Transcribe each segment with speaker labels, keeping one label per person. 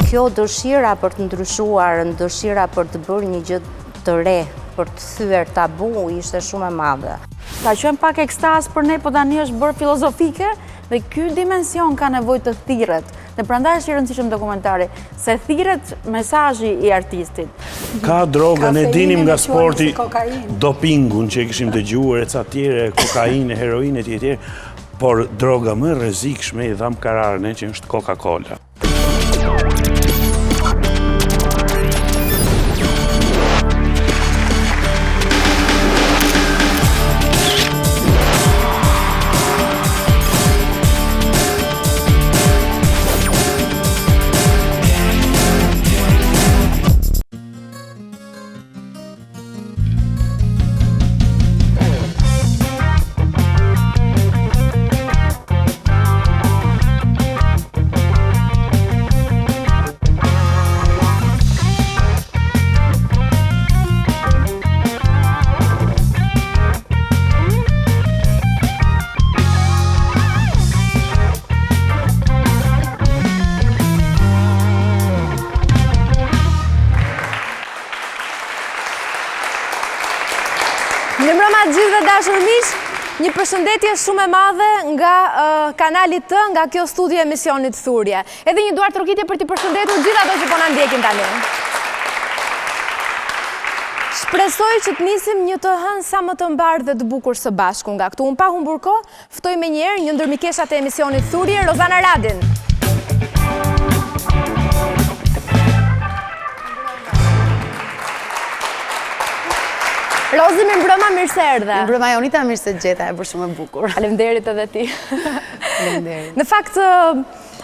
Speaker 1: kjo dëshira për të ndryshuar, dëshira për të bërë një gjë të re, për të thyer tabu, ishte shumë e madhe.
Speaker 2: Ta qëmë pak ekstaz për ne, po tani është bërë filozofike dhe ky dimension ka nevojë të thirret. Dhe prandaj është i rëndësishëm dokumentari, se thirret mesazhi i artistit.
Speaker 3: Ka droga, ne dinim nga sporti dopingun që e kishim dëgjuar, e ca tjere, kokainë, heroinë e tjetër, por droga më rrezikshme i dham kararën që është Coca-Cola.
Speaker 4: Mirëmbrëma të gjithë dhe dashur miq, një përshëndetje shumë e madhe nga kanali T, nga kjo studio emisionit Thurje. Edhe një duar trokitje për t'i përshëndetur gjithë ato që po na ndjekin tani. Shpresoj që të nisim një të hënë sa më të mbarë dhe të bukur së bashku. Nga këtu unë pa humbur kohë, ftoj me njerë një ndër mikeshat e emisionit Thurje, Rozana Radin. Rozi, mirëmbrëma, mirë se erdhe.
Speaker 2: Mirëmbrëma Jonita, mirë se gjeta, e bërë shumë e bukur.
Speaker 4: Faleminderit edhe ti.
Speaker 2: Faleminderit.
Speaker 4: Në fakt,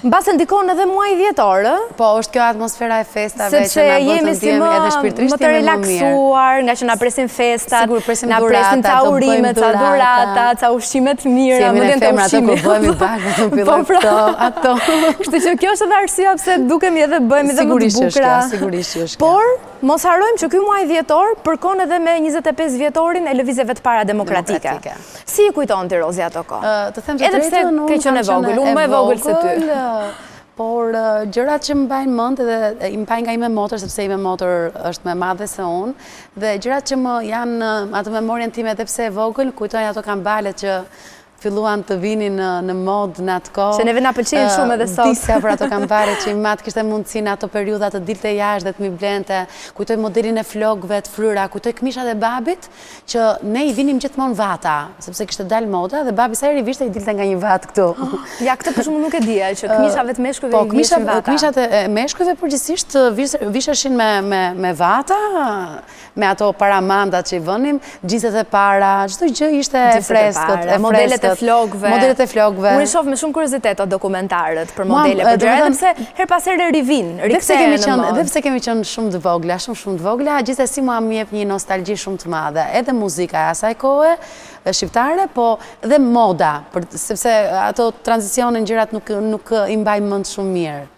Speaker 4: mbase ndikon edhe muaji dhjetor,
Speaker 2: po, është kjo atmosfera e festave
Speaker 4: sepse jemi si më të relaksuar, nga që na presin festat,
Speaker 2: sigur presim
Speaker 4: na presin ca urime, ca durata, ca ushqime të mira,
Speaker 2: më vjen femra ato kur bëhemi bashkë, të fillojmë ato.
Speaker 4: Kështu që kjo është edhe arsyeja pse dukemi edhe bëhemi edhe më të bukura.
Speaker 2: Sigurisht është.
Speaker 4: Por mos harrojmë që ky muaj dhjetor përkon edhe me 25 vjetorin e lëvizjeve të para demokratike. Si i kujton ti Rozi ato kohë?
Speaker 2: Të them të drejtën,
Speaker 4: unë ke qenë e vogël, unë më e vogël se ty.
Speaker 2: Por gjërat që më bajnë mend edhe më bajnë nga ime motër, sepse ime motër është më e madhe se unë, dhe gjërat që më janë atë memorien time edhe pse e vogël, kujtoj ato kambalet që filluan të vinin në mod në atë kohë.
Speaker 4: Që neve na pëlqejnë shumë edhe sot.
Speaker 2: Disja për ato kambare që i matë kishte mundësi në ato periudha të dilte jashtë dhe të mi blente. Kujtoj modelin e flokëve të fryra, kujtoj këmishat e babit që ne i vinim gjithmonë vata, sepse kishte dalë moda dhe babi sa herë i vishte i dilte nga një vatë këtu.
Speaker 4: Ja, këtë për shumë nuk e dija, që këmishave të meshkujve i vishin vata. Po,
Speaker 2: këmishat e meshkujve përgjithsisht visheshin me vata, me ato paramandat që i vënim, gjinset e para, çdo gjë ishte freskët,
Speaker 4: modelet e flokëve. Unë i shoh me shumë kuriozitet o dokumentarët për modele për gjëra, edhe pse her pas here rivin, rikthehen në mod.
Speaker 2: Dhe pse kemi qenë shumë të vogla, shumë të vogla, gjithsesi mua më jep një nostalgji shumë të madhe, edhe muzika e asaj kohe shqiptare, po dhe moda, sepse ato tranzicionin gjërat nuk i mbaj mend shumë mirë.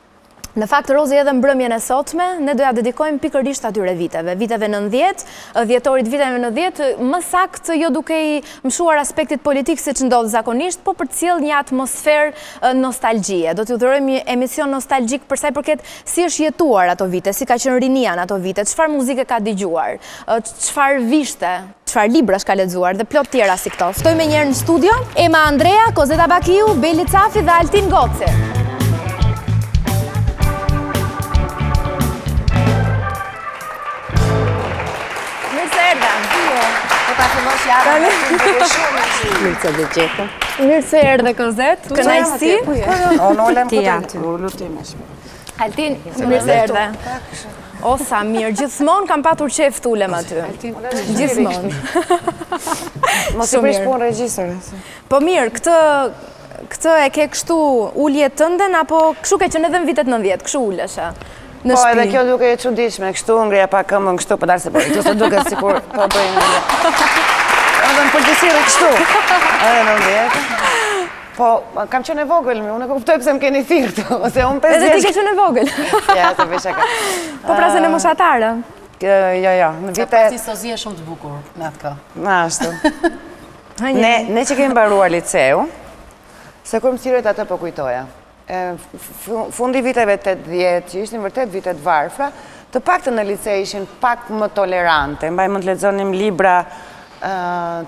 Speaker 4: Në fakt, Rozi, edhe mbrëmjen e sotme, ne doja dedikojmë pikërisht atyre viteve 90, dhjetorit viteve 90, më saktë jo duke i mshuar aspektit politik si që ndodhë zakonisht, po për të sjellë një atmosferë nostalgjie. Do t'ju dhurojmë një emision nostalgjik për sa i përket si është jetuar ato vite, si ka qenë rinia në ato vite, çfarë muzike ka dëgjuar, çfarë vishte, çfarë librash ka lexuar dhe plot tjera si këto. Ftoj me njerë në studio, Ema Andrea, Kozeta Bakiu, Beli Cafi dhe Altin Goci. Mirë se erdhe Kozet, kënaqësi. Altin, mirë se erdhe. O, sa mirë, gjithmonë kam patur qef t'ulem aty. Gjithmonë.
Speaker 5: Mos i prish punë regjisore.
Speaker 4: Po mirë, këtë e ke kështu ullje tënden, apo kështu ke qenë edhe në vitet 90, kështu ullesha?
Speaker 5: Po, edhe kjo duke e çuditshme, kështu ngreja pa këmbën kështu, po dalë se po, këtu se duket sikur po bëjmë. Edhe në përgjithësi edhe kështu. Edhe në 90. Po, kam qenë e vogël, unë e kuptoj pse më keni thirrë, ose unë 5 vjeç.
Speaker 4: Edhe ti ke qenë e vogël.
Speaker 5: Ja, se bëj shaka.
Speaker 4: Po pra se në moshatare.
Speaker 5: Jo, në vite...
Speaker 2: Pasi sozi e shumë të bukur në atë kohë.
Speaker 5: Na, ashtu. Ne që kemi mbaruar liceu, se kur më thirrojt atë po kujtoja. fundi viteve 80, që ishin vërtet vitet varfra, të paktën në lice ishin pak më tolerante. Mbaj mund të lexonim libra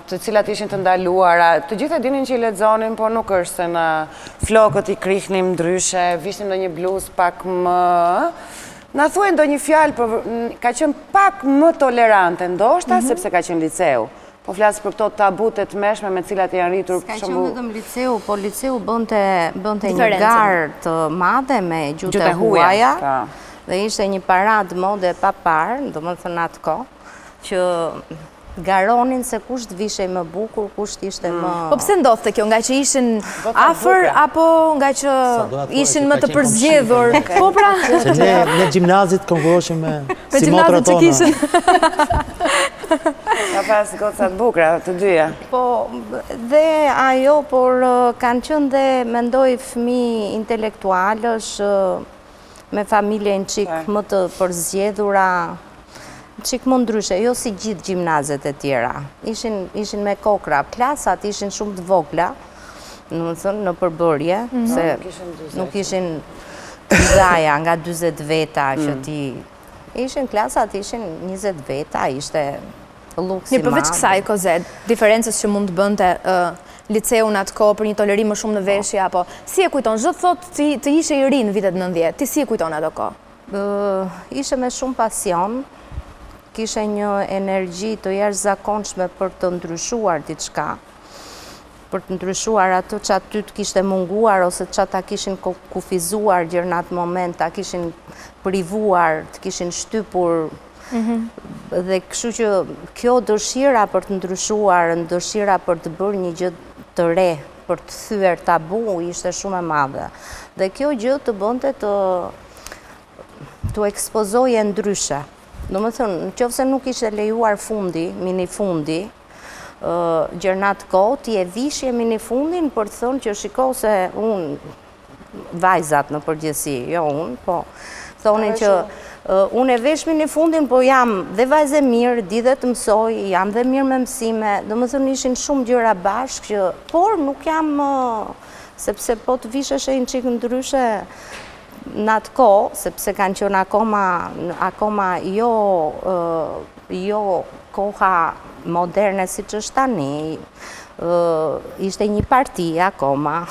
Speaker 5: të cilat ishin të ndaluara. Të gjithë e dinin që i lexonin, por nuk është se në flokët i krihnim ndryshe, vishnim ndonjë bluzë pak më... Na thuaj ndonjë fjalë, por ka qenë pak më tolerante, ndoshta sepse ka qenë liceu. Po flasë për këto tabut e të meshme me cilat janë rritur...
Speaker 1: Ska qenë vetëm liceu, po liceu bënte një garë të madhe me gjute huaja, dhe ishte një parad mode pa parë, do më thënë atë ko, që garonin se kusht vishej më bukur, kusht ishte më...
Speaker 4: Po pse ndodhte kjo, nga që ishin afër, apo nga që ishin më të përzgjedhur? Po pra...
Speaker 6: Se ne gjimnazit konkuroshim me si motra tona.
Speaker 5: Ka pas gocat bukra, të dyja.
Speaker 1: Po, dhe ajo, por kanë qënë dhe mendoj fëmi intelektualësh, me familje në qik më të përzgjedhura, qik më ndryshe, jo si gjithë gjimnazet e tjera. Ishin me kokra, klasat ishin shumë të vogla, në përbërje, se nuk ishin të zaja nga 20 veta që ti... Ishin klasat, ishin 20 veta, ishte luksi madh.
Speaker 4: Përveç kësaj, Kozet, diferencës që mund të bënte liceu në atë kohë për një tolerim më shumë në veshje, apo si e kujton, zhëtë thot të ishe i ri në vitet 90, ti si e kujton ato kohë?
Speaker 1: Ishe me shumë pasion, kishe një energji të jashtëzakonshme për të ndryshuar diçka, për të ndryshuar ato që aty të kishte munguar, ose që ta kishin kufizuar gjërë në atë moment, ta kishin privuar, të kishin shtypur, dhe kështu që kjo dëshira për të ndryshuar, dëshira për të bërë një gjë të re, për të thyer tabu, ishte shumë e madhe. Dhe kjo gjë të bënte të ekspozoje ndryshe. Do më thënë, në qofë se nuk ishte lejuar fundi, mini fundi, gjërnat kohë, ti e vishje mini fundin për të thënë që shiko se unë, vajzat në përgjithësi, jo unë, po, thonin që unë e vesh mini fundin, po jam dhe vajze mirë, di dhe të mësoj, jam dhe mirë me mësime, do më thënë ishin shumë gjëra bashkë, që, por nuk jam, sepse po të visheshe një qikë ndryshe, në atë ko, sepse kanë qënë akoma jo koha moderne si që është tani, ishte një parti akoma,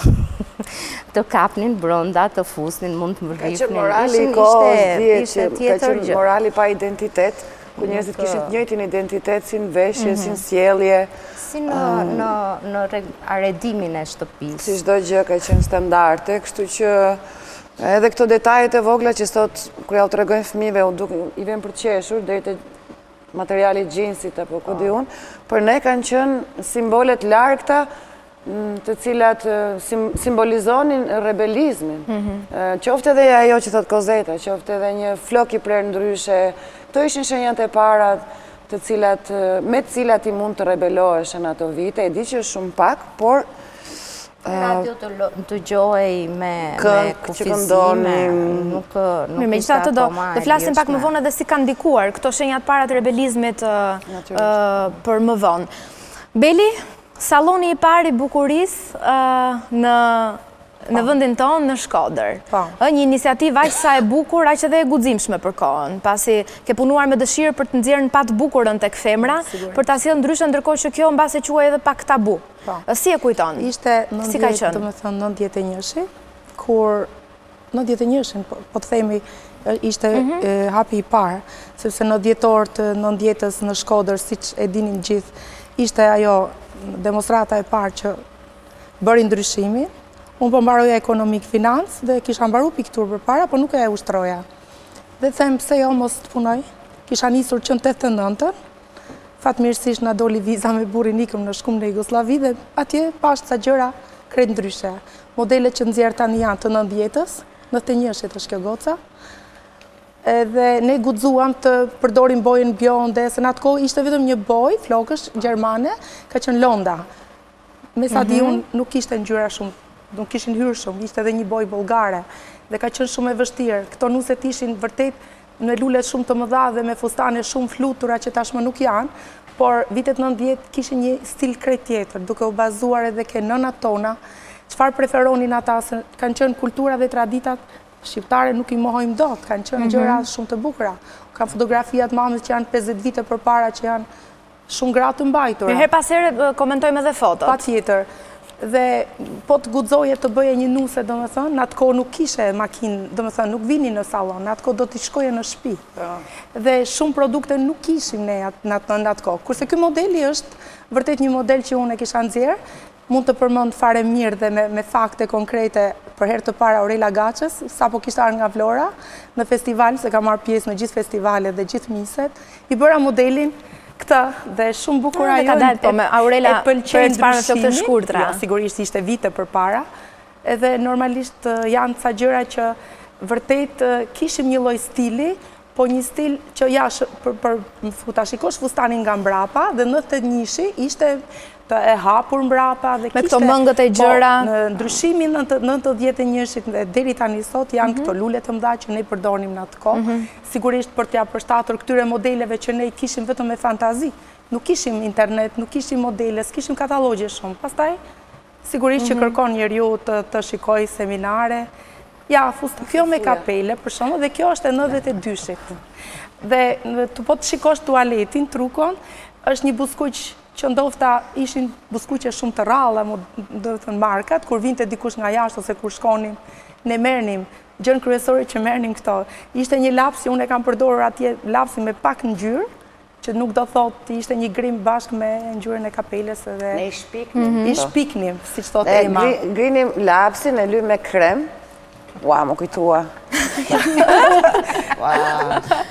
Speaker 1: të kapnin brënda, të fusnin, mund të më rrifnin.
Speaker 5: Ka qënë morali i kohës dje, ka qënë morali pa identitet, ku njerëzit kishin të njëjtin identitet, si në veshje, si në sjellje.
Speaker 1: Si në arredimin e shtëpisë.
Speaker 5: Si çdo gjë ka qenë standarde, kështu që edhe këto detajet e vogla që sot, kur ja u tregojnë fëmijëve, i vjen për të qeshur, deri te materiali gjinsit apo ku di unë, për ne kanë qenë simbolet largëta të cilat simbolizonin rebelizmin. Qofte edhe ajo që thot Kozeta, qofte edhe një flok i prerë ndryshe, këto ishin shenjat e para me të cilat i mund të rebelohesh në ato vite, e di që është shumë pak, por
Speaker 1: radio të gjojë me kufizime, nuk ishte akoma e
Speaker 4: do flasim pak më vonë edhe si kanë ndikuar këto shenjat para të rebelizmit për më vonë. Beli, saloni i parë i bukurisë në vendin tonë në Shkodër. Një iniciativë aq sa e bukur, aq edhe e guximshme për kohën, pasi ke punuar me dëshirë për të nxjerrë në pat bukurën tek femra, për ta sjellë ndryshe, ndërkohë që kjo mbase quaj edhe pak tabu. Si e kujton?
Speaker 7: Ishte 91-shi, kur 91-shin, po të themi, ishte hapi i parë, sepse në dhjetor të 90-s në Shkodër, siç e dinin gjithë, ishte ajo demonstrata e parë që bëri ndryshimin. Unë po mbaroja ekonomik financë dhe kisha mbaru piktur për para, po nuk e ushtroja. Dhe them pse jo mos të punoj, kisha nisur qënë 89-ën, fatmirësisht na doli viza me burrin ikëm në shkum në Jugoslavi dhe atje pashtë sa gjëra krejt ndryshe. Modele që nxjerr tani janë të 90-s, 91-shit është kjo goca, edhe ne guxuam të përdorim bojën bjonde, se në atë kohë ishte vetëm një bojë, flokësh, gjermane, ka qenë Londa. Me sa di unë nuk ishte ngjyra shumë, nuk ishin hyrë shumë, ishte edhe një bojë bulgare, dhe ka qenë shumë e vështirë. Këto nuset ishin vërtet me lule shumë të mëdha dhe me fustane shumë flutura që tashmë nuk janë, por vitet 90 kishin një stil krejt tjetër, duke u bazuar edhe ke nënat tona, Çfarë preferonin ata, se kanë qenë kultura dhe traditat shqiptare nuk i mohojmë dot, kanë qenë gjëra shumë të bukura. Kanë fotografiat mamës që janë 50 vite përpara që janë shumë gratë të mbajtura.
Speaker 4: Her pas here komentojmë edhe fotot.
Speaker 7: Patjetër. Dhe po të guxoje të bëje një nuse, domethënë, në atë kohë nuk kishe makinë, domethënë nuk vini në sallon, në atë kohë do t'i shkoje në shtëpi. Dhe shumë produkte nuk kishim ne në atë kohë. Kurse ky modeli është vërtet një model që unë e kisha nxjerr, mund të përmend fare mirë dhe me fakte konkrete. Për herë të para Aurela Gaçës, sapo kishte ardhur nga Vlora në festival, se ka marrë pjesë në gjithë festivalet dhe gjithë miset, i bëra modelin këtë dhe shumë bukur ajo.
Speaker 4: Ka dalë po me Aurela për të parë me flokë të shkurtra.
Speaker 7: Jo, sigurisht ishte vite përpara. Edhe normalisht janë ca gjëra që vërtet kishim një lloj stili, po një stil që për ta shikosh fustanin nga mbrapa dhe në 81-shi ishte të e hapur mbrapa dhe
Speaker 4: me këto mëngët e gjëra.
Speaker 7: Në ndryshimin në 91-shit dhe deri tani sot janë këto lule të mëdha që ne përdornim në atë kohë. Sigurisht për t'ia përshtatur këtyre modeleve që ne kishim vetëm me fantazi. Nuk kishim internet, nuk kishim modele, s'kishim katalogje shumë. Pastaj sigurisht që kërkon njeriu të shikoj seminare. Ja, kjo me kapele për shembull dhe kjo është e 92-shit. Dhe po të shikosh tualetin, trukon, është një buskuq që ndofta ishin buskuqe shumë të rralla, do të thënë markat, kur vinte dikush nga jashtë ose kur shkonim, ne merrnim gjën kryesore që merrnim këto. Ishte një lapsi, unë e kam përdorur atje lapsi me pak ngjyrë, që nuk do thotë ishte një grim bashkë me ngjyrën e kapeles edhe
Speaker 5: ne i
Speaker 7: shpiknim, siç thotë Ema.
Speaker 5: Grinim lapsin e lym me krem. Ua, më kujtua.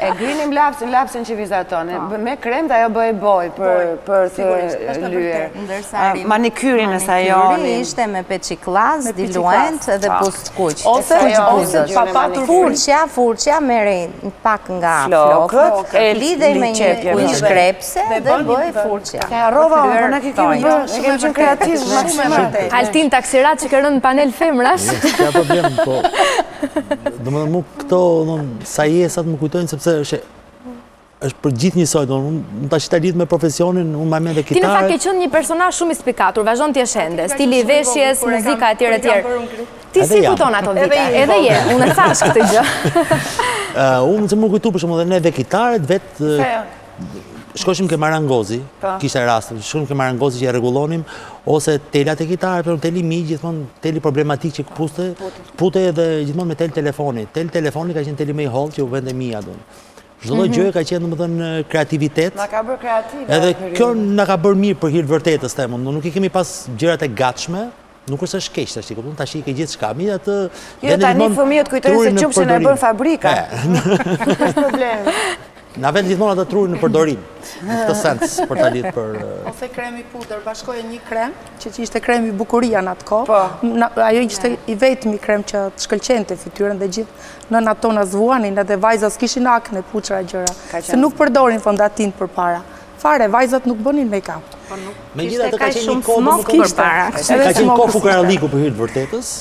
Speaker 5: E grinim lapsin që vizatone. Me krem të ajo bëj boj për të lyer. Manikyrin e sajoni.
Speaker 1: Manikyri ishte me peçikllaz, diluent dhe buskuq.
Speaker 7: Ose furçja merrej pak nga flokët, lidhej me një kujt shkrepse dhe bëj furçja.
Speaker 5: Ka harrova, por na kemi qenë kreativ shumë.
Speaker 4: Altin Taksirat që ka rënë në panel femrash.
Speaker 6: Ka problem, po. Domethënë mu këto sajesat më kujtojnë sepse është për gjithë njësoj, unë ta shita lidh me profesionin, unë ma me dhe kitarë.
Speaker 4: Ti në fakt ke qenë një personazh shumë i spikatur, vazhdon t'je shende, stili i veshjes, muzika e tjerë e tjerë. Ti si kujton ato vite? Edhe je, unë e thash këtë gjë.
Speaker 6: Unë se më kujtu për shumë dhe ne dhe kitarët vetë shkoshim ke Marangozi, kishte rast, shkoshim ke Marangozi që e rregullonim, ose telat e kitarë, për teli mi, gjithmonë teli problematik që pute edhe gjithmonë me tel telefoni. Tel telefoni ka qenë teli me i hollë që u vende mija donë. Çdo lloj gjëje ka qenë domethënë kreativitet.
Speaker 5: Na ka bërë kreativ.
Speaker 6: Edhe kjo na ka bërë mirë për hir vërtetës them, nuk i kemi pas gjërat e gatshme. Nuk është keq tash, kupton, tash i ke gjithçka. Mirë atë.
Speaker 5: Jo tani fëmijët kujtojnë se qumshin e bën fabrika. Është problemi.
Speaker 6: Na vend gjithmonë atë trurin në përdorim, në këtë sens, për ta lidhur për...
Speaker 7: Ose kremi pudër, bashkoje një krem, që ishte kremi bukuria në atë kohë. Ajo ishte i vetmi krem që të shkëlqente fytyrën dhe gjithë nënat tona zvuanin, edhe vajzat s'kishin akne, puçra gjëra. Se nuk përdorin fondatin përpara. Fare, vajzat nuk bënin make-up.
Speaker 6: Megjithatë ka qenë një kohë përpara. Ka qenë kohë fukaralliku për hir të vërtetës.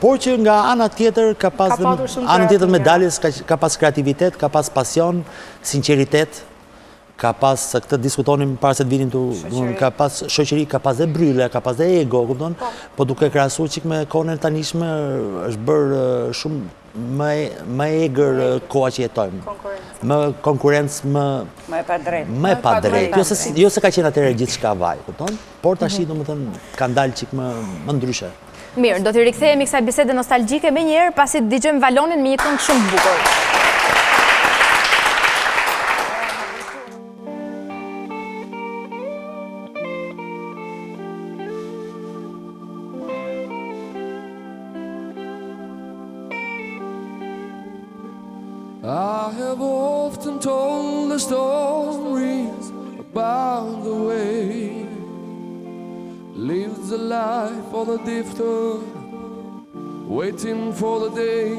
Speaker 6: Por që nga ana tjetër ka pas anën tjetër medaljes, ka pas kreativitet, ka pas pasion, sinqeritet, ka pas këtë diskutonim para se të vinim ka pas shoqëri, ka pas dhe brylle, ka pas dhe ego, kupton? Po duke krahasuar çik me kohën e tanishme është bërë shumë më egër koha që jetojmë. Më konkurrencë, më e padrejtë. Jo se ka qenë atëherë gjithçka vaj, kupton? Por tash domethënë kanë dalë çik më ndryshe.
Speaker 4: Mirë, do t'i rikthehemi kësaj bisede nostalgjike me njerë, pasi dëgjojmë Valonin me një këngë shumë bukur.
Speaker 8: I have often told the stories about the way lived the life for the drifter, waiting for the day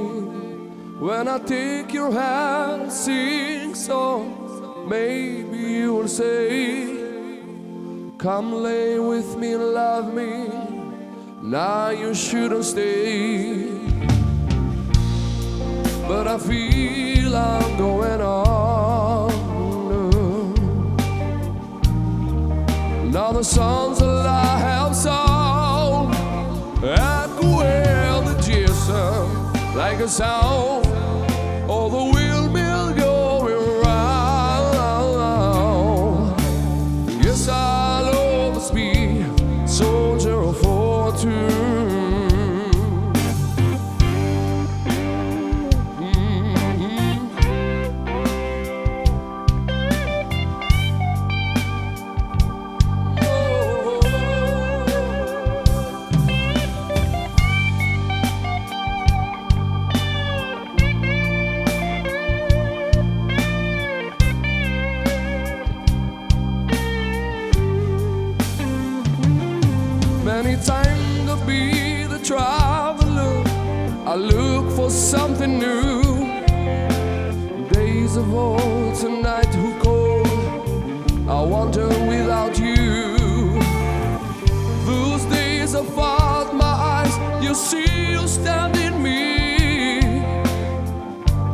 Speaker 8: when I take your hand, sing songs. Maybe you will say, come lay with me and love me. Now you shouldn't stay, but I feel I'm going on. Now the songs that I have sung like a sound of the windmill going round. Yes, I'll always be a soldier of fortune. Many times I'll be the traveler, I look for something new. Days of old, tonight who cold, I wander without you. Those days I found my eyes, you see you standing me.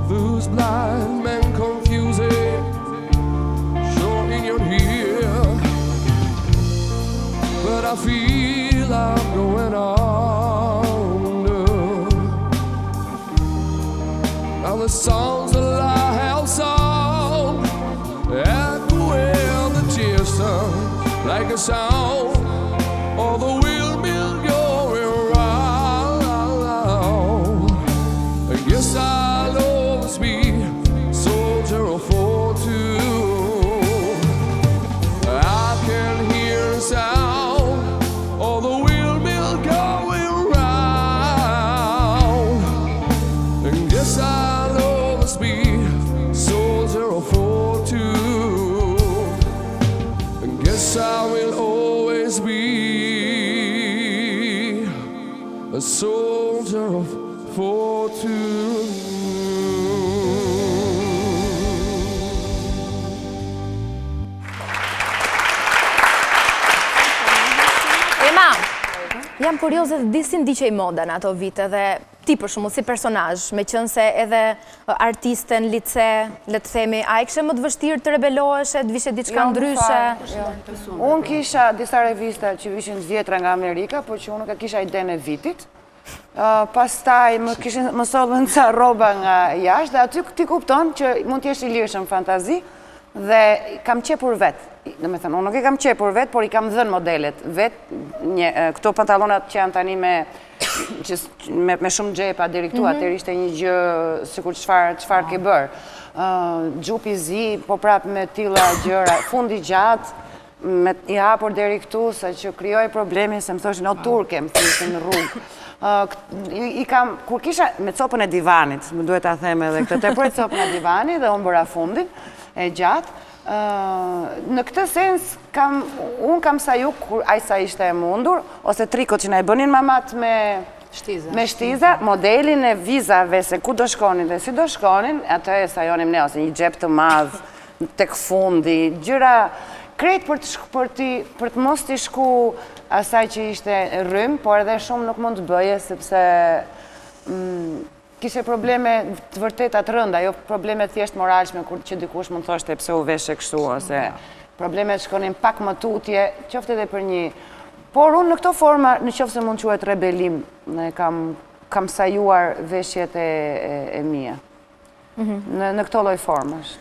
Speaker 8: Those blind men confusing, showing you're here. But I feel I'm going under. Now the songs that I have sung echo in the distance like a sound of the windmill going round. I guess I'll always be a soldier of fortune. I can hear a sound of the windmill going round. And yes, I'll always be a soldier of fortune. And guess I will always be a soldier of fortune.
Speaker 4: Jam kurioze të di si ndiqej moda në ato vite dhe ti për shembull si personazh, me qenë se edhe artiste në lice, le të themi, a e kishe më të vështirë të rebeloheshe, të vishe diçka ndryshe?
Speaker 5: Unë kisha disa revista që vishin të vjetra nga Amerika, por që unë nuk e kisha idenë e vitit. Pastaj më sollën ca rroba nga jashtë dhe aty ti kupton që mund t'jesh i lirshëm fantazi dhe kam qepur vetë. Dhe me thënë, unë nuk i kam qepur vetë, por i kam dhënë modelet vetë, këto pantalonat që janë tani me shumë gjepa deri këtu, atëherë ishte një gjë sikur çfarë ke bërë. Xhupi zi, po prapë me tilla gjëra, fundi gjatë, i hapur deri këtu, sa që krijoi problemi se më thoshin o turke, më thoshin në rrugë. I kam, kur kisha me copën e divanit, më duhet ta them edhe këtë, tepër copën e divanit dhe unë bëra fundin e gjatë. Në këtë sens, unë kam saju kur ajsa ishte e mundur, ose trikot që na e bënin mamat me shtiza, modelin e vizave se ku do shkonin dhe si do shkonin, atë e sajonim ne, ose një gjep të madh tek fundi, gjëra krejt për të mos t'i shku asaj që ishte rrym, por edhe shumë nuk mund të bëje, sepse kishe probleme të vërteta të rënda, jo probleme thjesht moralshme, kur që dikush mund thoshte pse u veshe kështu, ose probleme të shkonin pak më tutje, qofte edhe për një. Por unë në këto forma, në qoftë se mund quhet rebelim, kam sajuar veshjet e mia. Në këto lloj formash.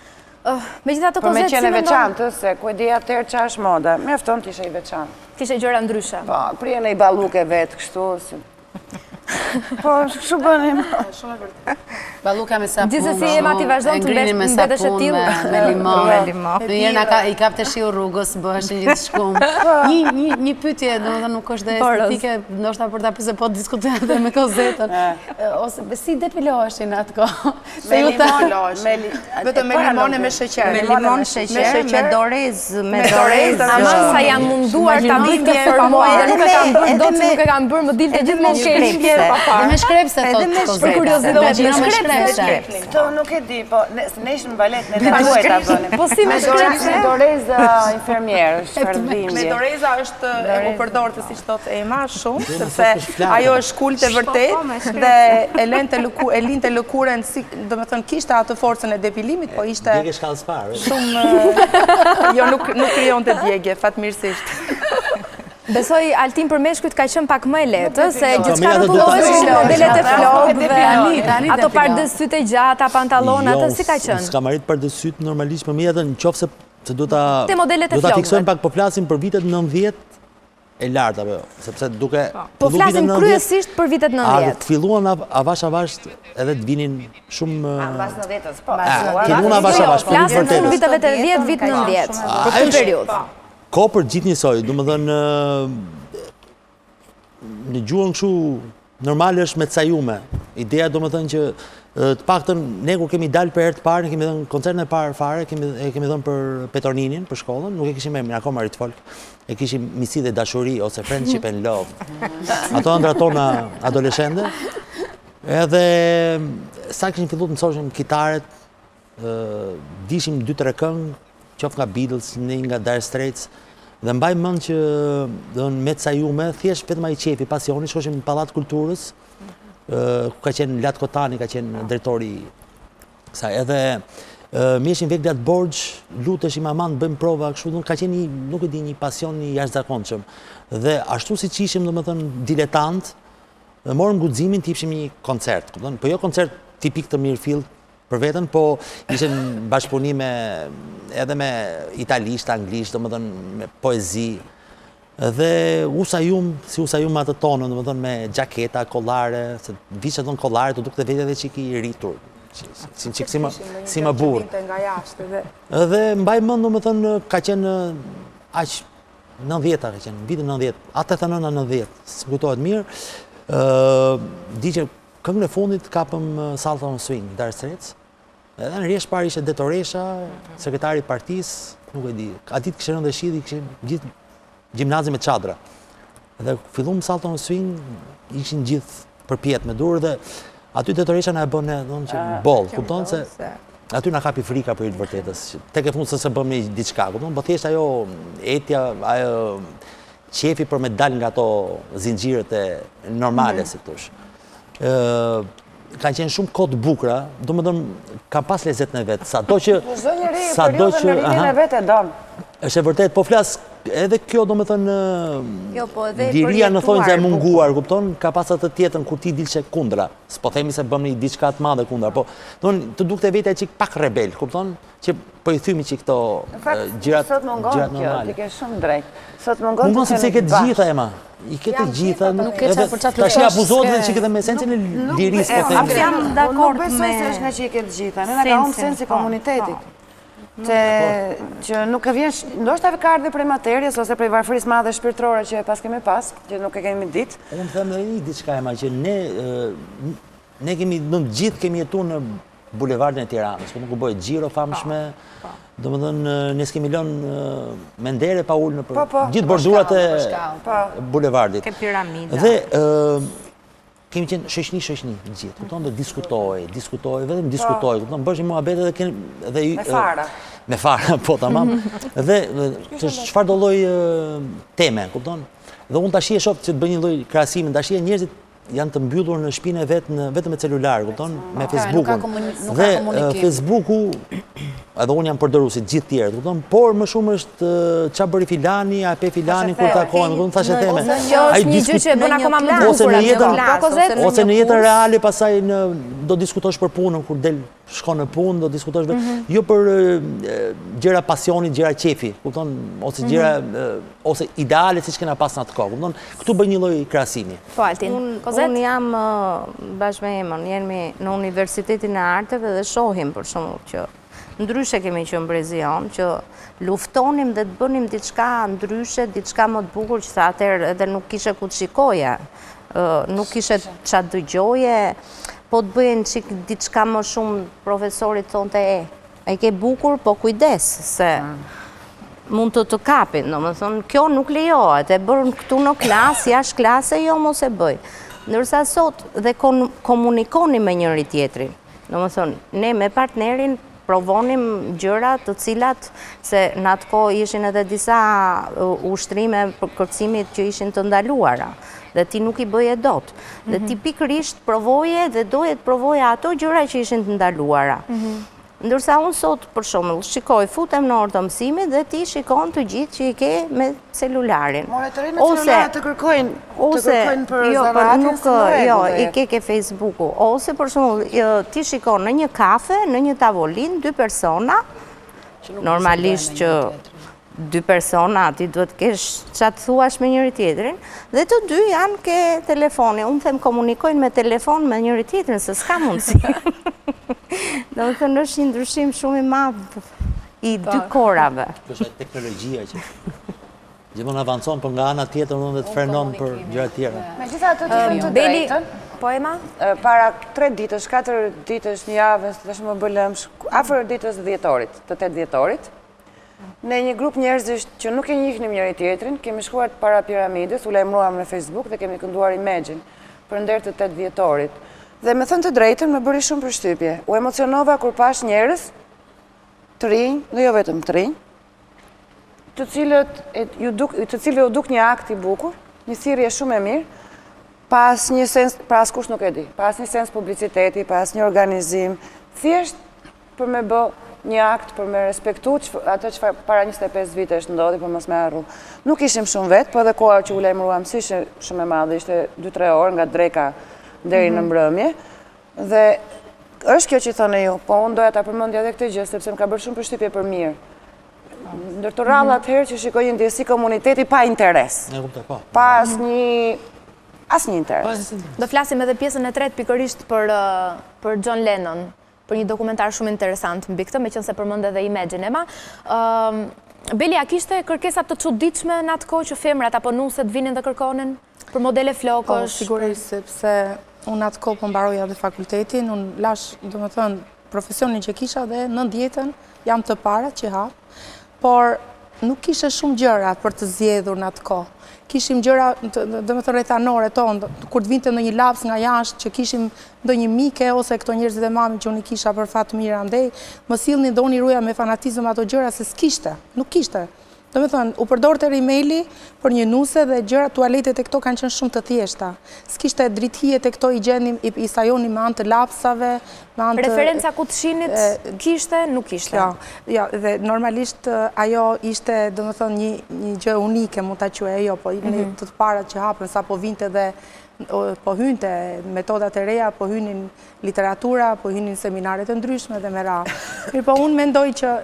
Speaker 4: Megjithatë
Speaker 5: Por me qenë veçantë, se ku e di atëherë çfarë është moda, mjafton të ishe i veçantë.
Speaker 4: Kishe gjëra ndryshe.
Speaker 5: Po, prije në i balluke vetë kështu. Po, shu bënim.
Speaker 2: Balluka me sapun,
Speaker 4: Gjithsesi Ema ti vazhdon të mbetesh e tillë
Speaker 2: me limon. Në njërë i kap të shiu rrugës, bëheshin gjithë shkum. Një pytje, nuk është dhe estetike, ndoshta për ta pyse po të diskutojnë dhe me kozetën. Ose si depiloheshin atë kohë?
Speaker 1: Me limon losh. Vetëm me limon e me sheqer. Me limon, sheqer, me dorez. Me dorez.
Speaker 4: Ama sa janë munduar ta bëjnë të formojë dhe nuk e kanë bërë dot se nuk e kanë bërë, më dilte gjithmonë keq.
Speaker 2: Dhe me shkrepse thotë kozeta.
Speaker 4: Për kuriozitet, me shkrepse.
Speaker 5: Këto nuk e di, po ne ishim në balet, ne duhet ta bënim.
Speaker 4: Po si me shkrepse?
Speaker 5: Me doreza infermierësh, shpërdimje.
Speaker 7: Me doreza është e përdorë të siç thotë Ema shumë, sepse ajo është kultë e vërtet dhe e linte lëkurën, domethënë kishte atë forcën e depilimit, po ishte
Speaker 6: djegje shkallës parë.
Speaker 7: Shumë jo nuk krijonte djegje, fatmirësisht.
Speaker 4: Besoj Altin për meshkujt ka qenë pak më e letë, se gjithçka rrotulloheshin modelet e flokëve, ato pardësyt e gjata, pantallonat, si ka qenë?
Speaker 6: S'kam arrit pardësyt normalisht, për mi edhe në qofë se do ta
Speaker 4: flokëve.
Speaker 6: fiksojmë pak, po flasim për vitet 90 e lartë, apo jo, sepse duke...
Speaker 4: Po flasim kryesisht për vitet 90.
Speaker 6: Të filluan avash edhe të vinin shumë...
Speaker 5: Mbas 90-s, po.
Speaker 6: Filluan avash,
Speaker 4: flasim për viteve të 10, vit 90, për këtë periudhë.
Speaker 6: Ko për gjithë njësoj, du më dhënë, në gjuhën këshu normal është me të sajume. Ideja du më dhënë që të paktën, ne kur kemi dalë për herë të parë, ne kemi dhënë koncertën e parë fare, kemi dhënë për Petroninin, për shkollën, nuk e kishim emrin, akoma rrit folk, e kishim Misi dhe Dashuri, ose Friendship and Love. Ato ëndra tona adoleshente, edhe sa kishim fillu të mësoshim kitaret, dishim 2-3 këngë, qoftë nga Beatles, një nga Dire Straits, dhe mbaj mend që me të sajume, thjesht vetëm ai qefi, pasioni, shkoshim në Pallat Kulturës, ku ka qenë Lat Kotani, ka qenë drejtori kësaj, edhe mi ishin vek Lat Borgj, luteshim aman, bëjmë prova, kështu, ka qenë nuk e di një pasion një jashtëzakonshëm. Dhe ashtu si që ishim, domethënë, diletant, morëm guximin të jepshim një koncert, po jo koncert tipik të Mirfield për veten, po ishin bashkëpunime edhe me italisht, anglisht, domethënë me poezi. Dhe si usajum atë tonë, domethënë me gjaketa, kollare, se vishë atë kollare të dukte vetë edhe çik i rritur, si më burr. Edhe mbaj mend domethënë ka qenë aq 90-ta ka qenë, vitin 90, atë 89-90, s'm kujtohet mirë. Di që këngën e fundit kapëm Salsa on Swing, Dire Straits. Edhe në rrjesh parë ishte Detoresha, sekretari i partisë, nuk e di. Aty kishte rënë dhe shidhi, kishte gjithë gjimnazi me çadra. Dhe fillum Salsa on Swing, ishin gjithë përpjet me dur dhe aty Detoresha na e bën domthonjë që boll, kupton se aty na kapi frika për të vërtetës. Tek e fundit se bëmë diçka, kupton, po thjesht ajo etja, ajo qefi për me dal nga ato zinxhirët e normale, si thosh. Kanë qenë shumë kohë të bukura, domethënë ka pas lezetën e vet. Sado që
Speaker 5: e vet e don.
Speaker 6: Është e vërtet, po flas edhe kjo domethënë liria në thonjë se e munguar, kupton? Ka pas atë tjetër kur ti dilshe kundra. S'po themi se bëmë diçka të madhe kundra, po domethënë të dukte vetë çik pak rebel, kupton? Që po i thymi çik këto gjërat
Speaker 5: sot mungon kjo, ti ke shumë drejt. Sot mungon
Speaker 6: të sepse ke të gjitha ema. I ke të gjitha, tash abuzohet edhe çik edhe me sensin e lirisë, po themi.
Speaker 5: Jam dakord me. Nuk besoj se është nga që i ke të gjitha, ne na ka humbur sensi komunitetit. Që nuk e vjen, ndoshta ka ardhur prej materjes ose prej varfërisë madhe shpirtërore që pas kemi pas, që nuk e kemi ditë.
Speaker 6: Unë them edhe një diçka ema që ne kemi në gjithë kemi jetuar në bulevardin e Tiranës, ku nuk u bë xhiro famshme. Domethënë ne s'kemi lënë me ndere pa ulë në gjithë bordurat e bulevardit.
Speaker 1: Ke piramida.
Speaker 6: Dhe kemi qenë shoqni në gjithë, kupton, dhe diskutoj, vetëm diskutoj, kupton, bësh një muhabet edhe me fara, po tamam. Dhe çfarë do lloj teme, kupton? Dhe unë tash e shoh që të bëj një lloj krahasimi, tash njerëzit janë të mbyllur në shpinën e vet vetëm me celular, kupton, me Facebookun. Dhe Facebooku edhe unë jam përdorur si gjithë tjerët, kupton, por më shumë është ç'a bëri filani, a pe filani kur takohen, kupton, thashë theme.
Speaker 4: Ai një gjë që bën akoma më bukur
Speaker 6: ose në jetën reale pastaj do diskutosh për punën kur del shkon në punë, do diskutosh jo për gjëra pasioni, gjëra qefi, kupton, ose gjëra ose ideale siç kena pas në atë kohë, kupton. Këtu bëj një lloj krahasimi.
Speaker 4: Po Altin,
Speaker 1: unë jam bashkë me Emën, jemi në Universitetin e Arteve dhe shohim për shembull që ndryshe kemi qenë Brezion, që luftonim dhe të bënim diçka ndryshe, diçka më të bukur, që atëherë edhe nuk kishe ku të shikoje, nuk kishe ç'a dëgjoje, po të bëjnë çik diçka më shumë, profesorit thonte e ke bukur, po kujdes, se mund të kapin, domethënë kjo nuk lejohet, e bërën këtu në klasë, jashtë klase, jo mos e bëj. Ndërsa sot dhe komunikoni me njëri tjetrin, domethënë ne me partnerin provonim gjëra të cilat, se në atë kohë ishin edhe disa ushtrime për kërcimit që ishin të ndaluara, dhe ti nuk i bëje dot. Dhe ti pikërisht provoje dhe doje të provoje ato gjëra që ishin të ndaluara. Ndërsa unë sot, për shembull, shikoj, futem në orë të mësimit dhe ti shikon të gjithë që i ke me celularin.
Speaker 5: More të rinë me celularin të kërkojnë për zanatin së në
Speaker 1: Jo, i ke Facebooku. Ose, për shembull, ti shikon në një kafe, në një tavolin, 2 persona, normalisht që 2 persona, ti duhet kesh qatë thuash me njëri tjetrin, dhe të 2 janë ke telefoni. Unë them komunikojnë me telefon me njëri tjetrin, se s'ka mundësi. Do të thënë është një ndryshim shumë i madh i 2 korave.
Speaker 6: Kjo është teknologjia që gjithmonë avancon, por nga ana tjetër unë të frenon për gjëra të tjera.
Speaker 5: Megjithatë, të them të drejtën,
Speaker 4: po Ema?
Speaker 5: Para 3 ditësh, 4 ditësh, një javës, tash më bëlëm afër ditës 10-orit, të 8 dhjetorit. Ne një grup njerëzish që nuk e njihnim njëri tjetrin, kemi shkuar para piramides, u lajmëruam në Facebook dhe kemi kënduar Imagine për nder të 8 dhjetorit. Dhe me thënë të drejtën, më bëri shumë përshtypje. U emocionova kur pash njerëz të rinj, dhe jo vetëm të rinj, të cilëve u duk një akt i bukur, një thirrje shumë e mirë, pas një sens, pra askush nuk e di, pas një sens publiciteti, pas një organizim, thjesht për me bë një akt, për me respektu atë që para 25 vite është ndodhi, për mos me harru. Nuk ishim shumë vetë, po dhe koha që u lajmëruam si ishte shumë e madhe, ishte 2-3 orë nga dreka deri në mbrëmje, dhe është kjo që i thone ju, po unë doja ta përmendja edhe këtë gjë, sepse më ka bërë shumë përshtypje për mirë. Ndërto rralla atëherë që shikoj një ndjesi komuniteti pa interes. Pa asnjë interes.
Speaker 4: Do flasim edhe pjesën e tretë pikërisht për John Lennon, për një dokumentar shumë interesant mbi këtë, meqense përmend edhe Imagine, Ema. Beli, a kishte kërkesa të çuditshme në atë kohë që femrat apo nuset vinin dhe kërkonin për modele flokësh?
Speaker 7: Po, sigurisht, sepse unë atë kohë po mbaroja dhe fakultetin, unë lash, domethënë, profesionin që kisha dhe 90-ën jam të parat që hap, por nuk kishe shumë gjëra për të zgjedhur në atë kohë. Kishim gjëra, domethënë rrethanore tonë, kur të vinte në një laps nga jashtë që kishim ndonjë mike ose këto njerëzit e mami që unë i kisha për fat të mirë andej, më sillnin dhe unë i ruaja me fanatizëm ato gjëra se s'kishte, nuk kishte. Domethënë, u përdorte emaili për një nuse dhe gjëra, tualetet e këto kanë qenë shumë të thjeshta. S'kishte drithijet e këto i gjenim, i sajoni me anë të lapsave, me anë të...
Speaker 4: Referenca ku të shinit kishte, nuk kishte.
Speaker 7: Ja, dhe normalisht ajo ishte, domethënë, një gjë unike, mund ta quaj ajo, po ne të parat që hapën, sa po vinte dhe po hynte metodat e reja, po hynin literatura, po hynin seminaret e ndryshme dhe me radhë. Mirë, po unë mendoj që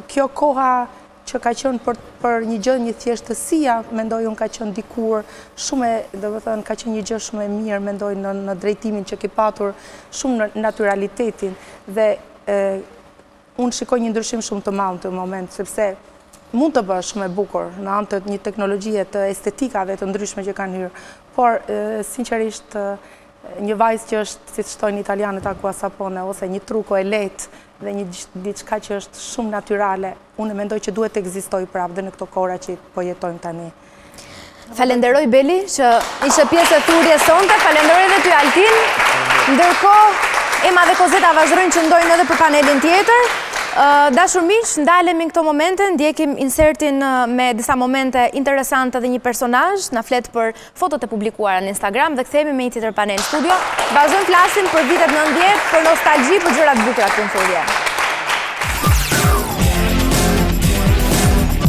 Speaker 7: kjo koha që ka qenë për një gjë, një thjeshtësia, mendoj unë ka qenë dikur shumë, domethënë ka qenë një gjë shumë e mirë, mendoj në drejtimin që ke patur, shumë në naturalitetin, dhe unë shikoj një ndryshim shumë të madh në të moment, sepse mund të bësh shumë e bukur në anë të një teknologjie të estetikave të ndryshme që kanë hyrë, por sinqerisht një vajzë që është, si të shtojnë italianët, acqua sapone, ose një truko e lehtë dhe një diçka që është shumë natyrale, unë mendoj që duhet të ekzistojë prapë dhe në këto kohra që po jetojmë tani.
Speaker 4: Falenderoj Beli që ishe pjesë e thurjes sonte, falenderoj edhe ty Altin, ndërkohë Ema dhe Kozeta vazhdojnë që ndojnë edhe për panelin tjetër. Dashur miq, ndalemi në këto momente, ndjekim insertin me disa momente interesante dhe një personazh, na flet për fotot e publikuara në Instagram dhe kthehemi me një tjetër panel studio. Vazhdojmë flasim për vitet 90, për nostalgji, për gjëra të bukura të thurje.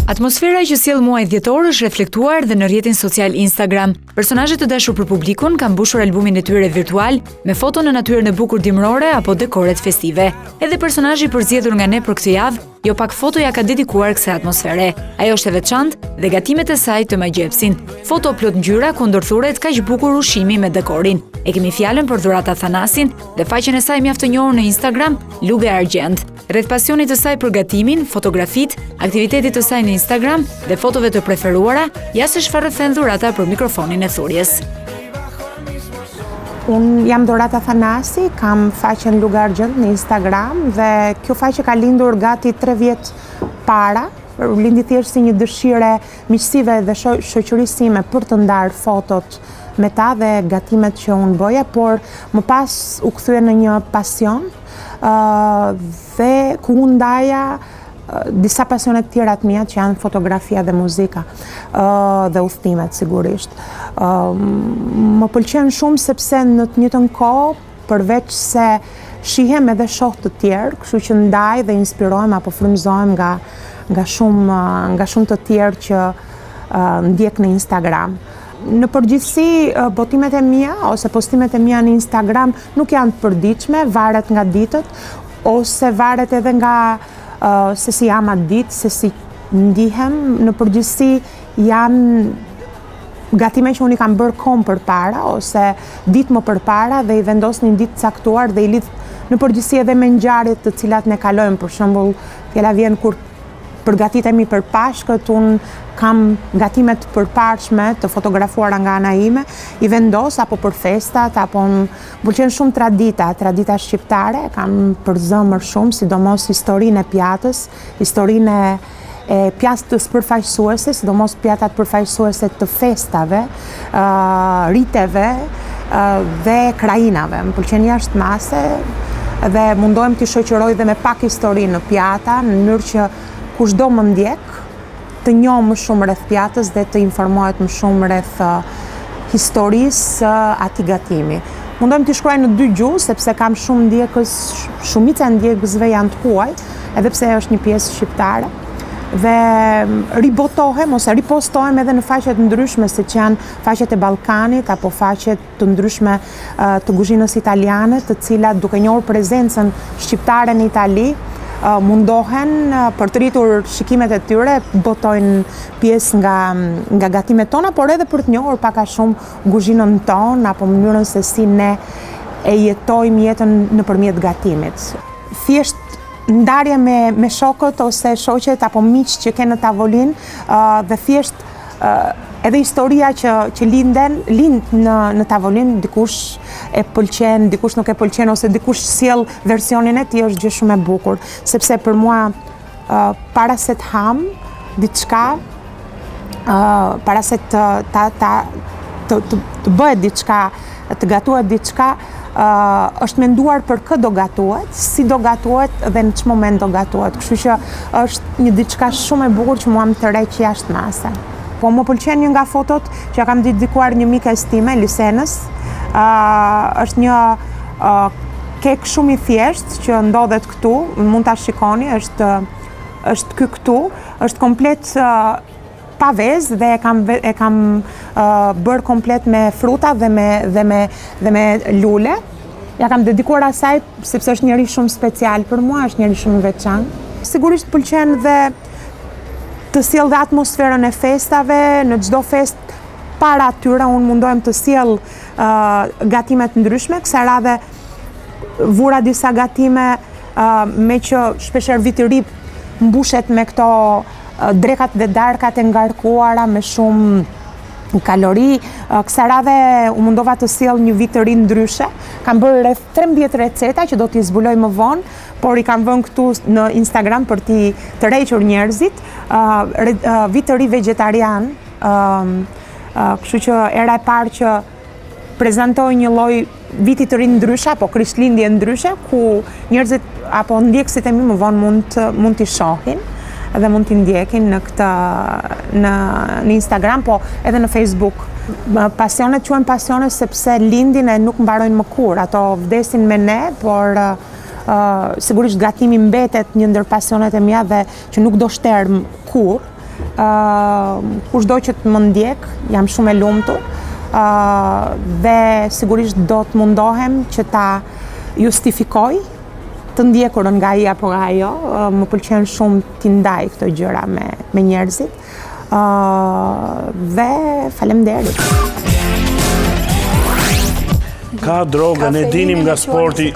Speaker 9: Atmosfera që sjell muaj dhjetor është reflektuar dhe në rrjetin social Instagram. Personazhet të dashur për publikun kanë mbushur albumin e tyre virtual me foto në natyrën e bukur dimrore apo dekoret festive. Edhe personazhi përzgjedhur nga ne për këtë javë, jo pak foto ja ka dedikuar kësaj atmosfere. Ajo është e veçantë dhe gatimet e saj të magjepsin. Foto plot ngjyra ku ndërthuret kaq bukur ushqimi me dekorin. E kemi fjalën për Dhurata Thanasin dhe faqen e saj mjaft të njohur në Instagram, Luge Argjend. Rreth pasionit të saj për gatimin, fotografit, aktivitetit të saj në Instagram dhe fotove të preferuara, ja se çfarë thën Dhurata për mikrofonin e thurjes.
Speaker 10: Unë jam Dhurata Thanasi, kam faqen Luge Argjend në Instagram dhe kjo faqe ka lindur gati 3 vjet para. Lindi thjesht si një dëshire miqësive dhe shoqërisime për të ndarë fotot me ta dhe gatimet që unë bëja, por më pas u kthye në një pasion dhe ku unë ndaja disa pasionet tjera të mia që janë fotografia dhe muzika dhe udhëtimet sigurisht. Më pëlqen shumë sepse në të njëjtën kohë, përveç se shihem edhe shoh të tjerë, kështu që ndaj dhe inspirohem apo frymëzohem nga shumë të tjerë që ndjek në Instagram. Në përgjithësi, botimet e mia ose postimet e mia në Instagram nuk janë të përditshme, varet nga ditët, ose varet edhe nga se si jam atë ditë, se si ndihem. Në përgjithësi janë gatime që unë i kam bërë kohë përpara ose ditë më përpara dhe i vendos një ditë caktuar dhe i lidh në përgjithësi edhe me ngjarjet të cilat ne kalojmë. Për shembull, fjala vjen kur përgatitemi për Pashkët, unë kam gatimet përparshme të fotografuara nga ana ime, i vendos apo për festat, apo më pëlqen shumë tradita shqiptare, kam për zemër shumë, sidomos historinë e pjatës, historinë e pjatës përfaqësuese, sidomos pjatat përfaqësuese të festave, riteve dhe krajinave. Më pëlqen jashtë mase dhe mundohem t'i shoqëroj dhe me pak histori në pjata, në mënyrë që kushdo më ndjek të njohë më shumë rreth pjatës dhe të informohet më shumë rreth historisë atij gatimi. Mundohem t'i shkruaj në 2 gjuhë, sepse kam shumë ndjekës, shumica e ndjekësve janë të huaj, edhe pse është një pjesë shqiptare. Dhe ribotohem ose ripostohem edhe në faqet ndryshme, siç janë faqet e Ballkanit apo faqet të ndryshme të kuzhinës italiane, të cilat duke njohur prezencën shqiptare në Itali, mundohen për të rritur shikimet e tyre, botojnë pjesë nga gatimet tona, por edhe për të njohur pak a shumë kuzhinën tonë apo mënyrën se si ne e jetojmë jetën nëpërmjet gatimit. Thjesht ndarje me shokët ose shoqet apo miq që ke në tavolinë dhe thjesht edhe historia që lind në tavolinë, dikush e pëlqen, dikush nuk e pëlqen, ose dikush sjell versionin e tij, është gjë shumë e bukur, sepse për mua para se të ham diçka, para se të bëhet diçka, të gatuhet diçka, është menduar për kë do gatuhet, si do gatuhet dhe në ç'moment moment do gatuhet. Kështu që është një diçka shumë e bukur që mua më tërheq jashtë mase. Po më pëlqen një nga fotot që ja kam dedikuar një mikes time, Lisenës. Është një kek shumë i thjeshtë që ndodhet këtu, mund ta shikoni, është ky këtu, është komplet pa vezë dhe e kam bërë komplet me fruta dhe me lule. Ja kam dedikuar asaj sepse është njeri shumë special për mua, është njeri shumë veçantë. Sigurisht pëlqen dhe të sjell dhe atmosferën e festave, në çdo fest para atyre unë mundohem të sjell gatimet ndryshme, kësaj radhe vura disa gatime me që shpeshherë viti i ri mbushet me këto drekat dhe darkat e ngarkuara me shumë kalori. Kësaj radhe u mundova të sjell një vit të ri ndryshe. Kam bërë rreth 13 receta që do t'i zbuloj më vonë, por i kam vënë këtu në Instagram për t'i tërhequr njerëzit. Vit të ri vegetarian, kështu që era e parë që prezantoj një lloj viti të ri ndryshe apo krishtlindje ndryshe, ku njerëzit apo ndjekësit e mi më vonë mund t'i shohin dhe mund t'i ndjekin në Instagram, po edhe në Facebook. Pasionet quhen pasione sepse lindin e nuk mbarojnë më kur, ato vdesin me ne, por sigurisht gatimi mbetet një ndër pasionet e mia dhe që nuk do shterm kur. Kushdo që të më ndjek, jam shumë e lumtur dhe sigurisht do të mundohem që ta justifikoj të ndjekurën nga ai apo nga ajo. Më pëlqen shumë t'i ndaj këto gjëra me njerëzit. Dhe faleminderit.
Speaker 3: Ka droga, ne dinim nga sporti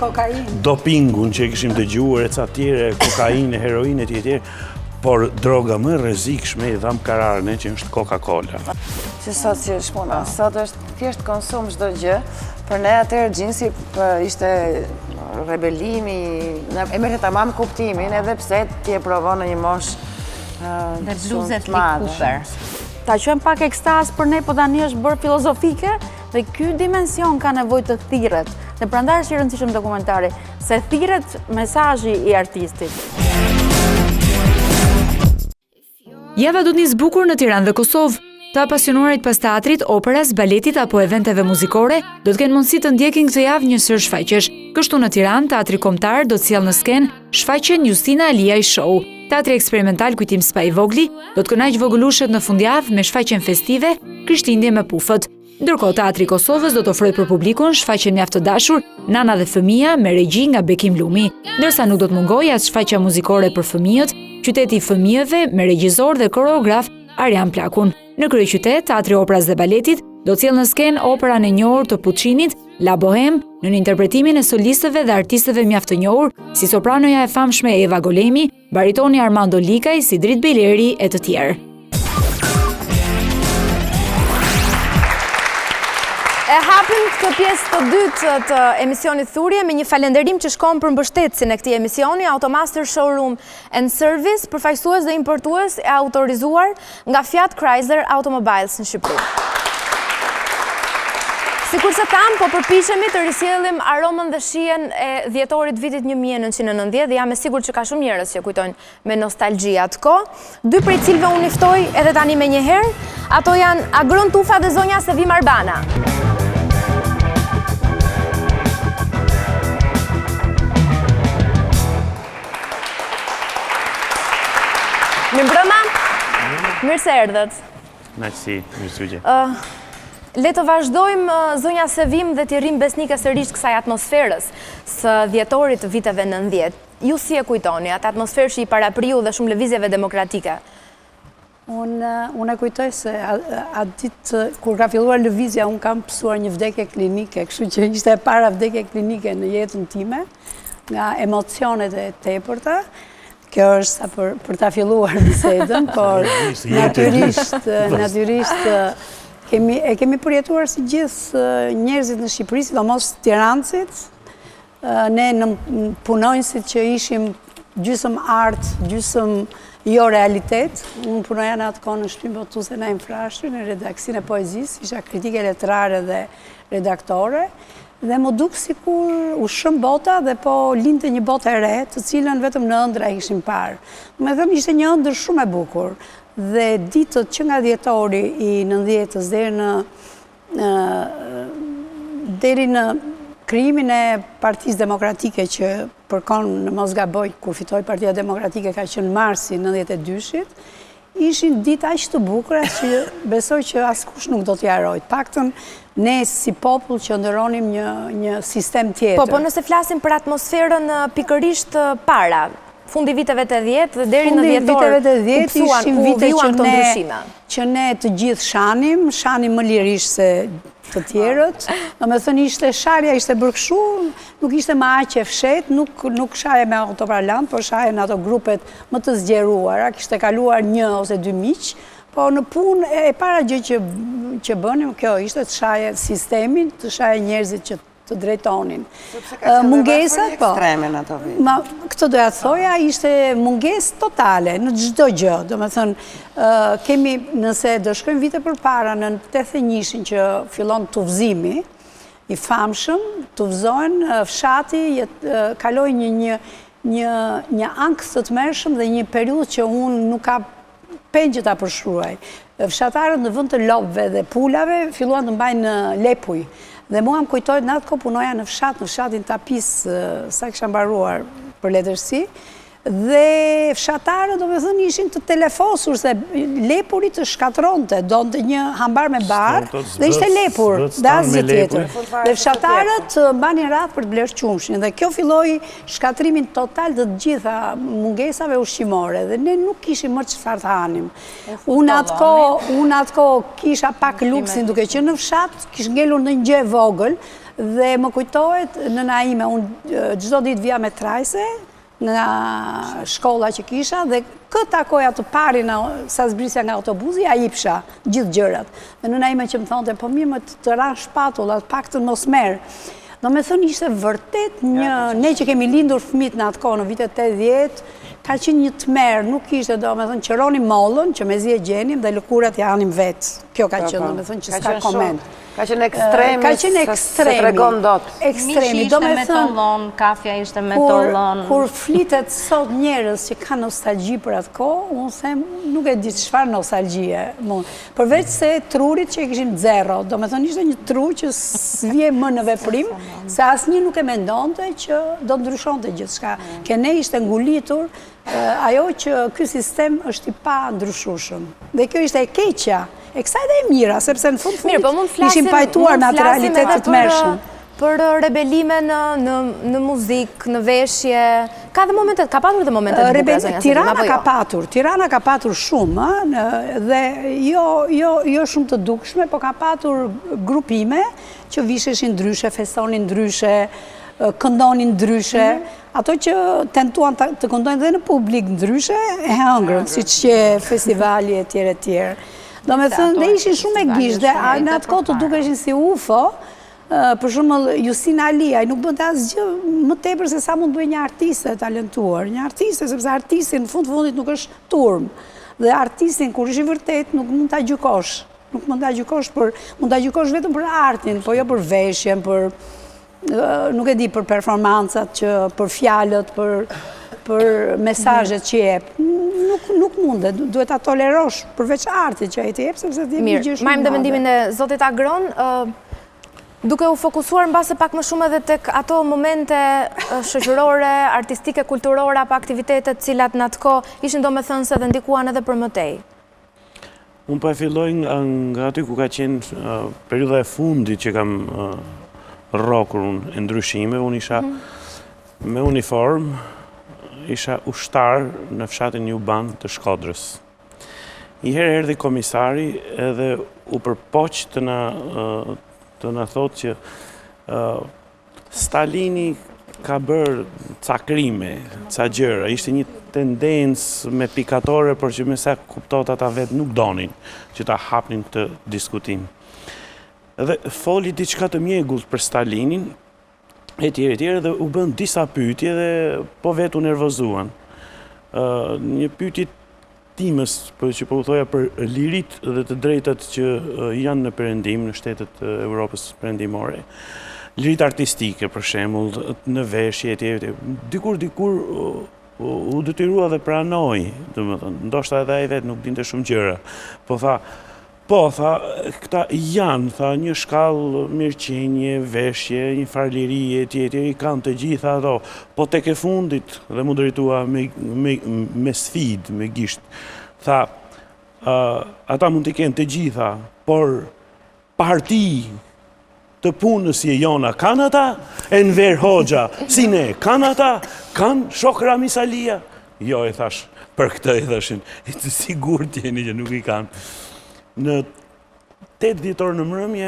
Speaker 3: dopingun që e kishim dëgjuar, e ca tjere, kokainë, heroinë e tjetër, por droga më rrezikshme i dham kararën që është Coca-Cola.
Speaker 5: Që sot si është puna, sot është thjesht konsum çdo gjë. Për ne atëherë gjinsi ishte rebelimi, e merrte tamam kuptimin, edhe pse ti e provon në një moshë shumë të madhe.
Speaker 11: Ta quajmë pak ekstaz për ne, po tani është bërë filozofike dhe ky dimension ka nevojë të thirret. Dhe prandaj është i rëndësishëm dokumentari, se thirret mesazhi i artistit.
Speaker 9: Java do të nisë bukur në Tiranë dhe Kosovë. Të apasionuarit pas teatrit, operas, baletit apo eventeve muzikore do të kenë mundësi të ndjekin këtë javë një sër shfaqjesh. Kështu në Tiranë, Teatri Kombëtar do të sjellë në skenë shfaqjen Justina Aliaj Show. Teatri eksperimental Kujtim Spa i Vogli do të kënaq vogëlushët në fundjavë me shfaqjen festive Krishtlindje me pufët. Ndërkohë Teatri i Kosovës do të ofrojë për publikun shfaqjen mjaft të dashur Nana dhe fëmia me regji nga Bekim Lumi, ndërsa nuk do të mungojë as shfaqja muzikore për fëmijët, Qyteti i fëmijëve me regjisor dhe koreograf Arjan Plakun. Në kryeqytet, Teatri Operas dhe Baletit do të sjellë në skenë operan e njohur të Puccinit, La Bohème, në interpretimin e solistëve dhe artistëve mjaft të njohur, si sopranoja e famshme Eva Golemi, baritoni Armando Likaj, Sidrit Bejleri e të tjerë.
Speaker 4: E hapim këtë pjesë të dytë të emisionit Thurje me një falenderim që shkon për mbështetësin e këtij emisioni, Automaster Showroom and Service, përfaqësues dhe importues e autorizuar nga Fiat Chrysler Automobiles në Shqipëri. Sikur se tham, po përpiqemi të risjellim aromën dhe shijen e dhjetorit vitit 1990 dhe jam e sigurt që ka shumë njerëz që kujtojnë me nostalgji atë kohë. Dy prej cilëve unë niftoj edhe tani me njëherë, ato janë Agron Tufa dhe zonja Sevim Arbana. Mirëmbrëma, mirë se erdhët.
Speaker 3: Kënaqësi, mirësujgje.
Speaker 4: Le të vazhdojmë zonja Sevim dhe t'i rrim besnike sërish kësaj atmosferës së dhjetorit të viteve 90. Ju si e kujtoni, atë atmosferë që i parapriu dhe shumë lëvizjeve demokratike?
Speaker 11: Unë e kujtoj se atë ditë kur ka filluar lëvizja, unë kam pësuar një vdekje klinike, kështu që ishte e para vdekje klinike në jetën time, nga emocionet e tepërta. Kjo është sa për ta filluar bisedën, por natyrisht kemi përjetuar si gjithë njerëzit në Shqipëri, sidomos tirancit, ne punonjësit që ishim gjysmë art, gjysmë jo realitet. Unë punoja në atë kohë në Shtëpinë Botuese në Infrashtë, në redaksinë e poezisë, isha kritike letrare dhe redaktore. Dhe më duk sikur u shëm bota dhe po linte një botë e re, të cilën vetëm në ëndra ishim parë. Me thëmë ishte një ëndër shumë e bukur. Dhe ditët që nga dhjetori i 90-s deri në krijimin e Partisë Demokratike që përkon në mos gaboj kur fitoi Partia Demokratike ka qenë marsi 92-shit, ishin ditë aq të bukura që besoj që askush nuk do t'i harroj. Paktën ne si popull që ndëronim një sistem tjetër.
Speaker 4: Po nëse flasim për atmosferën pikërisht para, fundi viteve të 10 dhe deri në dhjetor,
Speaker 11: ishin vite që ne të gjithë shanim më lirisht se të tjerët. Do me thënë ishte sharja, ishte bërkshu, nuk ishte më aq e fshet, nuk shaje me autoparlant, por shaje në ato grupet më të zgjeruara, kishte kaluar 1 ose 2 miq. Po në punë e para gjë që bënim, kjo ishte të shaje sistemin, të shaje njerëzit që të drejtonin. Mungesa, po, këtë doja të thoja, ishte munges totale në çdo gjë. Do me thënë, kemi, nëse do shkojmë vite për para, në 81-shin që fillon tufzimi, i famshëm, tufzohen, fshati, kaloi një ankth të tmerrshëm dhe një periudhë që unë nuk ka pengë që ta përshkruaj. Fshatarët në vend të lopëve dhe pulave filluan të mbajnë lepuj. Dhe mua më kujtojnë në atë kohë punoja në fshatin Tapis, sa kisha mbaruar për letërsi, dhe fshatarët do me thënë ishin të telefosur se lepuri të shkatronte, donte një hambar me barë dhe ishte lepur, dhe asgjë tjetër. Dhe fshatarët mbanin radhë për të blerë qumshin dhe kjo filloi shkatrimin total të gjitha mungesave ushqimore dhe ne nuk kishim më çfarë të hanim. Unë atë kohë kisha pak luksin duke qenë në fshat, kish ngelur në një gjë vogël dhe më kujtohet në Naime, unë çdo ditë vija me trajse nga shkolla që kisha dhe këtë takoja të parin sa zbrisja nga autobusi, a jipsha gjithë gjërat. Dhe në Naime që më thonte, po mirë më të ranë shpatullat, pak të mos merë. Do me thënë ishte vërtet ne që kemi lindur fëmit në atë kohë në vitet 80, ka qenë një tmerë, nuk ishte do me thënë qëroni mollën, që me zi e gjenim dhe lëkurat ja anim vetë. Kjo ka qenë, me thënë që s'ka koment.
Speaker 5: Ka qenë ekstremi, se tregon dot.
Speaker 11: Ekstremi, do me
Speaker 1: thënë... Kafja ishte me tollon.
Speaker 11: Kur flitet sot njerës që ka nostalgji për atë ko, unë them, nuk e di çfarë nostalgjie. Përveç se trurit që e kishim zero, do me thënë ishte një tru që s'vje më në veprim, se asnjë nuk e mendonte që do ndryshonte gjithçka. Kene ishte ngulitur ajo që ky sistem është i pa ndryshueshëm. Dhe kjo ishte e keqja. E kësaj dhe e mira, sepse në fund ishim pajtuar në atë realitetet të mërshëm.
Speaker 4: Për rebelime në muzik, në veshje, ka dhe momentet, ka patur dhe momentet?
Speaker 11: Tirana ka patur shumë, dhe jo shumë të dukshme, po ka patur grupime që visheshin ndryshe, festonin ndryshe, këndonin ndryshe, ato që tentuan të këndojnë dhe në publik ndryshe, e hëngrën, si që festivali e tjere. Do me thënë, dhe ishin shumë e gisht, dhe në atë kohë të dukeshin si UFO, për shumë Justin Ali, ai nuk bënda asgjë më tepër se sa mund bëj një artiste talentuar. Një artiste, sepse artistin në fundit nuk është turm. Dhe artistin, kur ishi vërtet, nuk mund ta gjykosh. Nuk mund ta gjykosh, mund ta gjykosh vetëm për artin, po jo për veshjen, për, nuk e di, për performancat, për fjalët, për mesazhet që jep. Nuk mundet, duhet ta tolerosh përveç artit që ai të jep, sepse të jep një gjë shumë.
Speaker 4: Marrim dhe mendimin e zotit Agron, duke u fokusuar mbase pak më shumë edhe tek ato momente shoqërore, artistike, kulturore apo aktivitetet cilat në atë kohë ishin domethënse dhe ndikuan edhe për mëtej.
Speaker 3: Unë po e filloj nga aty ku ka qenë periudha e fundit që kam rrokur unë e ndryshime, unë isha me uniform, isha ushtar në fshatin Juban të Shkodrës. I herë erdhi komisari edhe u përpoq të na thotë që Stalini ka bërë ca krime, ca gjëra, ishte një tendencë me pikatore, por që me sa kuptot ata vetë nuk donin që ta hapnin këtë diskutim. Edhe foli diçka të mjegullt për Stalinin, e tjere, dhe u bën disa pyetje dhe po vetë u nervozuan. Një pyetje timës, që po u thoja për lirit dhe të drejtat që janë në perëndim, në shtetet e Europës perëndimore. Lirit artistike, për shembull, në veshje, etj. Dikur u detyrua dhe pranoi, domethënë, ndoshta edhe ai vetë nuk dinte shumë gjëra. Po, tha, këta janë, tha, një shkallë mirëqenje, veshje, një farlirie, etj, i kanë të gjitha ato, po tek e fundit, dhe mu drejtua me sfid, me gisht, tha, ata mund t'i kenë të gjitha, por parti të punës si e jona kanë ata, Enver Hoxha, si ne kanë ata, kanë Shokra Misalia. Jo, e thash, për këtë e thashin, të sigur t'jeni që nuk i kanë. Në 8 dhjetor në mbrëmje,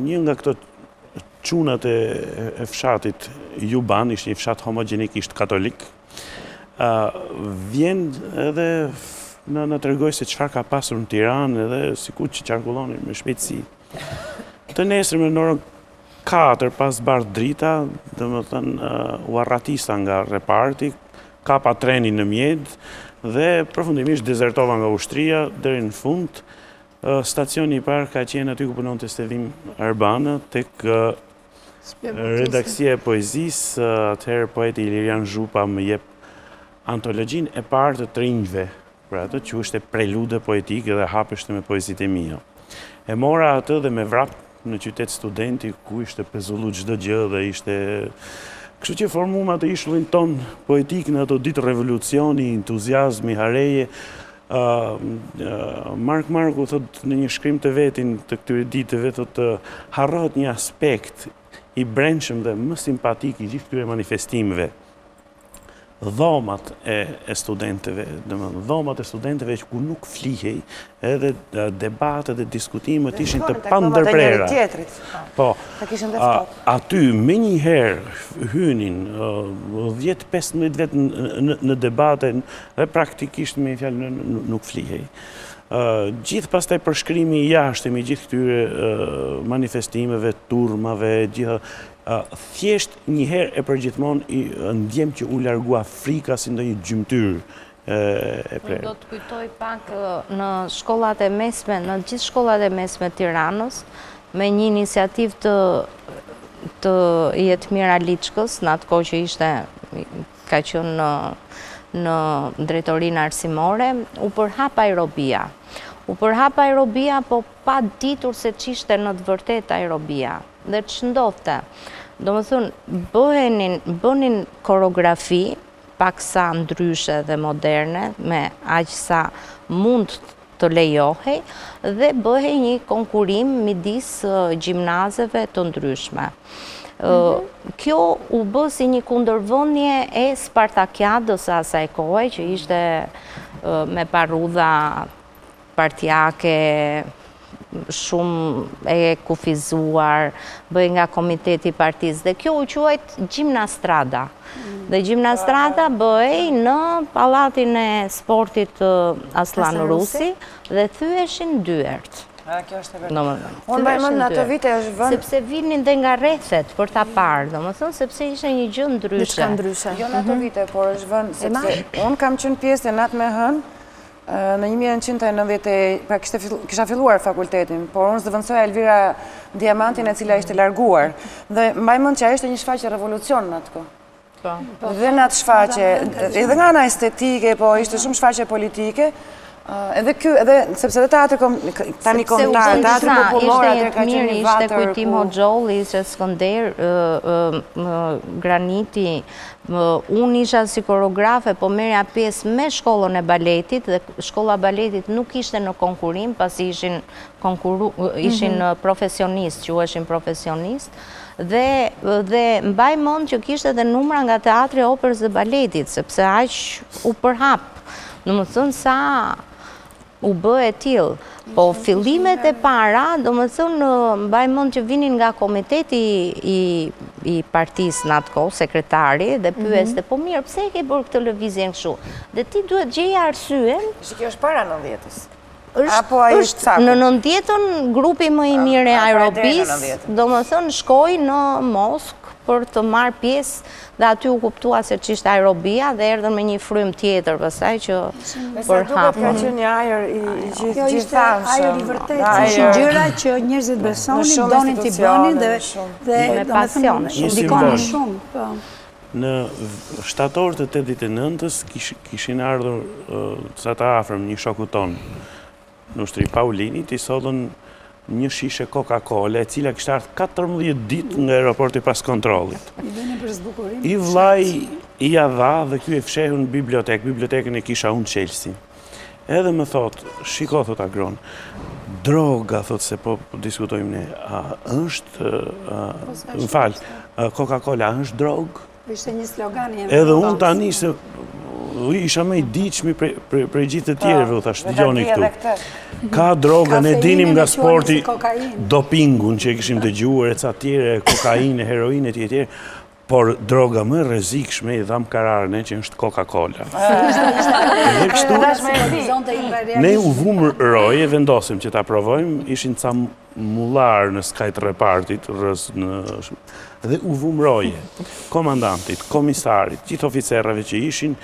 Speaker 3: një nga këto çunat e fshatit Juban, ishte një fshat homogenikisht katolik, vjen edhe në tregoj se çfarë ka pasur në Tiranë edhe sikur që qarkullonin me shpejtësi. Të nesërme në orën 4 pas bardh drita, domethënë u arratista nga reparti, kapa trenin në mjet dhe përfundimisht dezertova nga ushtria deri në fund. Stacioni i parë ka qenë aty ku punonte Stedim Arbana, tek redaksia e poezisë, atëherë poeti Ilirian Zhupa më jep antologjinë e parë të trinjve, për atë që ishte prelude poetike dhe hapeshte me poezitë e mia. E mora atë dhe me vrap në qytet studenti ku ishte pezullu çdo gjë dhe ishte... Kështu që formum atë ishullin ton poetik në ato ditë revolucioni, entuziazmi, hareje. Mark Marku thot në një shkrim të vetin të këtyre ditëve, thot harrohet një aspekt i brendshëm dhe më simpatik i gjithë këtyre manifestimeve. Dhomat e studentëve, dhomat e studentëve që ku nuk flihej, edhe debatet dhe diskutimet ishin të pandërprera. Po, aty me njëherë hynin 10-15 vetë në debate dhe praktikisht me fjalë nuk flihej. Gjithë pastaj përshkrimi i jashtëm i gjithë këtyre manifestimeve, turmave, gjitha thjesht njëherë e përgjithmonë ndjem që u largua frika si ndonjë gjymtyr
Speaker 1: Do të kujtoj pak në shkollat e mesme, në gjithë shkollat e mesme Tiranës, me një iniciativ të Jetmir Aliçkës, në atë kohë që ishte, ka qenë në drejtorinë arsimore, u përhap aerobia. U përhap aerobia, po pa ditur se ç'ishte në të vërtetë aerobia. Dhe ç'ndodhte? Domethënë, bënin koreografi, paksa ndryshe dhe moderne, me aq sa mund të lejohej, dhe bëhej një konkurim midis gjimnazeve të ndryshme. Kjo u bë si një kundërvënie e Spartakiadës asaj kohe, që ishte me parudha partijake, shumë e kufizuar, bëj nga komiteti i partisë, dhe kjo u quajt Gjimnastrada. Dhe Gjimnastrada bëj në Pallatin e Sportit Aslan Rusi dhe thyeshin dyert.
Speaker 5: Kjo është e vërtetë. Unë mbajmend në ato vite është vënë...
Speaker 1: Sepse vinin dhe nga rrethet për ta parë, domethënë sepse ishte një gjë ndryshe.
Speaker 5: Jo në ato vite, por është vënë, sepse unë kam qenë pjesë e natë me hënë, në 1990, pra kisha filluar fakultetin, por unë zëvendësoja Elvira Diamantin, e cila ishte larguar. Dhe mbajmend që ajo ishte një shfaqje revolucion në atë kohë. Dhe në atë shfaqje, edhe nga ana estetike, po ishte shumë shfaqje politike, edhe sepse dhe teatri tani kombëtar, teatri popullor atë ka qenë një vatër.
Speaker 1: Ishte Kujtim Hoxholli, ishte Skënder, Graniti, unë isha si koreografe, po merja pjesë me shkollën e baletit, dhe shkolla baletit nuk ishte në konkurim, pasi ishin profesionist, quheshin profesionist, dhe mbaj mend që kishte edhe numra nga teatri, operës dhe baletit, sepse aq u përhap. Domethënë sa u bë e tillë. Po fillimet e para, domethënë mbaj mend që vinin nga komiteti i partisë në atë kohë, sekretari, dhe pyeste, po mirë, pse e ke bërë këtë lëvizjen kështu? Dhe ti duhet gjeja arsyen.
Speaker 5: Kjo është para 90-s.
Speaker 1: Në 90-ën grupi më i mirë e aerobis, domethënë shkoi në Moskë për të marrë pjesë, dhe aty u kuptua se ç'ishte aerobia, dhe erdhën me një frym tjetër pastaj që përhapën.
Speaker 5: Ka qenë një ajër i gjithë.
Speaker 11: Kjo ishte ajër i vërtetë, ishin gjëra që njerëzit besonin, donin t'i bënin dhe
Speaker 1: me pasion.
Speaker 11: Ndikonin shumë.
Speaker 3: Në shtator të 89-s kishin ardhur sa të afërm një shoku ton, në ushtri Paulinit, i sollën një shishe Coca-Cola, e cila kishte ardhur 14 ditë nga aeroporti pas kontrollit. I vllai i ja dha dhe ky e fshehun në bibliotekën e kisha unë Chelsea. Edhe më thot, shiko, thot Agron, droga, thot, se po diskutojmë ne, më fal, Coca-Cola është drogë?
Speaker 11: Ishte një slogan jemi.
Speaker 3: Edhe unë tani se isha me i diqmi prej gjithë të tjerëve, thash, dëgjoni këtu. Ka droga, ne dinim nga sporti dopingun që e kishim dëgjuar, e ca tjere, kokainë, heroinë e tjetër, por droga më rrezikshme i dham kararën që është Coca-Cola. Dhe kështu, ne u vumë roje, vendosim që ta provojmë, ishin ca mullar në skajt repartit, dhe u vumë roje, komandantit, komisarit, gjithë oficerave që ishin,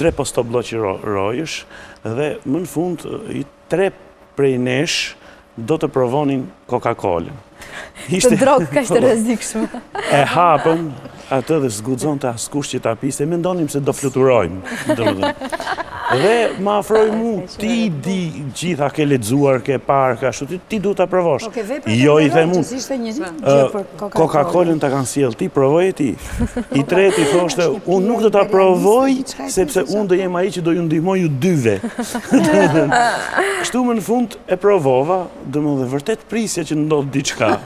Speaker 3: 3 postobloqi rojësh, dhe më në fund, i 3 prej nesh do të provonin Coca-Cola.
Speaker 4: Të drogë ka ishte rrezikshme.
Speaker 3: E hapëm atë dhe zgudzon të askush që ta piste, mendonim se do fluturojmë. Dhe ma afroj mu, ti di gjitha ke lexuar, ke parë, ka shu, ti du të provosh. Jo, i the mu, Coca-Colën ta kanë sjell, ti provoj e ti. I treti thoshte, unë nuk do ta provoj, sepse unë do jem ai që do ju ndihmoj ju dyve. Kështu më në fund e provova, dhe vërtet prisja që ndodh diçka.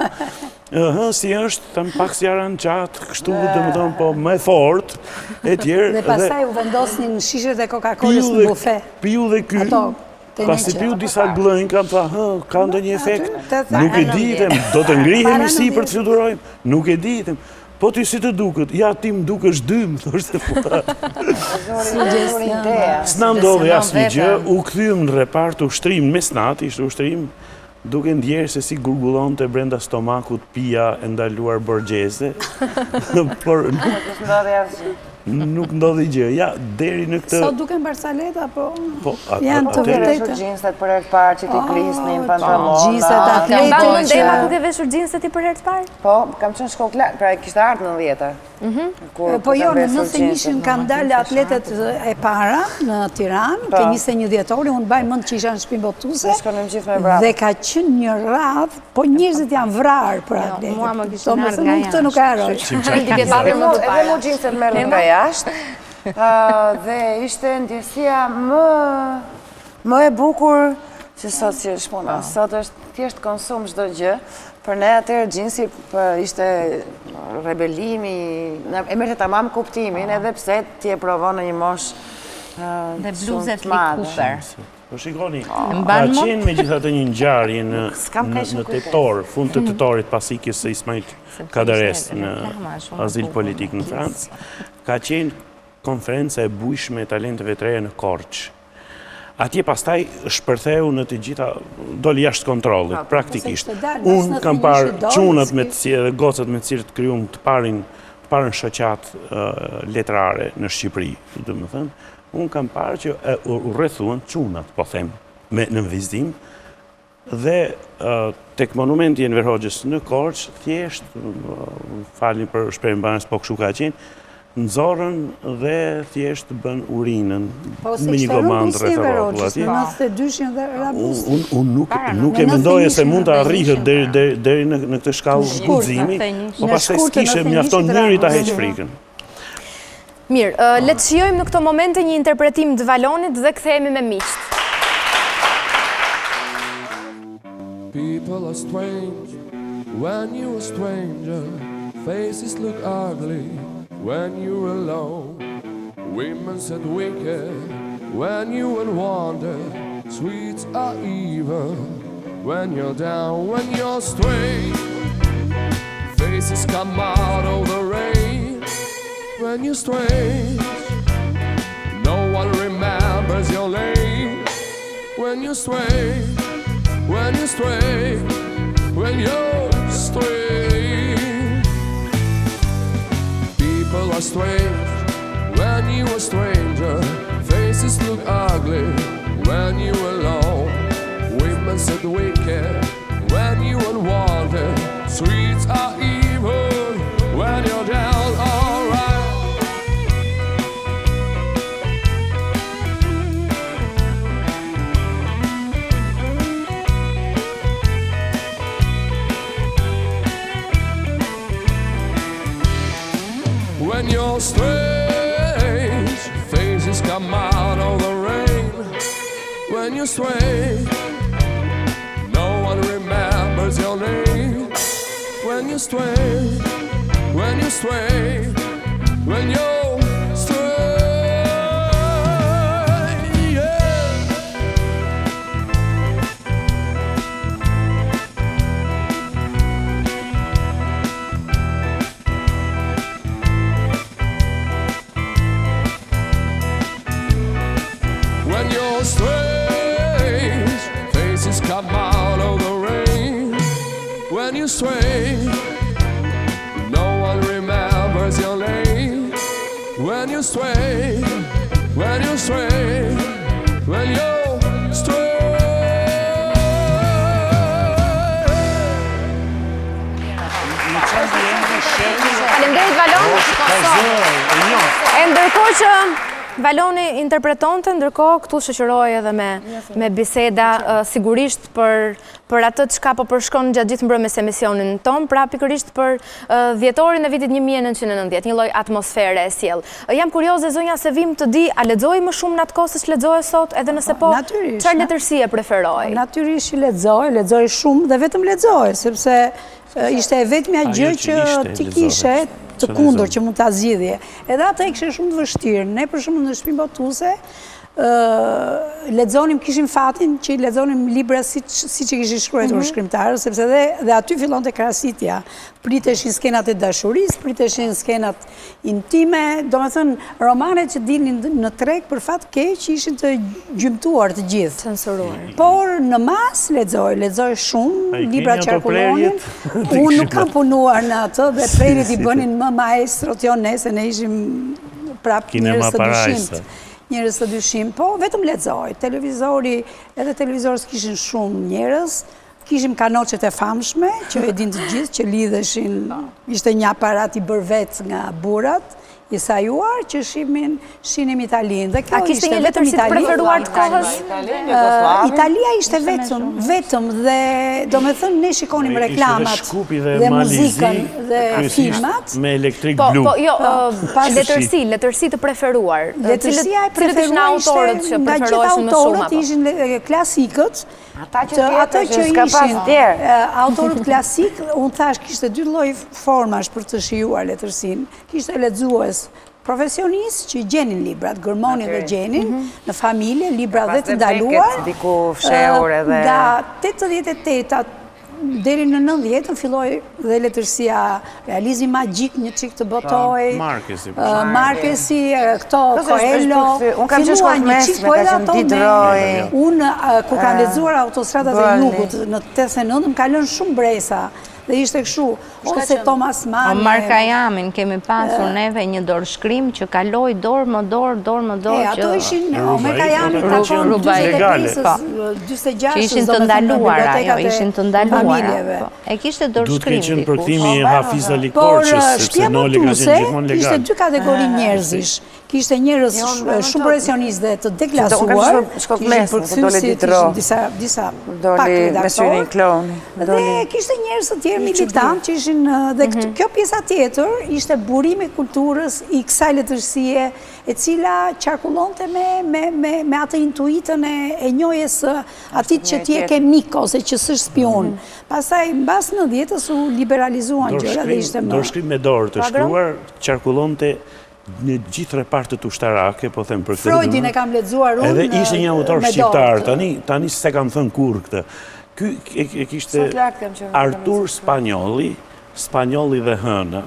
Speaker 3: Si është, të pak si jaran qatë, kështu dhe më tonë po me fort, e tjerë.
Speaker 11: Dhe pasaj u vendosnin në shishet e Coca-Colës në bufe.
Speaker 3: Piu dhe ky, pas të piu disa glënjë, kam tha, ka ndo një efekt, nuk e ditem, do të ngrihemi si për të fluturojmë, nuk e ditem. Po ty si të duket, ja ti më dukesh dym, thoshte po. S'na ndodhi asnjë gjë, u kthyem në repart ushtrim mesnat, ishte ushtrim, duke ndjerë se si gurgullon të brenda stomakut pia e ndaluar borgjeze, por nuk ndodhi gjë. Ja, deri në këtë...
Speaker 11: Sot duken Barsaleta, po...
Speaker 5: Janë të vërtetë. Gjinset për herë të parë që ti krisnin pantalon.
Speaker 11: Gjinset atletë.
Speaker 4: Kam banë Dema duke veshur gjinset i për herë të parë?
Speaker 5: Po, kam qenë shkollë lartë, pra kishte ardhur në 90-ta.
Speaker 11: Po jo, në 91 kanë dalë atletet e para në Tiranë, ke 21 dhjetori, unë baj mend që isha në shtëpinë botuese. Dhe ka qenë një radhë, po njerëzit janë vrarë për atletet.
Speaker 1: Mua më kishin ardhur nga jashtë.
Speaker 11: Këtë nuk e harroj.
Speaker 5: Edhe mu gjinset merren nga jashtë. Dhe ishte ndjesia më e bukur që sot që është puna. Sot është thjesht konsum çdo gjë. Për ne atëherë gjinsi ishte rebelimi, e merrte tamam kuptimin, edhe pse ti e provon në një moshë
Speaker 1: dhe bluzet Cooper.
Speaker 3: Po shikoni, ka qenë me gjithatë një ngjarje në tetor, fund të tetorit pas ikjes së Ismail Kadares në azil politik në Francë, ka qenë konferenca e bujshme e talenteve të reja në Korçë. Atje pastaj shpërtheu në të gjitha, doli jashtë kontrollit, praktikisht. Unë kam parë qunat me të cilë dhe gocat me të cilë të kryum të parën shoqat letrare në Shqipëri, dhe më thënë. Unë kam parë që u rrethuan qunat, po them, në vizim, dhe tek monumenti Enver Hoxhës në Korçë, thjesht, falin për shprehjen banës, po kështu ka qenë, nëzorën dhe thjesht bën urinën me një gomandë rrethoruar atje. Unë nuk e mendoja se mund të arrihet deri në këtë shkallë guximi, po pastaj s'kishe mjafton njëri ta heq frikën.
Speaker 4: Mirë, le të shijojmë në këto momente një interpretim të Valonit dhe kthehemi me miqt.
Speaker 8: People are strange when you're a stranger. Faces look ugly when you're alone. Women said wicked when you would wander. Sweets are evil when you're down, when you're strange. Faces come out of the rain when you're strange. No one remembers your name when you're strange. When you're strange, when you're strange. People are strange when you are stranger. Faces look ugly when you alone. Women said wicked when you unwanted. Sweets are evil when you're down, alright. When you're strange, faces come out of the rain. When you're strange, no one remembers your name. When you're strange, when you're strange, when you're strange, yeah. When you're strange, faces come out of the rain. When you're strange, no one remembers your name. When you're strange, when you're strange, when you're strange.
Speaker 4: Faleminderit Valon. E ndërkohë që Valoni interpretonte, ndërkohë këtu shoqëroi edhe me biseda sigurisht për atë çka po përshkon gjatë gjithë mbrëmjes emisionin ton, pra pikërisht për dhjetorin e vitit 1990, një lloj atmosfere e sjell. Jam kurioze zonja se vim të di, a lexoi më shumë në atë kohë se ç'lexoi sot, edhe nëse po, çfarë letërsie preferoi?
Speaker 11: Natyrisht që lexoi shumë dhe vetëm lexoi, sepse ishte e vetmja gjë që ti kishe të kundur që mund të zgjidhje. Edhe ata e kishe shumë të vështirë. Ne për shembull në shtëpinë botuese lexonim, kishim fatin që lexonim libra siç e kishin shkruar shkrimtarët, sepse dhe aty fillonte krahasitja. Priteshin skenat e dashurisë, priteshin skenat intime, domethënë romanet që dilnin në treg për fat keq ishin të gjymtuar të gjithë,
Speaker 4: censuruar.
Speaker 11: Por në mas lexoj shumë libra qarkullonin. Unë nuk kam punuar në atë dhe prerit I bënin më maestrot, jo ne, se ne ishim prap njerëz të dyshim, po vetëm lexoj. Televizori, edhe televizorës kishin shumë njerëz, kishim kanoqet e famshme, që e din të gjithë, që lidheshin, ishte një aparat i bërë vetë nga burrat, i sajuar, që shihnim Italinë.
Speaker 4: A kishte një letërsi të preferuar të kohës?
Speaker 11: Italia ishte vetëm, dhe do me thënë ne shikonim reklamat dhe muzikën dhe filmat.
Speaker 3: Me elektrik blu.
Speaker 4: Po, jo, letërsi të preferuar.
Speaker 11: Letërsia e preferuar ishte nga gjithë autorët, ishin klasikët, ata që ishin autorët klasik, unë thash kishte dy lloj formash për të shijuar letërsinë. Kishte lexues profesionist që gjenin librat, gërmonin dhe gjenin në familje, libra dhe të ndaluar. Nga 88 deri në 90 filloi dhe letërsia Realizmi magjik, një çik të botoj, Marquesi, këto Coelho, filluan një çik po edhe ato unë kur kam lexuar Autostradat e Jugut në 89 më ka lënë shumë bresa. Dhe ishte kështu, ose Thomas Mann.
Speaker 1: Omar Khayamin kemi pasur neve një dorëshkrim që kaloi dorë më dorë.
Speaker 11: Ato ishin, Omar Khayamin takon 46
Speaker 1: që ishin të ndaluara, ishin të ndaluara. E kishte dorëshkrim.
Speaker 3: Duhet të qenë përkthimi i Hafiz Ali Korçës, sepse Noli ka qenë gjithmonë legal.
Speaker 11: Kishte dy kategori njerëzish. Kishte njerëz shumë profesionistë dhe të deklasuar, kishin përkthyesit, disa pak redaktorë, dhe kishte njerëz të tjerë militant që ishin, dhe kjo pjesa tjetër ishte burimi i kulturës i kësaj letërsie, e cila qarkullonte me atë intuitën e njohjes atit që ti e ke mik ose që s'është spion. Pastaj mbas 90-s u liberalizuan gjërat dhe ishte më.
Speaker 3: Dorëshkrim me dorë të shkruar qarkullonte në gjithë repartet ushtarake, po them për këtë.
Speaker 11: Freudin e kam lexuar unë.
Speaker 3: Edhe ishte një autor shqiptar, tani s'e kam thënë kurrë këtë. Ky e kishte Artur Spanjolli dhe Hëna.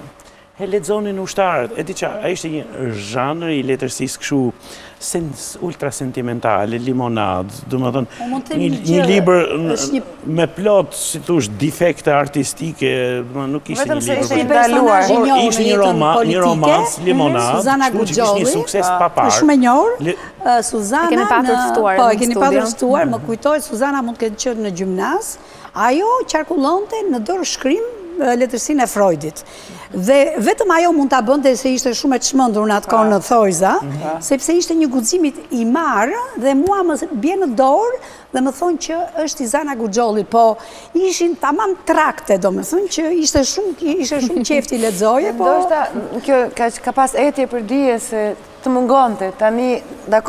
Speaker 3: E lexonin ushtarët. E di qa, a ishte një zhanër i letërsisë kështu ultra sentimentale, limonad, do më thënë, një libër me plot, si thush, defekte artistike, nuk ishte një libër.
Speaker 11: Vetëm se ishte personazh i njohur
Speaker 3: ishte një romans, limonad,
Speaker 11: Suzana
Speaker 3: që kishte një sukses pa parë.
Speaker 11: Shumë e njohur, Suzana,
Speaker 4: kemi patur ftuar.
Speaker 11: Po, e keni patur ftuar, më kujtoj, Suzana mund të ketë qenë në gjimnaz, ajo qarkullonte në dorëshkrim letërsinë e Freudit. Dhe vetëm ajo mund ta bënte se ishte shumë e çmendur në atë kohë në thojza, sepse ishte një guxim i marrë dhe mua më bie në dorë dhe më thonë që është Izana Guxholli, po ishin tamam trakte, domethënë që ishte shumë qefti lexoje, po
Speaker 5: kjo ka pas etje për dije se të mungonte. Tani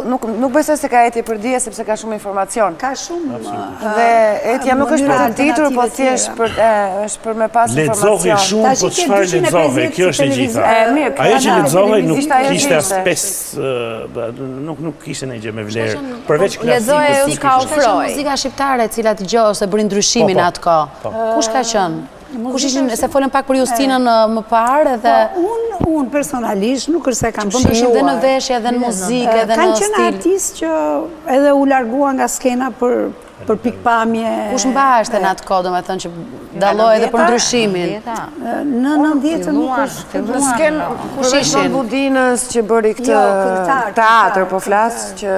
Speaker 5: nuk besoj se ka etje për dije sepse ka shumë informacion.
Speaker 11: Ka shumë.
Speaker 5: Dhe etja nuk është për të ditur, po thjesht është për me pas informacion.
Speaker 3: Lexohej shumë, po çfarë lexohej? Kjo është e gjitha. Ajo që lexohej nuk kishte as nuk kishte ndonjë gjë me vlerë. Përveç klasikës.
Speaker 2: Muzika shqiptare e cila dëgjoj ose bëri ndryshimin atë kohë. Kush ka qenë? Kush ishin, se folën pak për Justinën më parë edhe...
Speaker 11: Unë personalisht nuk është se kam
Speaker 2: shijuar. Dhe në veshje, dhe në muzikë, dhe në stil.
Speaker 11: Kanë qenë artistë që edhe u largua nga skena për pikpamje.
Speaker 2: Kush mbaheshte në atë kohë, do me thënë që dalloj edhe për ndryshimin?
Speaker 11: Në 90 nuk është.
Speaker 5: Kush ishin? Budinës që bëri këtë teatr, po flasë që...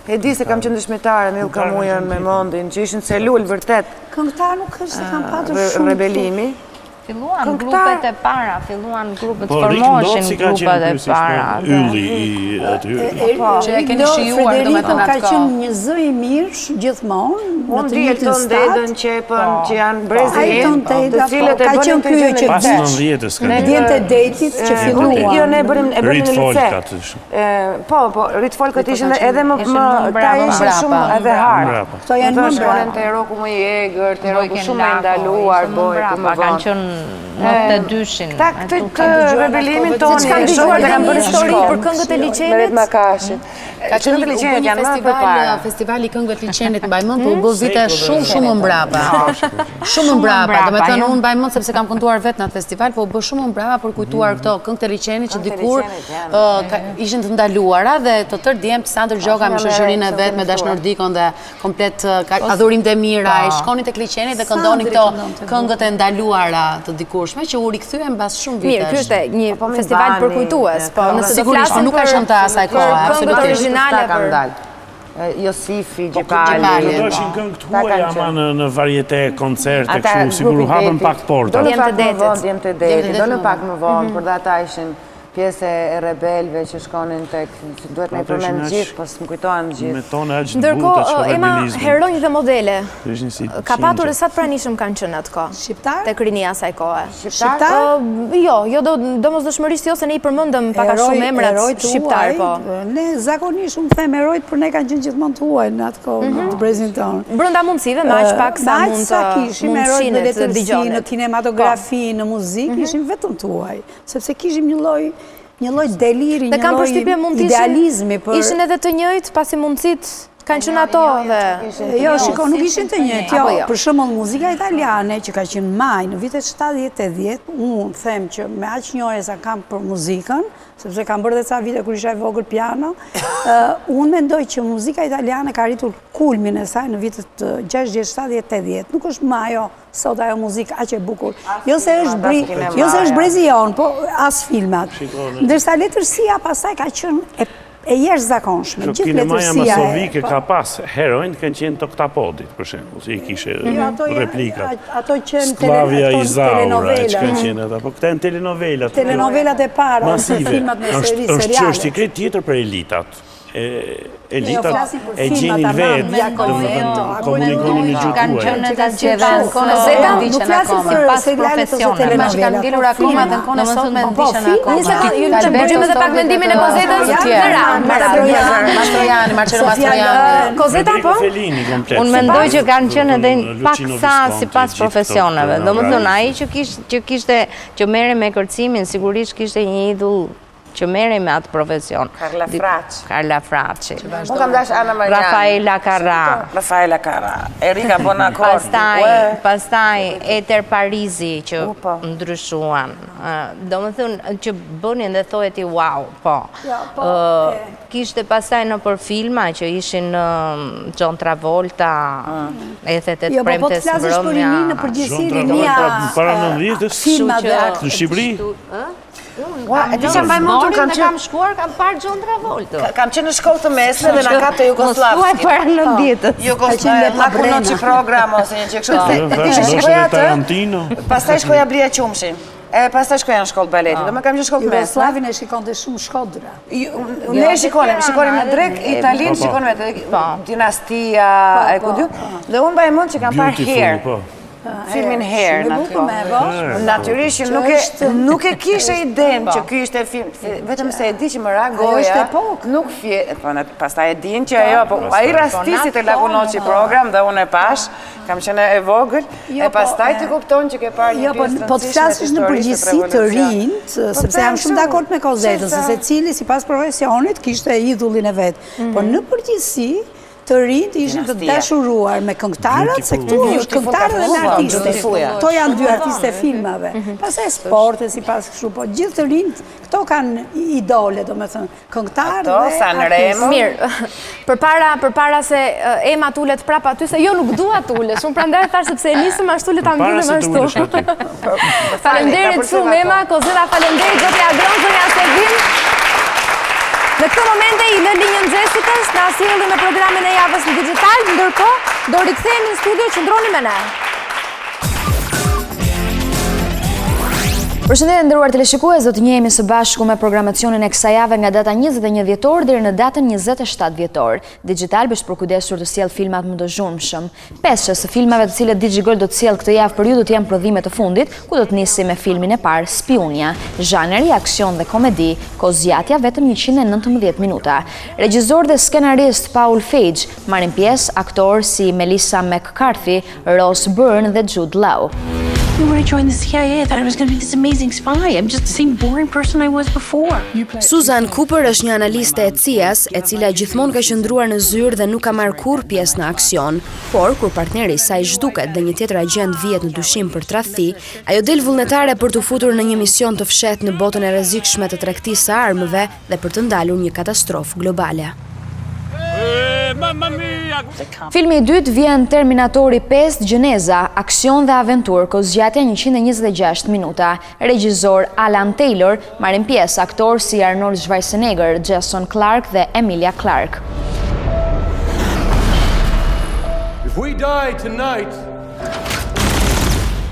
Speaker 5: E di se kam qenë dëshmitare, Mill Kamujën me Mondin, që ishin celul, vërtet.
Speaker 11: Këngëtar nuk është se kam patur shumë.
Speaker 5: Rebelimi.
Speaker 1: Filluan grupet e para, filluan grupet formoshin grupet e para.
Speaker 3: Ylli i aty.
Speaker 2: Që e keni shijuar, do me thënë atë
Speaker 11: ka qenë një zë i mirë gjithmonë.
Speaker 5: Unë di Elton Dedën, Qepën, që janë brezin, të cilët e bënin të gjënë
Speaker 3: pas 90-s.
Speaker 11: Ne djenë të detit që filluan.
Speaker 5: Jo, ne bërim në lice. Po, Rit Folkat ishin edhe më ta ishin shumë edhe harë.
Speaker 11: To janë më brava.
Speaker 5: Të Roku më i egër, të Roku shumë e ndaluar, bojë, ku më vonë.
Speaker 1: Në të dyshin.
Speaker 5: Këtë rebelimin toni
Speaker 4: që kanë dëgjuar dhe kanë bërë histori për këngët e liçenit.
Speaker 2: Ka qenë një festival i këngëve të liçenit në Bajmend, po u bë vite shumë më mbrapa. Shumë më mbrapa. Do me thënë unë Bajmend sepse kam kënduar vetë në atë festival, po u bë shumë më mbrapa për kujtuar këto këngët e liçenit që dikur ishin të ndaluara dhe të tërë djemt Sandër Gjoka me shoqërinë e vet me Dash Nordikon dhe komplet adhurim të mira, i shkonin tek liçenit dhe këndonin këto këngët e ndaluara të dikurshme që u rikthyen mbas shumë vitesh.
Speaker 4: Mirë, ky është një festival përkujtues, po nëse do flasim
Speaker 2: nuk ka shumë të asaj kohe,
Speaker 4: absolutisht origjinale për
Speaker 5: Josifi, Gjepali.
Speaker 3: Do ishin këngë të huaj ama në varieté, koncerte, kështu, sigur u hapën pak portat.
Speaker 5: Do në pak më vonë, do në pak më vonë, por dhe ata ishin pjesë e rebelve që shkonin tek, duhet me i përmen gjithë, pas më kujtojnë gjithë.
Speaker 4: Ndërkohë, Ema, heronjë dhe modele, ka patur e sa të pranishëm kanë qenë atë kohë?
Speaker 11: Shqiptar?
Speaker 4: Tek rinia asaj kohe.
Speaker 11: Shqiptar?
Speaker 4: Jo, do mos dëshmërisht jo se ne i përmëndëm paka shumë emrat shqiptar, po.
Speaker 11: Ne zakonisht unë them erojt, për ne kanë qenë gjithmonë të huaj në atë kohë, të brezin tonë.
Speaker 4: Brënda mundësive, ma që pak sa mund të
Speaker 11: kishim erojt në letërsi, në kinematografi, në muzikë, ishim vetëm të huaj, sepse kishim një lloj deliri, një lloj idealizmi.
Speaker 4: Ishin edhe të njëjtë, pasi mundësit kanë qenë ato dhe...
Speaker 11: Jo, shiko, nuk ishin të njëjtë. Jo, për shembull muzika italiane që ka qenë maj në vitet 70-80, unë them që me aq njohje sa kam për muzikën, sepse kam bërë dhe ca vite kur isha e vogël piano, unë mendoj që muzika italiane ka arritur kulmin e saj në vitet 60, 70, 80. Nuk është më ajo sot ajo muzikë aq e bukur. Jo se është brezi jon, po as filmat. Ndërsa letërsia pastaj ka qenë e jashtëzakonshme. Gjithë letërsia.
Speaker 3: Kinemaja masovike ka pas herojnë kanë qenë Toktapodit, për shembull, si i kishe replikat.
Speaker 11: Ato qenë
Speaker 3: telenovelat. Që kanë qenë ata, po këta janë telenovelat.
Speaker 11: Telenovelat e para, filmat me seri seriale.
Speaker 3: Është çështje krejt tjetër për elitat. Elitat e gjenin vetë, komunikonin në gjuhë.
Speaker 2: Kanë qenë të zgjedhën kone sotme ndishen akoma, pas profesionet. Pas që kanë ngelur akoma dhe kone sotme ndishen akoma.
Speaker 4: Një sekund, ju në të bëgjëm edhe pak mendimin e Kozetës?
Speaker 2: Mastrojani, Marcello Mastrojani.
Speaker 4: Kozeta, po?
Speaker 1: Unë mendoj që kanë qenë edhe pak sa si pas profesioneve. Do më thënë, aji që kishte, që mere me kërcimin, sigurisht kishte një idhull që mere me atë profesion. Carla Fracci.
Speaker 5: Unë kam dash Ana Mariani. Rafaela Carrà. Erika Bonacorti.
Speaker 1: Pastaj Eter Parisi që ndryshuan. Do më thënë që bënin dhe thohet i wow, po. Kishte pastaj në për filma që ishin John Travolta, Ethet e të premtes mbrëmja.
Speaker 11: Po të flasësh për rini në përgjithësi rinia
Speaker 3: filma në Shqipëri?
Speaker 5: E ti që mbaj mund të
Speaker 1: kam shkuar, kam parë John Travolta.
Speaker 5: Kam qenë në shkollë të mesme dhe në kap të Jugoslavski.
Speaker 1: Para 90-s.
Speaker 5: La Punoci program ose një që kështë. Pastaj shkoja Blia Qumshi. Pastaj shkoja në shkollë baleti. Do me kam që shkollë të mesme.
Speaker 11: Jugoslavin e shikon të shumë Shkodra.
Speaker 5: Ne shikonim në drek Italinë, shikonim e dinastia, e ku dy. Dhe unë mbaj mund që kam parë Hair. Filmin Hair në atë kohë. Natyrisht nuk e kishe iden që ky ishte film, vetëm se e di që më ragoja, nuk fje, pastaj e din që ajo, po a i rastisit e La Punoci program dhe unë e pash, kam qenë e vogël, e pastaj të kupton që ke parë një pjesë
Speaker 11: po të flasësh në përgjithësi të rinjt, sepse jam shumë dakord me Kozetën, se secili sipas profesionit kishte idhullin e vet, por në përgjithësi të rinjt ishin të dashuruar me këngëtarët, se këtu është këngëtarët dhe me artistët. Këto janë dy artistë e filmave. Pastaj sporte, sipas kështu, po gjithë të rinjt, këto kanë idole, do me thënë, këngëtarë dhe artistë.
Speaker 4: Mirë, përpara se Ema tullet prapa aty, se jo nuk dua tullet, shumë prandaj thash sepse e nisëm ashtu le ta mbyllim ashtu. Faleminderit shumë Ema, Kozeta, faleminderit zotja Agron, zonja Sevim. Në këto momente i lë linjën Jessicës, na sjellni me programin e javës në digital, ndërkohë do rikthehemi në studio, qëndroni me ne. Përshëndetje nderuar teleshikues, do të njehemi së bashku me programacionin e kësaj jave nga data 21 dhjetor deri në datën 27 dhjetor. Digital është përkujdesur të sjellë filmat më të zhurmshëm. 5 së filmave të cilët DigiGold do të sjellë këtë javë për ju do të jenë prodhime të fundit, ku do të nisim me filmin e parë Spionia, zhaneri aksion dhe komedi, kozjatja vetëm 119 minuta. Regjisor dhe skenarist Paul Feig marrin pjesë aktorë si Melissa McCarthy, Ross Byrne dhe Jude Law.
Speaker 12: When I joined the CIA, I thought I was going to be this amazing spy. I'm just the same boring person I was before.
Speaker 13: Susan Cooper është një analiste e CIA-s, e cila gjithmonë ka qëndruar në zyrë dhe nuk ka marrë kurrë pjesë në aksion. Por kur partneri i saj zhduket dhe një tjetër agjent vihet në dyshim për tradhti, ajo del vullnetare për të futur në një mision të fshehtë në botën e rrezikshme të tregtisë së armëve dhe për të ndalur një katastrofë globale.
Speaker 4: Filmi i dytë vjen Terminatori 5 Gjeneza, aksion dhe aventur, kozgjatja 126 minuta. Regjizor Alan Taylor, marrin pjesë aktorë si Arnold Schwarzenegger, Jason Clarke dhe Emilia Clarke.
Speaker 8: If we die tonight,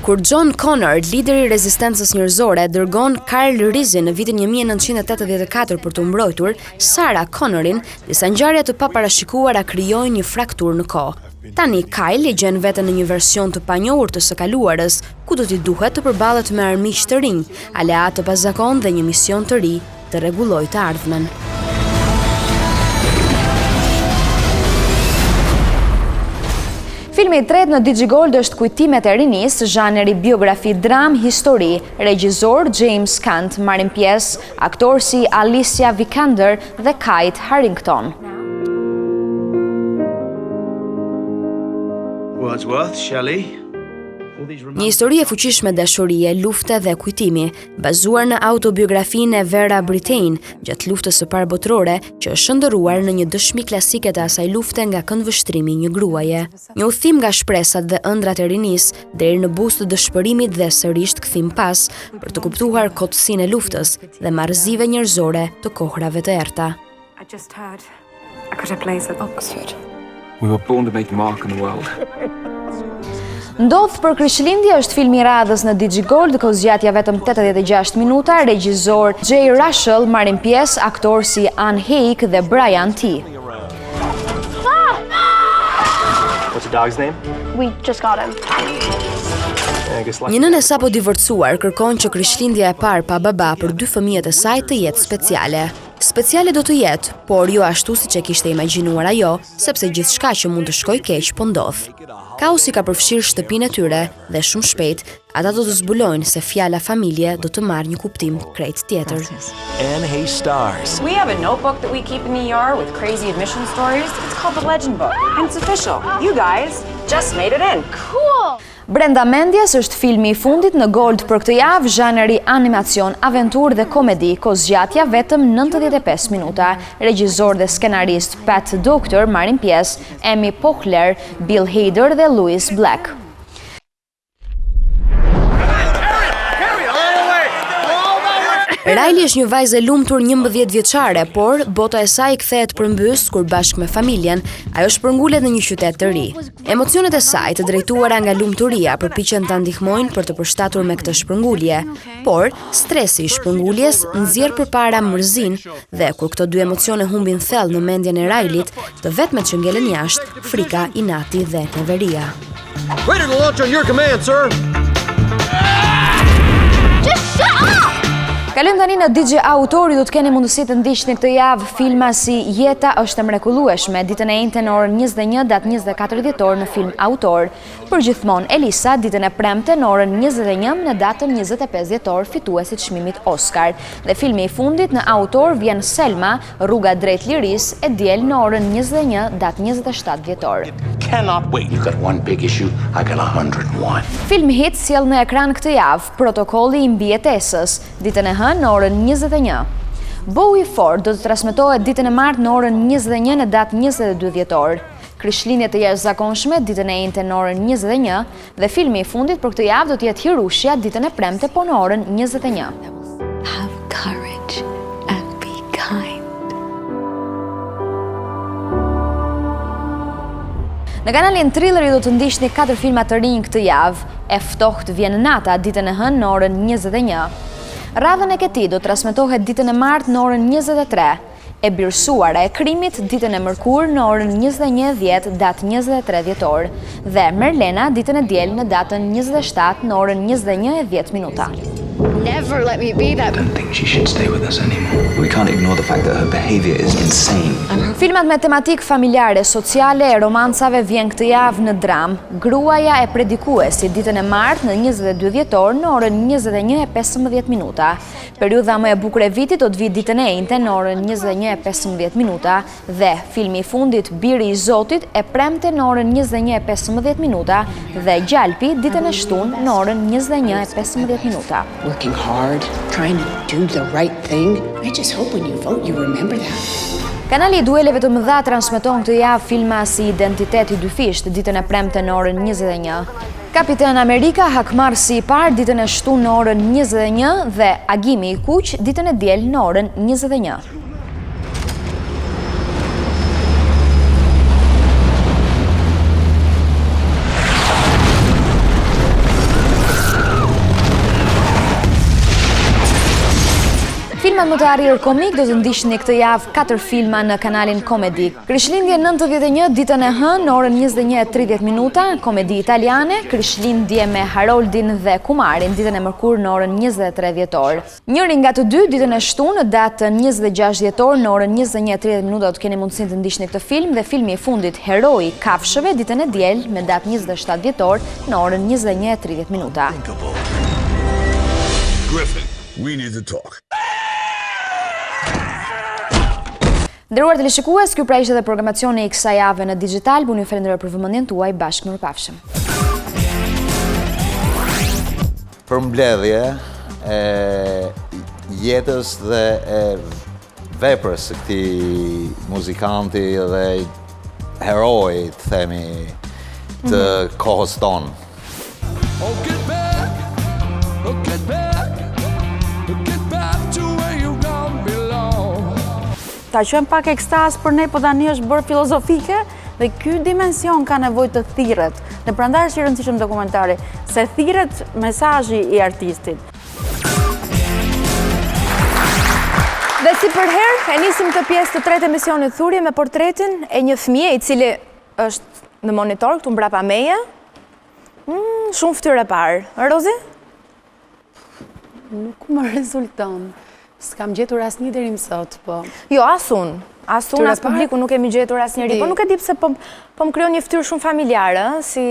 Speaker 13: Kur John Connor, lideri i rezistencës njerëzore, dërgon Carl Rizzi në vitin 1984 për të mbrojtur Sarah Connorin, disa ngjarje të paparashikuara krijojnë një frakturë në kohë. Tani Kyle e gjen veten në një version të panjohur të së kaluarës, ku do t'i duhet të përballet me armiq të rinj, aleat të pazakon dhe një mision të ri të rregullojë të ardhmen.
Speaker 4: Filmi i tretë në DigiGold është Kujtimet e rinis, zhaneri biografi, dram, histori. Regjizor James Cant, marrin pjesë aktorë si Alicia Vikander dhe Kate Harington.
Speaker 14: Wordsworth, Shelley.
Speaker 13: Një histori e fuqishme dashurie, lufte dhe kujtimi, bazuar në autobiografinë e Vera Brittain gjatë luftës së parë botërore, që është shndërruar në një dëshmi klasike të asaj lufte nga këndvështrimi i një gruaje. Një udhim nga shpresat dhe ëndrat e rinis deri në buzë të dëshpërimit dhe sërish kthim pas, për të kuptuar kotësinë e luftës dhe marrëzive njerëzore të kohrave të errta.
Speaker 8: we were born to make a mark in the world.
Speaker 4: Ndodh për Krishtlindje është filmi i radhës në DigiGold, kozgjatja vetëm 86 minuta, regjizor Jay Russell, marrin pjesë aktorë si Anne Hake dhe Brian T.
Speaker 15: What's the dog's name?
Speaker 16: We just got him.
Speaker 13: Një nënë e sapo divorcuar kërkon që Krishtlindja e parë pa baba për 2 fëmijët e saj të jetë speciale. Speciale do të jetë, por jo ashtu siç e kishte imagjinuar ajo, sepse gjithçka që mund të shkojë keq po ndodh. Kaosi ka përfshirë shtëpinë e tyre dhe shumë shpejt ata do të zbulojnë se fjala familje do të marrë një kuptim krejt tjetër.
Speaker 14: Anne Hay stars.
Speaker 17: We have a notebook that we keep in the ER with crazy admission stories. It's called the Legend Book, and it's official. You guys just made it in.
Speaker 16: Cool!
Speaker 4: Brenda Mendjes është filmi i fundit në Gold për këtë javë, zhaneri animacion, aventur dhe komedi, kozgjatja vetëm 95 minuta. Regjizor dhe skenarist Pat Doctor marrin pjesë Amy Poehler, Bill Hader dhe Louis Black.
Speaker 13: Riley është një vajzë e lumtur 11 vjeçare, por bota e saj kthehet përmbys kur bashkë me familjen ajo shpërngulet në një qytet të ri. Emocionet e saj të drejtuara nga lumturia përpiqen ta ndihmojnë për të përshtatur me këtë shpërngulje, por stresi i shpërnguljes nxjerr përpara mërzinë dhe kur këto dy emocione humbin thellë në mendjen e Rileyt, të vetmet që ngelen jashtë, frika, inati dhe neveria.
Speaker 14: Ready to launch on your command, sir.
Speaker 16: Just shut up!
Speaker 4: Kalojmë tani në DJ Autori, do të keni mundësi të ndiqni këtë javë filma si Jeta është e mrekullueshme, ditën e njëjtën në orën 21, datë 24 dhjetor në Film Autor. Përgjithmonë Elisa, ditën e premte në orën 21 në datën 25 dhjetor, fituesit çmimit Oscar. Dhe filmi i fundit në Autor vjen Selma, rruga drejt lirisë, e diel në orën 21, datë 27 dhjetor.
Speaker 14: Cannot wait. You got one big issue, I got 101.
Speaker 4: Film hit sjell në ekran këtë javë, Protokolli i mbijetesës, ditën e në orën 21. Bowie Ford do të transmetohet ditën e martë në orën 21 në datë 22 dhjetor. Krishtlindje të jashtëzakonshme ditën e njëjtën në orën 21 dhe filmi i fundit për këtë javë do të jetë Hirushja ditën e premte po në orën 21.
Speaker 12: Have courage and be kind.
Speaker 4: Në kanalin Thriller do të ndiqni 4 filma të rinj këtë javë. E ftohtë vjen nata ditën e hënë në orën 21. Radhën e këtij do transmetohet ditën e martë në orën 23. E birësuara e krimit ditën e mërkurë në orën 21:10 datë 23 dhjetor dhe Merlena ditën e diel në datën 27 në orën 21:10 minuta.
Speaker 16: Never let me be that.
Speaker 18: I don't think she should stay with us anymore. We can't ignore the fact that her behavior is insane.
Speaker 4: Filmat me tematik familjare, sociale e romancave vjen këtë javë në dram. Gruaja e predikuesit ditën e martë në 22 dhjetor në orën 21:15 minuta. Periudha më e bukur e vitit do të vijë ditën e njëjtën në orën 21:15 minuta dhe filmi i fundit Biri i Zotit e premte në orën 21:15 minuta dhe Gjalpi ditën e shtunë në orën 21:15 minuta.
Speaker 12: Working hard, trying to do the right thing. I just hope when you vote you remember that.
Speaker 13: Kanali i dueleve të mëdha transmeton këtë javë filma si Identiteti dyfisht, ditën e premte në orën 21. Kapiten Amerika Hakmarrësi i parë ditën e shtunë në orën 21 dhe Agimi i kuq ditën e diel në orën 21. Filmat më të arrirë komik do të ndiqni këtë javë 4 filma në kanalin Komedi. Krishtlindje 91 ditën e hënë në orën 21:30, komedi italiane, Krishtlindje me Haroldin dhe Kumarin ditën e mërkurë në orën 23 dhjetor. Njëri nga të dy ditën e shtunë në datën 26 dhjetor në orën 21:30 do të keni mundësinë të ndiqni këtë film dhe filmi i fundit Heroi i Kafshëve ditën e diel me datë 27 dhjetor në orën 21:30.
Speaker 19: Griffin, we need to talk.
Speaker 13: Nderuar teleshikues, ky pra ishte edhe programacioni i kësaj jave në digital. Unë ju falenderoj për vëmendjen tuaj, bashkë mirupafshim.
Speaker 20: Përmbledhje e jetës dhe e veprës së këtij muzikanti dhe heroi, të themi, të kohës tonë.
Speaker 11: Ta qëmë pak ekstaz për ne, po tani është bërë filozofike dhe ky dimension ka nevojë të thirret. Dhe prandaj është i rëndësishëm dokumentari, se thirret mesazhi i artistit.
Speaker 4: Dhe si për herë, e nisim të pjesë të tretë emisionit Thurje me portretin e një fëmije i cili është në monitor këtu mbrapa meje. Shumë fytyrë e parë. Rozi?
Speaker 2: Nuk më rezulton. S'kam gjetur asnjë deri më sot, po.
Speaker 4: Jo, asun. Asun, as publiku nuk kemi gjetur asnjëri. Po nuk e di pse po më krijon një fytyrë shumë familjare, si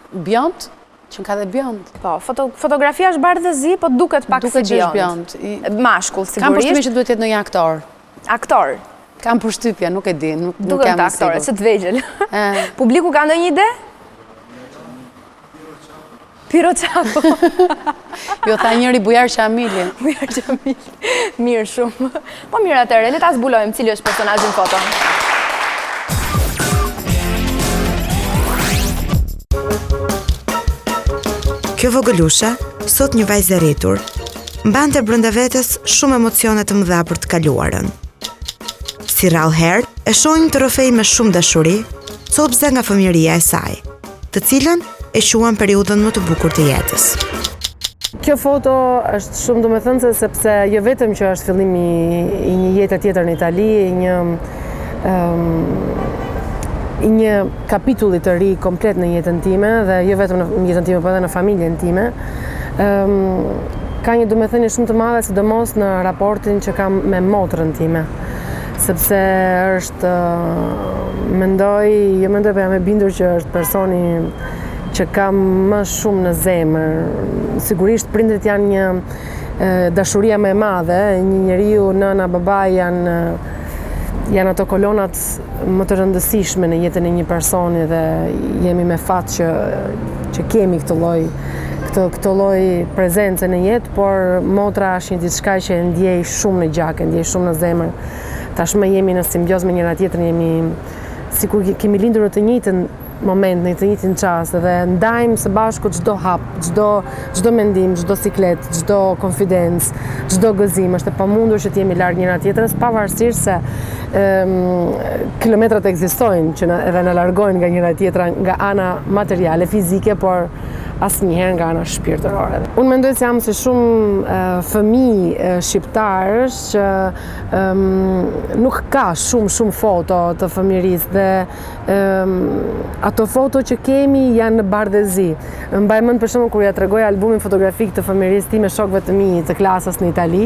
Speaker 2: Bjond, që ka dhe Bjond.
Speaker 4: Po, fotografia është bardhë dhe zi, po duket pak si Bjond. Mashkull, sigurisht.
Speaker 2: Kam përshtypjen që duhet të jetë ndonjë aktor.
Speaker 4: Aktor.
Speaker 2: Kam përshtypjen, nuk e di, nuk jam e sigurt.
Speaker 4: Duket aktore, se të vegjël. Publiku ka ndonjë ide? Piro Çako.
Speaker 2: Jo, tha njëri Bujar Qamili.
Speaker 4: Bujar Qamili. Mirë shumë. Po mirë atëre, le ta zbulojmë cili është personazhi në foto.
Speaker 21: Kjo vogëlusha, sot një vajzë e rritur, mbante brenda vetes shumë emocione të mëdha për të kaluarën. Si rrallë herë, e shohim të rrëfej me shumë dashuri, copëze nga fëmijëria e saj, të cilën e quan periudhën më të bukur të jetës.
Speaker 22: Kjo foto është shumë domethënëse sepse jo vetëm që është fillimi i një jete tjetër në Itali, i një kapitulli të ri komplet në jetën time dhe jo vetëm në jetën time, por edhe në familjen time. Ka një domethënie shumë të madhe, sidomos në raportin që kam me motrën time. Sepse është, mendoj, po jam e bindur që është personi që kam më shumë në zemër. Sigurisht prindrit janë një dashuria më e madhe, një njeriu, nëna, baba janë ato kolonat më të rëndësishme në jetën e një personi dhe jemi me fat që kemi këtë lloj prezence në jetë, por motra është një diçka që e ndjej shumë në gjak, e ndjej shumë në zemër. Tashmë jemi në simbioz me njëra tjetrën, jemi sikur kemi lindur në të njëjtën moment, në të njëjtin çast dhe ndajmë së bashku çdo hap, çdo mendim, çdo siklet, çdo konfidencë, çdo gëzim. Është e pamundur që të jemi larg njëra tjetrës, pavarësisht se kilometrat ekzistojnë që edhe na largojnë nga njëra tjetra nga ana materiale, fizike, por asnjëherë nga ana shpirtërore. Unë mendoj se jam si shumë fëmijë shqiptarësh që nuk ka shumë foto të fëmijërisë dhe ato foto që kemi janë në bardhëzi. Mbaj mend për shembull kur ja tregoj albumin fotografik të fëmijërisë time shokëve të mi të klasës në Itali,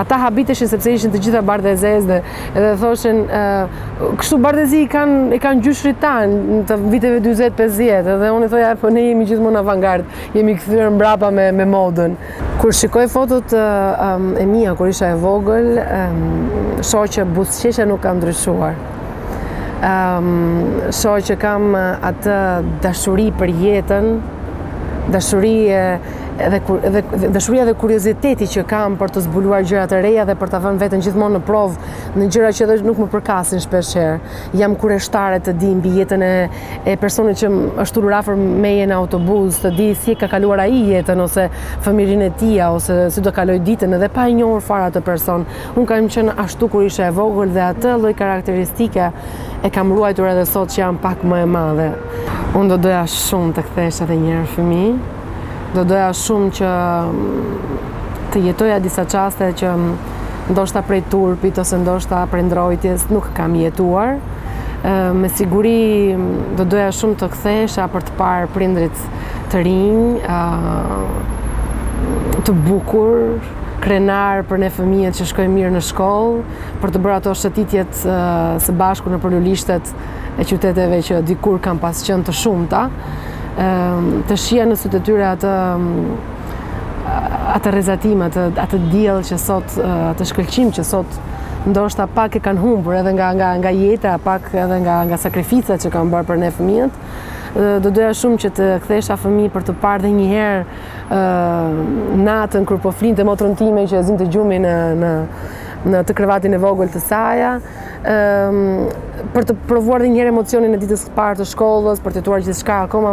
Speaker 22: ata habiteshin sepse ishin të gjitha bardhëzez dhe edhe thoshin kështu bardhëzi i kanë gjyshrit tanë të viteve 40-50 dhe unë i thoja po ne jemi gjithmonë avangard, jemi kthyer mbrapa me modën. Kur shikoj fotot e mia kur isha e vogël, shoh që buzëqeshja nuk ka ndryshuar. Shoh që kam atë dashuri për jetën, dashuri dashuria dhe kurioziteti që kam për të zbuluar gjëra të reja dhe për ta vënë veten gjithmonë në provë në gjëra që edhe nuk më përkasin shpeshherë. Jam kurreshtare të di mbi jetën e personit që është ulur afër meje në autobus, të di si ka kaluar ai jetën ose fëmijërinë e tij ose si do kaloj ditën edhe pa e njohur fare atë person. Unë kam qenë ashtu kur isha e vogël dhe atë lloj karakteristike e kam ruajtur edhe sot që jam pak më e madhe. Unë do doja shumë të kthesha edhe një herë fëmijë. Do doja shumë që të jetoja disa qaste që ndoshta prej turpit ose ndoshta prej ndrojtjes nuk kam jetuar. Me siguri do doja shumë të kthesha për të parë prindrit të rinj, të bukur, krenar për ne fëmijët që shkojnë mirë në shkollë, për të bërë ato shëtitjet së bashku në përlulishtet e qyteteve që dikur kam pas qenë të shumta. Të shija në sytë të tyre atë rezatim, atë diell që sot, atë shkëlqim që sot ndoshta pak e kanë humbur edhe nga jeta, pak edhe nga sakrificat që kanë bërë për ne fëmijët. Do doja shumë që të kthesha fëmijë për të parë dhe një herë natën kur po flinte motrën time që zinte gjumi në të krevatin e vogël të saja, për të provuar dhe një herë emocionin e ditës së parë të shkollës, për të jetuar gjithçka akoma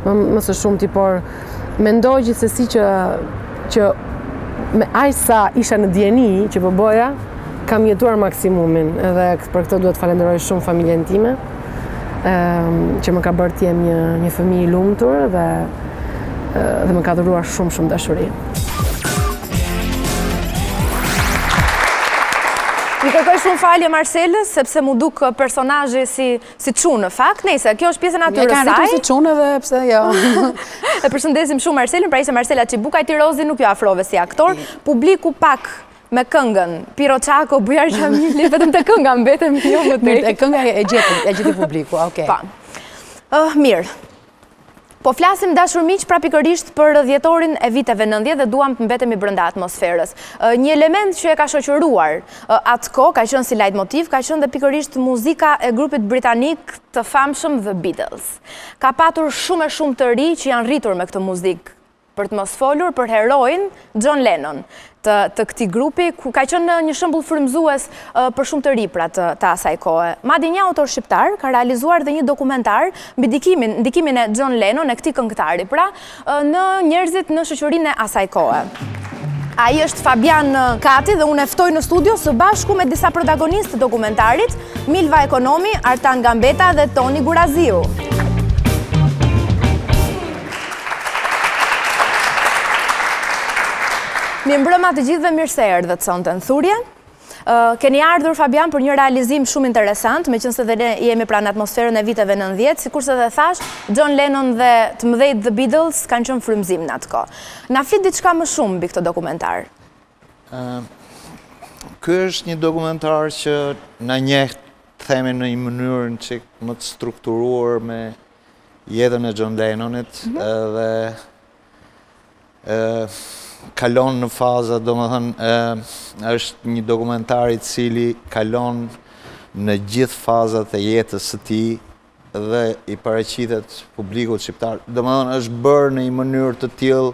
Speaker 22: më së shumti, por mendoj gjithsesi që me aq sa isha në dieni që po bëja, kam jetuar maksimumin, edhe për këtë duhet falenderoj shumë familjen time, që më ka bërë të jem një fëmijë i lumtur dhe më ka dhuruar shumë dashuri.
Speaker 4: Mi kërkoj shumë falje Marcelës, sepse mu duk personazhi si çunë në fakt. Nejse, kjo është pjesë e natyrës saj.
Speaker 2: Ja, ka rritur si çunë edhe pse jo.
Speaker 4: E përshëndesim shumë Marcelën, pra ishte Marcela Çibukaj Tirozi, nuk jo afrove si aktor. Publiku pak me këngën, Piro Çako, Bujar Xhamili, vetëm të kënga mbetëm jo më tej.
Speaker 2: E kënga e gjeti publiku, okay.
Speaker 4: Pa. Mirë. Po flasim dashur miq pra pikërisht për dhjetorin e viteve 90 dhe duam të mbetemi brenda atmosferës. Një element që e ka shoqëruar atë kohë, ka qenë si leitmotiv, ka qenë dhe pikërisht muzika e grupit britanik të famshëm The Beatles. Ka patur shumë të ri që janë rritur me këtë muzikë, për të mos folur për heroin John Lennon të këtij grupi, ku ka qenë një shembull frymëzues për shumë të ri pra të asaj kohe. Madje një autor shqiptar ka realizuar dhe një dokumentar mbi ndikimin e John Lennon, e këtij këngëtari, pra në njerëzit në shoqërinë e asaj kohe. Ai është Fabian Kati dhe unë e ftoj në studio së bashku me disa protagonistë të dokumentarit, Milva Ekonomi, Artan Gambeta dhe Toni Guraziu. Mirëmbrëma të gjithëve, mirë se erdhët sonte në thurje. Keni ardhur Fabian për një realizim shumë interesant, meqense dhe ne jemi pranë atmosferën e viteve 90, sikurse dhe thash, John Lennon dhe të mëdhejt The Beatles kanë qenë frymëzim në atë kohë. Na flit diçka më shumë mbi këtë dokumentar.
Speaker 20: Ky është një dokumentar që na njeh, themi në një mënyrë që më të strukturuar me jetën e John Lennonit dhe kalon në faza, është një dokumentar i cili kalon në gjithë fazat e jetës së tij dhe i paraqitet publikut shqiptar. Është bërë në një mënyrë të tillë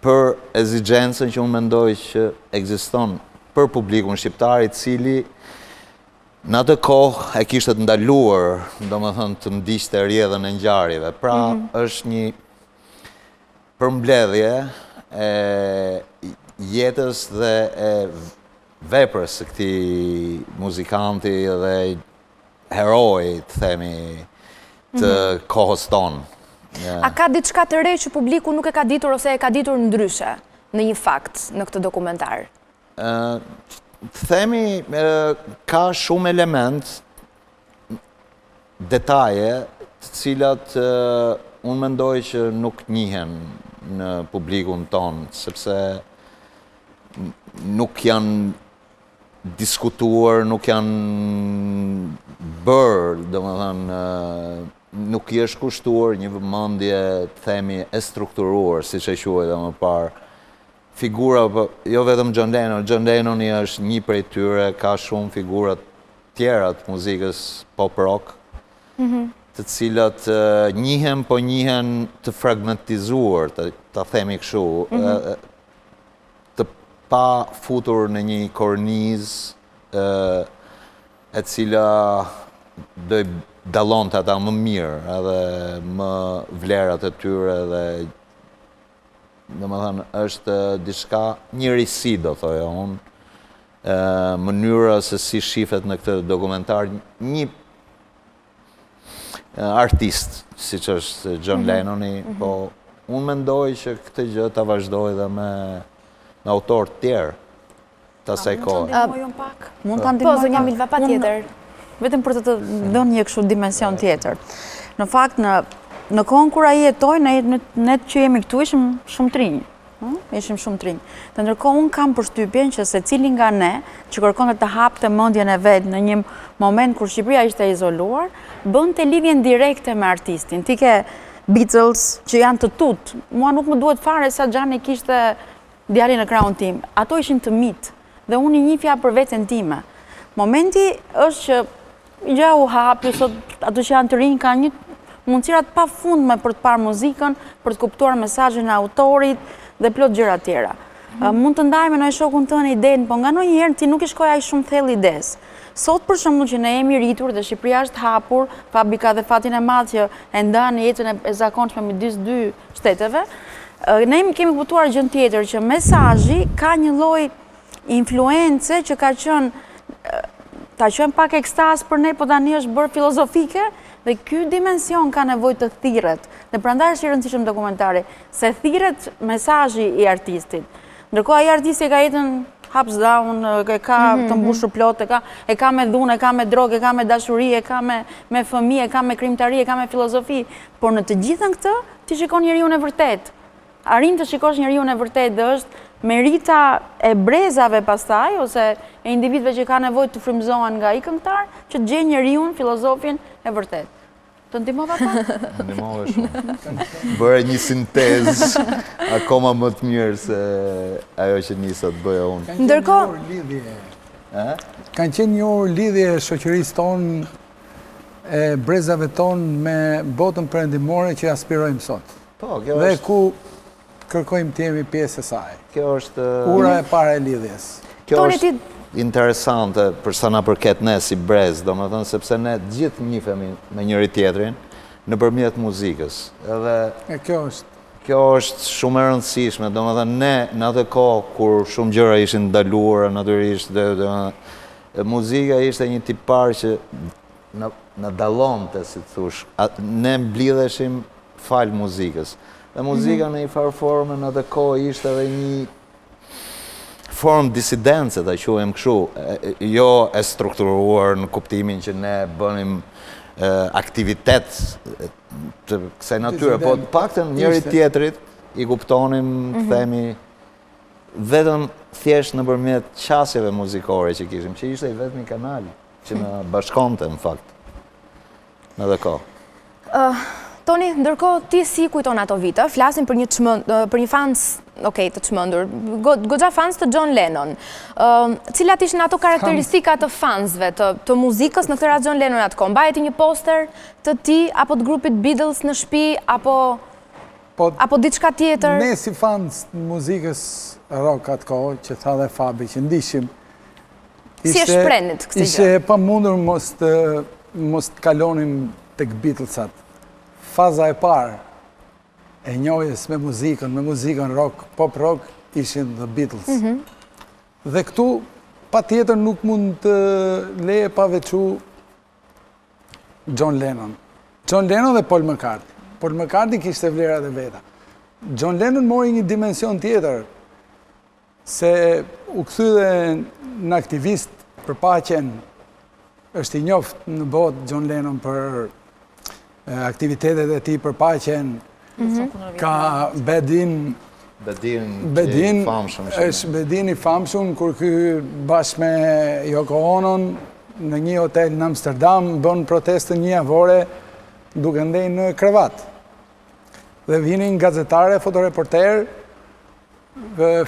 Speaker 20: për ekzigjencën që unë mendoj që ekziston për publikun shqiptar, i cili në atë kohë e kishte të ndaluar, të ndiqte rrjedhën e ngjarjeve. Pra, është një përmbledhje jetës dhe veprës së këtij muzikanti dhe heroi, të themi, të kohës tonë.
Speaker 4: A ka diçka të re që publiku nuk e ka ditur ose e ka ditur ndryshe në një fakt në këtë dokumentar?
Speaker 20: Të themi, ka shumë element, detaje, të cilat unë mendoj që nuk njihen në publikun tonë, sepse nuk janë diskutuar, nuk janë bërë, nuk i është kushtuar një vëmendje, të themi, e strukturuar, siç e quaj më parë. Figura, jo vetëm John Lennon është një prej tyre, ka shumë figurat tjera të muzikës pop rock, të cilat njihen, po njihen të fragmentizuar, të themi kështu, të pa futur në një korniz e cila do i dallon të ata më mirë, edhe më vlerat e tyre, dhe domethënë është diçka, një risi do thoja unë, mënyra se si shifet në këtë dokumentar një artist, si që është John Lennoni, po unë mendoj që këtë gjë ta vazhdoj dhe me autor tjerë të asaj kohë.
Speaker 17: Mund të ndihmoj pak? Po, zonja Milva, patjetër. Vetëm për të dhënë një kështu dimension tjetër. Në fakt, në kohën kur ai jetoi, ne që jemi këtu ishim shumë trinj. Ishim shumë trinj. Dhe ndërkohë unë kam përshtypjen që secili nga ne, që kërkonte të hapte mendjen e vet në një moment kur Shqipëria ishte izoluar, bënte lidhjen direkte me artistin. Ti ke Beatles që janë të tut. Mua nuk më duhet fare sa Xhani kishte djalin në krahun tim. Ato ishin të mit dhe unë i njihja për veten time. Momenti është që gjë u hapi, sot ato që janë të rinj kanë një mundësirat pa fundme për të parë muzikën, për të kuptuar mesazhin e autorit dhe plot gjëra tjera. Mund të ndaj me në shokun tënë idenë, po nga ndonjëherë ti nuk i shkoj aq shumë thellë ides. Sot për shembull që ne jemi rritur dhe Shqipëria është hapur, fabrika dhe fatin e madh që e ndan jetën e zakonshme midis dy shteteve, ne kemi kuptuar gjën tjetër që mesazhi ka një lloj influence që ka qenë ta qenë pak ekstaz për ne, po tani është bërë filozofike. Dhe ky dimension ka nevojë të thirret. Dhe prandaj është i rëndësishëm dokumentari, se thirret mesazhi i artistit. Ndërkohë ai artisti ka jetën ups down, e ka të mbushur plot, e ka me dhunë, e ka me drogë, e ka me dashuri, e ka me fëmijë, e ka me krimtari, e ka me filozofi. Por në të gjithën këtë, ti shikon njeriu e vërtet. Arrin të shikosh njeriu e vërtet dhe është merita e brezave pastaj, ose e individëve që ka nevojë të frymëzohen nga ai këngëtar, që të gjejnë njeriu, filozofin e vërtet. Të ndihmova pak?
Speaker 20: Ndihmova shumë. Bëre një sintezë akoma më të mirë se ajo që nisa të bëja unë.
Speaker 4: Ndërkohë,
Speaker 6: kanë qenë një lidhje shoqërisë tonë e brezave tonë me botën perëndimore që aspirojmë sot.
Speaker 20: Po, kjo
Speaker 6: dhe
Speaker 20: është...
Speaker 6: ku kërkojmë të jemi pjesë e saj.
Speaker 20: Kjo është...
Speaker 6: Ura e para e lidhjes.
Speaker 20: Kjo është interesante për sa na përket ne si brez, domethënë sepse ne gjithë njihemi me njëri tjetrin nëpërmjet muzikës. Edhe kjo është shumë e rëndësishme, domethënë ne në atë kohë kur shumë gjëra ishin ndaluara natyrisht, muzika ishte një tipar që na dallonte, si thosh, ne mblidheshim fal muzikës. Dhe muzika në një farë forme në atë kohë ishte edhe një formë disidence, ta quajmë kështu, jo e strukturuar në kuptimin që ne bënim aktivitet të kësaj natyre, po të paktën njëri tjetrit i kuptonim, të themi, vetëm thjesht nëpërmjet qasjeve muzikore që kishim, që ishte i vetmi kanal që na bashkonte në fakt në atë kohë.
Speaker 4: Toni, ndërkohë ti si kujton ato vite? Flasim për një fans, të çmendur, goxha fans të John Lennon. Cilat ishin ato karakteristika të fansve të muzikës në këtë rast John Lennon atko? Mbajeti një poster të ti apo të grupit Beatles në shtëpi apo diçka tjetër?
Speaker 6: Ne si fans të muzikës rock atko, që tha dhe Fabi që ndishim,
Speaker 4: si e shprenit kësaj gjë?
Speaker 6: Ishte pamundur mos të kalonim tek Beatlesat. Faza e parë e njohjes me muzikën rock, pop rock, ishin The Beatles. Dhe këtu, pa tjetër nuk mund të leje pa veçu John Lennon. John Lennon dhe Paul McCartney. Paul McCartney kishte vlerat e veta. John Lennon mori një dimension tjetër, se u kthy dhe në aktivist për paqen, është i njoft në botë John Lennon për aktivitetet e ti për paqen, ka Bedin është Bedin i famshëm, kur ky bashkë me Yoko Onon në një hotel në Amsterdam bën protestën një javore duke ndej në krevat. Dhe vinin gazetare, fotoreporter,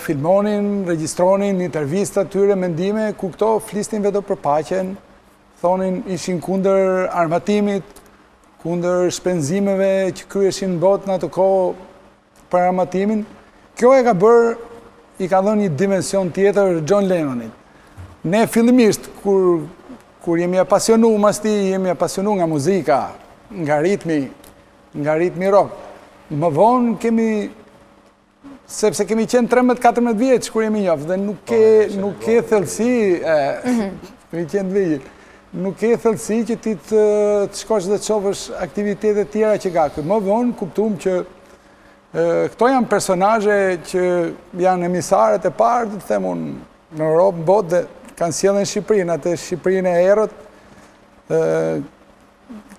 Speaker 6: filmonin, regjistronin intervistat tyre, mendime, ku këto flistin vetë për paqen, thonin ishin kundër armatimit, kundër shpenzimeve që kryeshin në botë në atë kohë për armatimin. Kjo e ka bërë, i ka dhënë një dimension tjetër John Lennonit. Ne fillimisht, kur jemi apasionu mas ti, jemi apasionu nga muzika, nga ritmi rock. Më vonë kemi, sepse kemi qenë 13-14 vjeç kur jemi njoftë, dhe nuk ke thellësi, kemi qenë vjeç, nuk ke thellësi që ti të shkosh dhe të shofësh aktivitetet tjera që ka. Më vonë kuptuam që këto janë personazhe që janë emisarët e parë, të them unë, në Europë, në botë, dhe kanë sjellën në Shqipërinë, atë Shqipërinë e errët,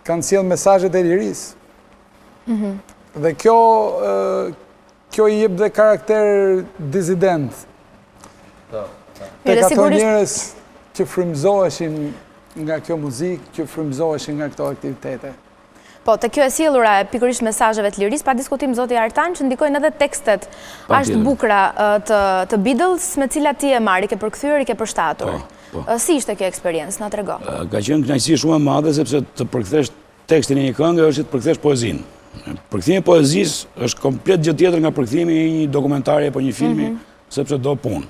Speaker 6: kanë sjellë mesazhet e lirisë. Dhe kjo i jep dhe karakter disident. Tek ato njerëz që frymëzoheshin nga kjo muzikë, që frymëzoheshin nga këto aktivitete.
Speaker 4: Po, të kjo e sjellura e pikërisht mesazheve të lirisë, pa diskutim zoti Artan, që ndikojnë edhe tekstet ashtë bukura të Beatles, me cilat ti e marrë, i ke përkthyer, i ke përshtatur. Si ishte kjo eksperiencë, na trego?
Speaker 3: Ka qenë kënaqësi shumë e madhe, sepse të përkthesh tekstin e një këngë është të përkthesh poezinë. Përkthimi i poezisë është komplet gjë tjetër nga përkthimi i një dokumentari apo një filmi, sepse do punë.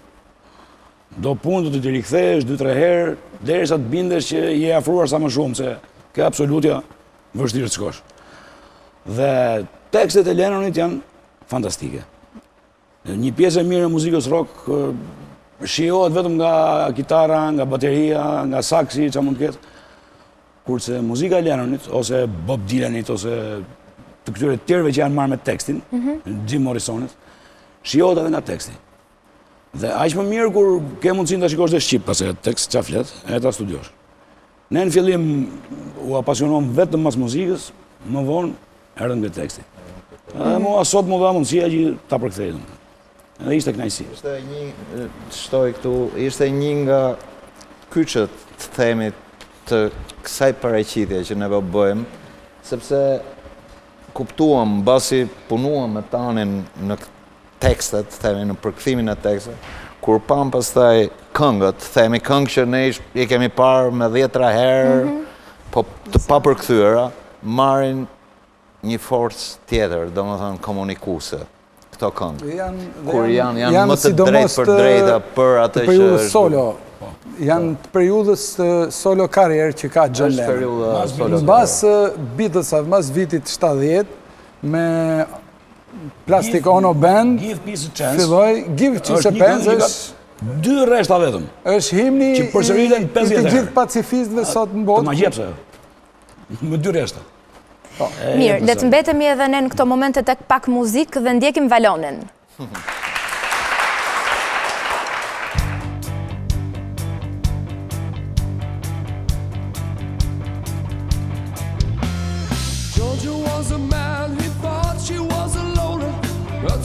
Speaker 3: Do punë, do të rikthesh 2-3 herë, derisa të bindesh që je afruar sa më shumë, se ke absolutja vështirë të shkosh. Dhe tekstet e Lennonit janë fantastike. Një pjesë e mirë e muzikës rock shijohet vetëm nga kitara, nga bateria, nga saksi, që mund të ketë. Kurse muzika e Lennonit, ose Bob Dylanit, ose të këtyre tjerëve që janë marrë me tekstin, Jim Morrisonit, shijohet edhe nga teksti. Dhe aq më mirë kur ke mundësinë ta shikosh dhe shqip, pasi tekst çfarë flet, e ta studiosh. Ne në fillim u apasionuam vetëm mas muzikës, më vonë erdhëm nga teksti. Edhe mua sot më dha mundësia që ta përkthej. Edhe ishte kënaqësi.
Speaker 20: Ishte një nga kyçet të themi të kësaj paraqitje që ne bëjmë, sepse kuptuam, basi punuam me Tanin në tekstet, themi në përkthimin e tekstet, kur pam pastaj këngët, themi këngë që ne i kemi parë me 10 herë, po të pa përkthyera, marrin një forcë tjetër, domethënë komunikuese, këto këngë. Kur janë më të drejtë për drejta për atë që është
Speaker 6: solo. Janë të periudhës solo karrierë që ka John Lennon. Mbas Beatles, mbas vitit 70, me Plastic Ono Band, filloi Give Peace a Chance, është
Speaker 3: 2 rreshta vetëm.
Speaker 6: Është himni
Speaker 3: që përsëriten 50 herë.
Speaker 6: Të gjithë pacifistëve sot në botë.
Speaker 3: Të magjepse. Me 2 rreshta.
Speaker 4: Mirë, le të mbetemi edhe ne në këto momente tek pak muzikë dhe ndjekim Valonin.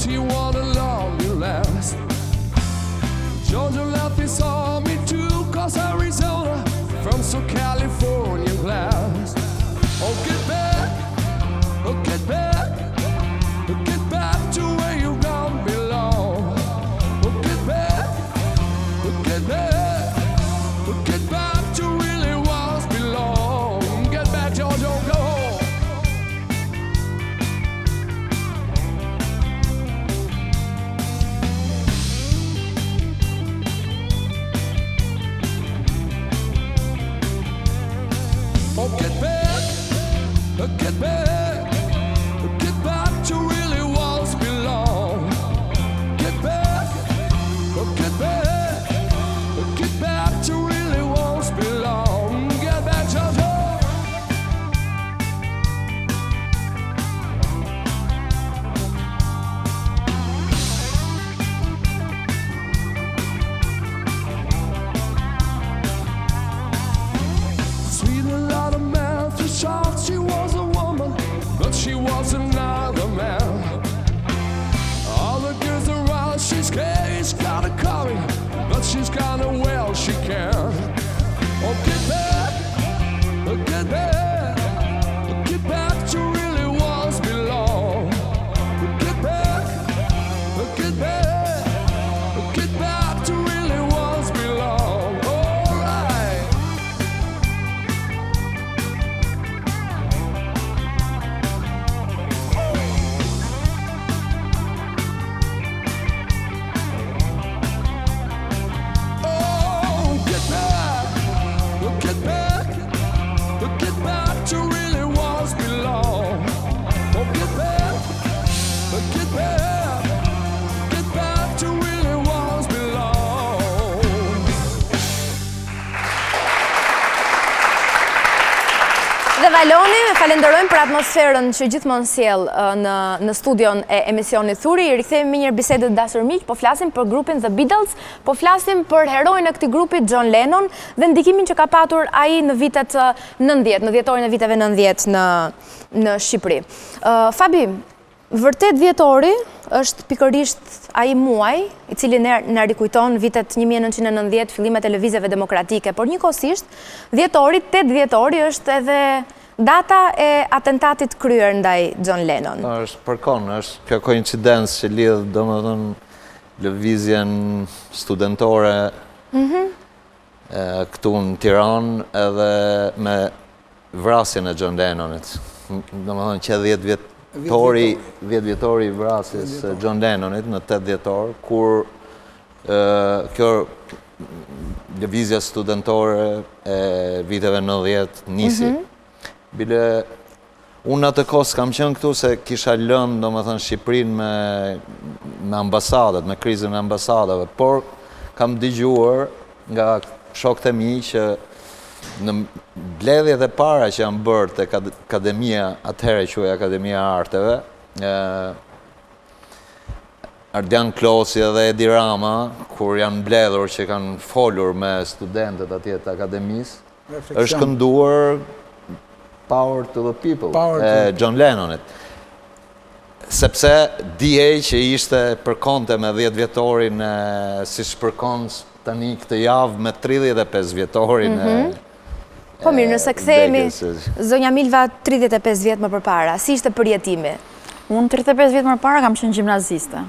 Speaker 8: He wanted long to last. Georgia left his army too, cause Arizona from so California glass. Oh, get back, oh, get back, oh, get back to where you don't belong. Oh, get back, oh, get back, oh, get back to really what's belong. Get back, Georgia, go home. Get back to really what's belong. Get back to really what's belong. Get back, Georgia. Sweet a lot of man for short, she was a woman, but she was another man. All the girls around, she's gay, she's kinda coming, but she's kinda well, she can. Oh, get back, oh, get back, oh, get back to really what's belong. Oh, get back, oh, get back, oh, get back to really what's belong. All right.
Speaker 4: Valoni, falenderojmë për atmosferën që gjithmonë sjell në studion e emisionit Thuri. Rikthehemi me një bisedë të dashur miq, po flasim për grupin The Beatles, po flasim për heroin e këtij grupi John Lennon dhe ndikimin që ka patur ai në vitet 90, në dhjetorin e viteve 90 në Shqipëri. Fabi, vërtet dhjetori është pikërisht ai muaj i cili na rikujton vitet 1990, fillimet e lëvizjeve demokratike, por njëkohësisht dhjetori, 8 dhjetori është edhe data e atentatit kryer ndaj John Lennon.
Speaker 20: Është përkon, është kjo koincidencë që lidh domethënë lëvizjen studentore këtu në Tiranë edhe me vrasjen e John Lennonit. Domethënë që 10 vjetori i vrasjes John Lennonit në 8 dhjetor, kur kjo lëvizja studentore e viteve 90 nisi. Bile, unë atë kohë s'kam qenë këtu se kisha lënë, domethënë, Shqipërinë me ambasadat, me krizën e ambasadave, por kam dëgjuar nga shokët e mi që në mbledhjet e para që janë bërë te akademia, atëherë quhej Akademia e Arteve, Ardian Klosi dhe Edi Rama, kur janë mbledhur që kanë folur me studentët atje të akademisë, është kënduar Power to the People, John Lennonit. Sepse dihej që ishte përkonte me 10 vjetorin, si shpërkon tani këtë javë me 35 vjetorin.
Speaker 4: Po mirë, nëse kthehemi, zonja Milva 35 vjet më përpara, si ishte përjetimi?
Speaker 17: Unë 35 vjet më përpara kam qenë gjimnaziste.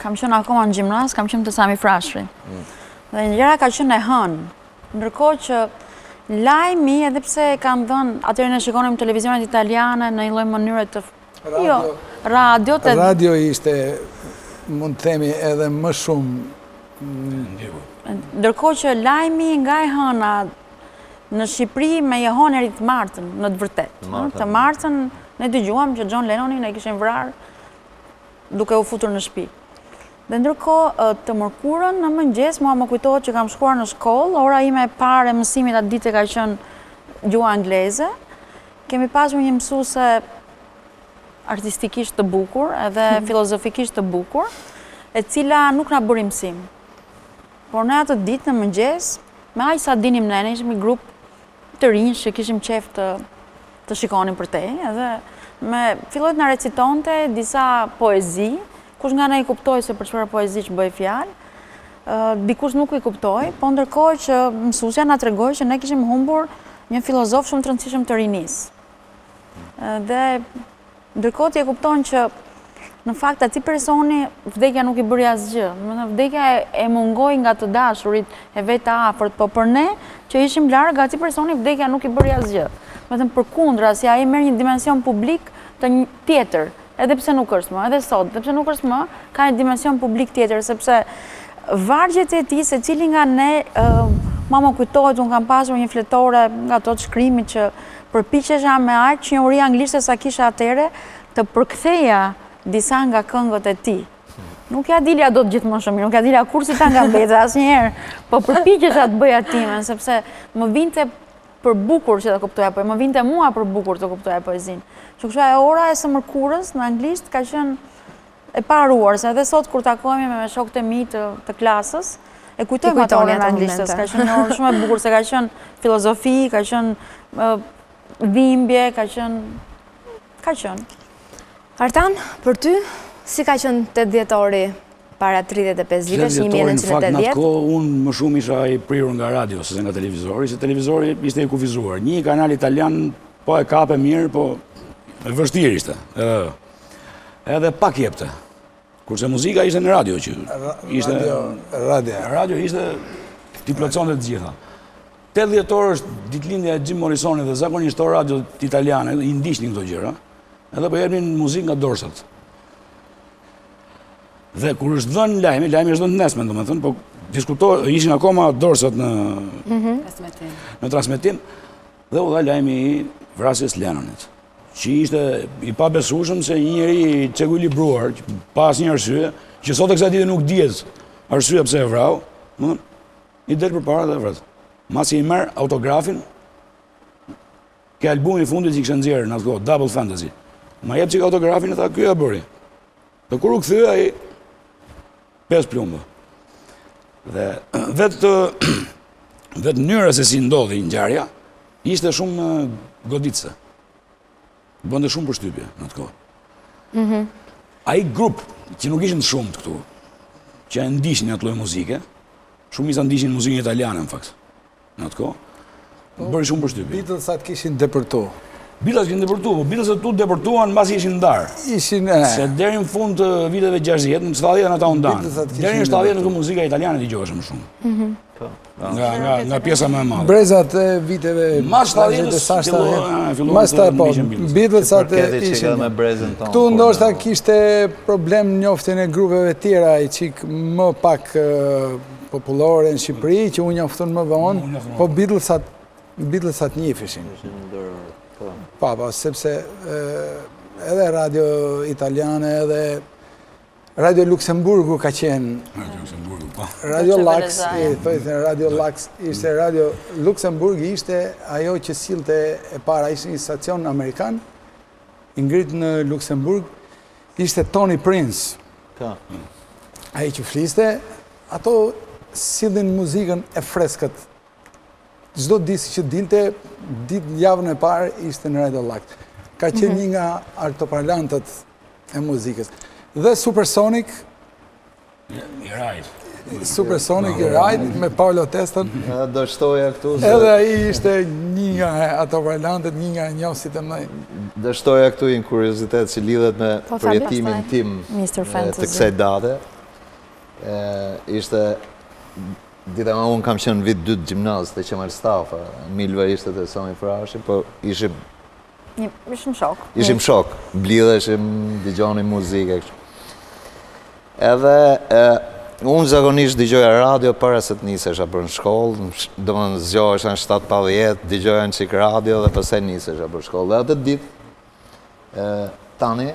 Speaker 17: Kam qenë akoma në gjimnaz, kam qenë të Sami Frashri. Dhe njëra ka qenë e hënë, ndërkohë që lajmi, edhe pse kanë dhënë, atëherë ne shikonim televizionet italiane në një lloj mënyre të
Speaker 6: radio ishte, mund të themi, edhe më shumë.
Speaker 17: Ndërkohë që lajmi nga e hëna në Shqipëri me Jehonerit Martën, në të vërtet. Të Martën ne dëgjuam që John Lennonin e kishin vrarë duke u futur në shtëpi. Dhe ndërkohë të mërkurën në mëngjes, mua më kujtohet që kam shkuar në shkollë, ora ime e parë e mësimit atë ditë ka qenë gjuha angleze. Kemi pasur një mësuese artistikisht të bukur, edhe filozofikisht të bukur, e cila nuk na bëri mësim. Por në atë ditë në mëngjes, me aq sa dinim ne, ishim një grup të rinj që kishim qejf të shikonin për te, edhe filloi të na recitonte disa poezi. Kush nga ne i kuptoj se për çfarë poezi që bëj fjalë, dikush nuk i kuptoj, po ndërkohë që mësuesja na tregoi që ne kishim humbur një filozof shumë të rëndësishëm të rinisë. Dhe ndërkohë ti e kupton që në fakt atij personi vdekja nuk i bëri asgjë. Domethënë vdekja e mungoi nga të dashurit e vet të afërt, po për ne që ishim larg atij personi vdekja nuk i bëri asgjë. Domethënë përkundra, si ai merr një dimension publik të një tjetër. Edhe pse nuk është më, edhe sot, edhe pse nuk është më, ka një dimension publik tjetër, sepse vargjet e tij, secili nga ne, më kujtohet, unë kam pasur një fletore nga ato të shkrimit që përpiqesha me aq njohuri anglisht sa kisha atëre të përktheja disa nga këngët e tij. Nuk ja dilja dot gjithmonë shumë mirë, nuk ja dilja kursi ta nga mbeta asnjëherë, po përpiqesha të bëja timen, sepse më vinte për bukur që ta kuptoja, po më vinte mua për bukur të kuptoja poezinë. Që kështu e ora e së mërkurës në anglisht ka qenë e paruar, se edhe sot kur takohemi me shokët e mi të klasës, e kujtojmë ato orën anglishtës, ka qenë një orë shumë e bukur, se ka qenë filozofi, ka qenë dhimbje, ka qenë.
Speaker 4: Artan, për ty, si ka qenë 8 dhjetori para 35 vitesh, 1980?
Speaker 3: 8 dhjetori, në fakt, në atë kohë, unë më shumë isha i prirur nga radio, se nga televizori, se televizori ishte i kufizuar. Një kanal italian, po e kape mirë, po e vështirë ishte, edhe pak jepte, kurse muzika ishte në radio që ishte... Radio ishte t'i plotësonte të gjitha. 8 dhjetor është ditëlindja e Jim Morrisonit dhe zakonisht to radio italiane, i ndiqnin këto gjëra, edhe po jepnin muzikë nga dorsat. Dhe kur është dhënë lajmi është dhënë nesme, domethënë, po ishin akoma dorsat në transmetim, dhe u dha lajmi i vrasjes Lennonit, që ishte i pabesueshëm se një njeri i çeku i libruar, pas një arsye, që sot e kësaj dite nuk dihet arsyeja pse e vrau, i del përpara dhe vret. Masi i merr autografin
Speaker 7: Ke albumi i fundit që kishte nxjerrë në atë kohë, Double Fantasy. Ma jep çik autografin e tha, ky ja bëri. Dhe kur u kthye ai 5 plumbë. Dhe vetë mënyra se si ndodhi ngjarja ishte shumë goditse. Bënte shumë përshtypje në atë kohë. Ai grup që nuk ishin të shumt këtu, që e ndiqnin atë lloj muzike, shumica ndiqnin muzikën italiane në fakt. Në atë kohë, bëri shumë përshtypje.
Speaker 6: Beatlesat kishin depërtu.
Speaker 7: Beatles kishin depërtu, po Beatleset tu depërtuan mbasi ishin ndarë. Se deri në fund të viteve 60, në 70 ata u ndanë. Deri në 70 nuk muzika italiane dëgjohej më shumë. Nga pjesa më e madhe.
Speaker 6: Brezat e viteve
Speaker 7: mas 70
Speaker 6: Beatlesat ishin
Speaker 20: me brezën tonë.
Speaker 6: Ktu ndoshta kishte problem njoftin e grupeve tjera i çik më pak popullore në Shqipëri që u njoftën më vonë, po Beatlesat njiheshin. Pa, sepse edhe Radio Italiane, edhe Radio Luxemburgu ka qenë. Radio Lux, Radio Lux ishte Radio Luxemburg ishte ajo që sillte e para, ishte një stacion amerikan, i ngrit në Luxemburg, ishte Tony Prince. Ai që fliste, ato sillnin muzikën e freskët. Çdo ditë që dilte, javën e parë ishte në Radio Lux. Ka qenë një nga altoparlantët e muzikës. Dhe Supersonic Supersonic i rajt me Paolo Teston.
Speaker 20: Do shtoja këtu.
Speaker 6: Edhe ai ishte një nga altoparlantët, një nga njohësit e mëdhenj.
Speaker 20: Do shtoja këtu një kuriozitet që lidhet me përjetimin tim të kësaj date. Ishte dita ma unë kam qenë vit 2 gjimnaz të Qemal Stafa, Milva ishte të Sami Frashi, po ishim
Speaker 17: shok.
Speaker 20: Ishim shok, blidheshim, dëgjoni muzike. Edhe unë zakonisht dëgjoja radio para se të nisesha për në shkollë, do më zgjohesha në 7:50, dëgjoja në qik radio dhe pastaj nisesha për shkollë. Dhe atë ditë, tani,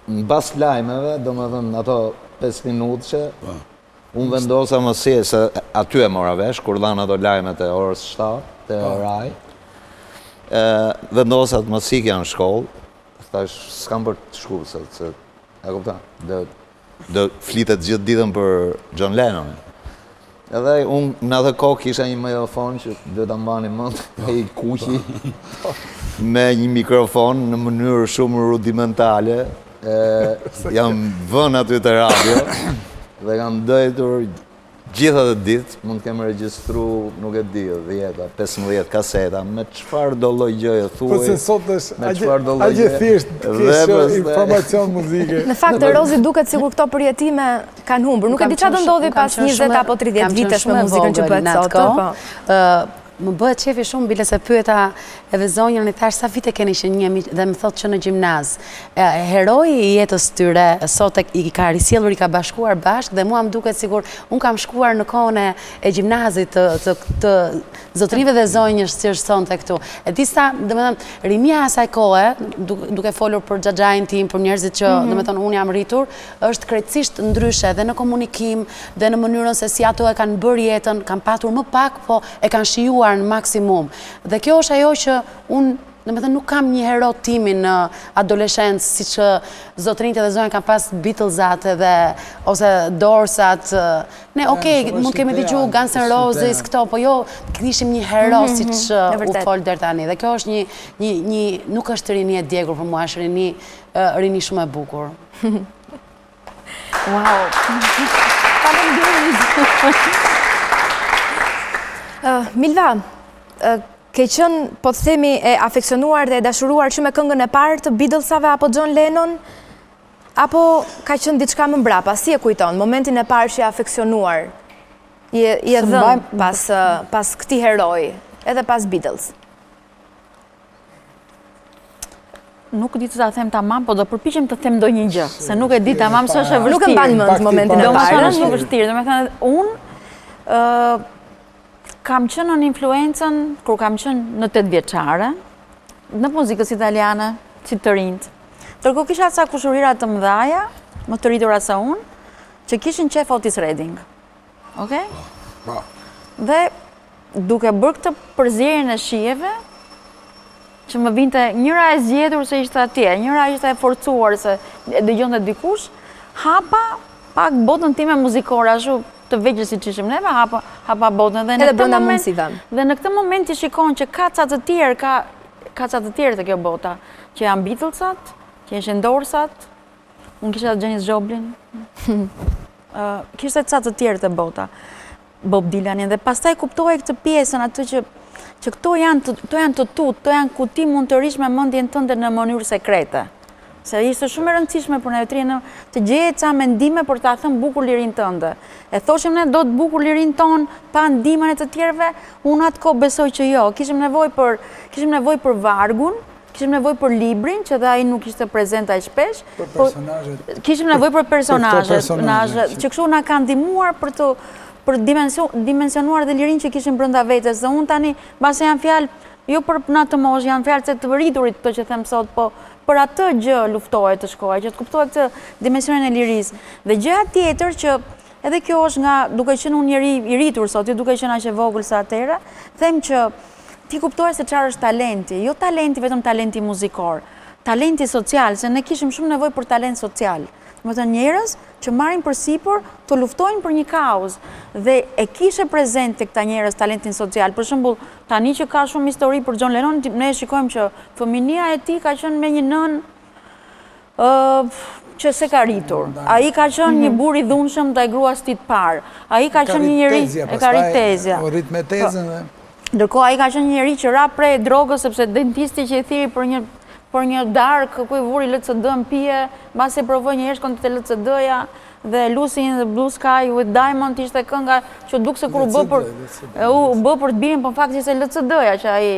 Speaker 20: në bas lajmeve, do më dhënë ato 5 minutë që, unë vendosa më si, se aty e mora vesh, kur dhanë ato lajmet e orës 7, të raj, vendosa të më sikja në shkollë, thash, s'kam për të shku, se, e kupta, dhe flitet gjithë ditën për John Lennon. Edhe unë në atë kohë kisha një mikrofon që dhe të mbani mënd, e i kuqi, me një mikrofon në mënyrë shumë rudimentale, jam vën aty të radio, dhe kam dojtur gjitha dhe ditë, mund të kemë regjistru, nuk e di, 10, 15 kaseta, me qëfar do lloj gjëje thuaj,
Speaker 6: po se sot është agje thjesht kështë informacion muzike.
Speaker 4: Në fakt, Rozi duket sikur këto përjetime kanë humbur. Nuk e di çfarë do ndodhi pas 20 apo 30 vitesh me muzikën që bëhet sot.
Speaker 2: Më bëhet qefi shumë, bile se pyeta edhe zonjën, i thash sa vite keni që njemi dhe më thotë që në gjimnaz. Heroi i jetës tyre, sot i ka risjellur, i ka bashkuar bashkë dhe mua më duket sikur unë kam shkuar në kohën e gjimnazit të zotrive dhe zonjës që është sonte këtu. E disa, dhe me thëmë, rimia asaj kohë, duke folur për xhaxhain tim, për njerëzit që, dhe me thëmë, unë jam rritur, është krejtësisht ndryshe dhe në komunikim, dhe në mënyrën se si ato e kanë bërë jetën, kanë patur më pak, po e kanë shijuar në maksimum. Dhe kjo është ajo që unë, në me thënë, nuk kam një hero timin në adolescencë, si që zotrinjtë dhe zonjë kam pas Beatlesat edhe, ose Doorsat. Ne, okej, mund kemi dëgju Guns N' Roses, këto, po jo, kishim një hero si që u folë deri tani. Dhe kjo është një, nuk është rini e djegur për mua, është rini shumë e bukur.
Speaker 4: Wow! Milva, ke qënë, po të themi, e afeksionuar dhe e dashuruar që me këngën e parë të Beatlesave apo John Lennon, apo ka qënë diçka më mbrapa? Si e kujton, momentin e parë që e afeksionuar, i e dhënë pas këti heroi, edhe pas Beatles?
Speaker 17: Nuk di të ta them tamam, po do përpiqem të them ndonjë gjë, se nuk e di tamam se është e vështirë.
Speaker 4: Nuk e mban mend momentin e parë.
Speaker 17: Është e vështirë, domethënë unë kam qenë në influencën, kur kam qenë në 8 vjeçare, në muzikës italiane, si të rinjt. Tërko kisha ca kushurira të mëdhaja, më të rritura se unë, që kishin qef Otis Redding. Okej? Dhe duke bërë këtë përzierjen e shijeve, që më vinte njëra e zgjedhur se ishte atje, njëra ishte e forcuar se dëgjonte dikush, hapa pak botën time muzikore, ashtu të vegjël si që ishim neve, hapa botën.
Speaker 4: Edhe brenda mundësive.
Speaker 17: Dhe në këtë moment ti shikon që ka ca të tjerë të kjo bota, që janë Beatlesat, që janë Dorsat, unë kisha të Janis Joplin, kishte ca të tjerë të bota, Bob Dylanin, dhe pastaj kuptoj këtë pjesën aty që këto janë të tutë, këto janë ku ti mund të rish me mendjen tënde në mënyrë sekrete. Se ishte shumë e rëndësishme për ne të gjejë ca mendime për ta thënë bukur lirin tënde. E thoshim ne do të bukur lirin ton pa ndihmën e të tjerëve, unë atëkohë besoj që jo. Kishim nevojë për vargun, kishim nevojë për librin, që dhe ai nuk ishte prezent aq shpesh.
Speaker 6: Për personazhet.
Speaker 17: Kishim nevojë për personazhet, që kështu na kanë ndihmuar për dimensionuar dhe lirin që kishim brenda vetes. Dhe unë tani, mbase janë fjalë, jo për në atë moshë, janë fjalë se të rriturit këto që them sot, po për atë gjë luftohet të shkojë, që të kuptohet këtë dimensionin e lirisë. Dhe gjëja tjetër që edhe kjo është nga duke qenë unë njeri i rritur sot, duke qenë aq e vogël sa atëherë, them që ti kuptohet se çfarë është talenti, jo talenti vetëm talenti muzikor, talenti social, se ne kishim shumë nevojë për talent social. Më të njerëz që marrin përsipër të luftojnë për një kauzë dhe e kishe prezent të këta njerëz talentin social. Për shembull, tani që ka shumë histori për John Lennon, ne shikojmë që fëminia e tij ka qenë me një nën që se ka rritur. Ai ka qenë një burr i dhunshëm ndaj gruas tij të parë. Ai ka qenë një njerëz e ka rrit tezja.
Speaker 6: Rrit me tezën dhe
Speaker 17: ndërkohë ai ka qenë një njerëz që ra prej drogës sepse dentisti që i thiri për një dark, ku i vuri LCD-n pije, mbasi provoi një herë shkonte te LCD-ja dhe Lucy in the Blue Sky with Diamond ishte kënga që duk se kur u bë për të birin, po në fakt ishte LCD-ja që ai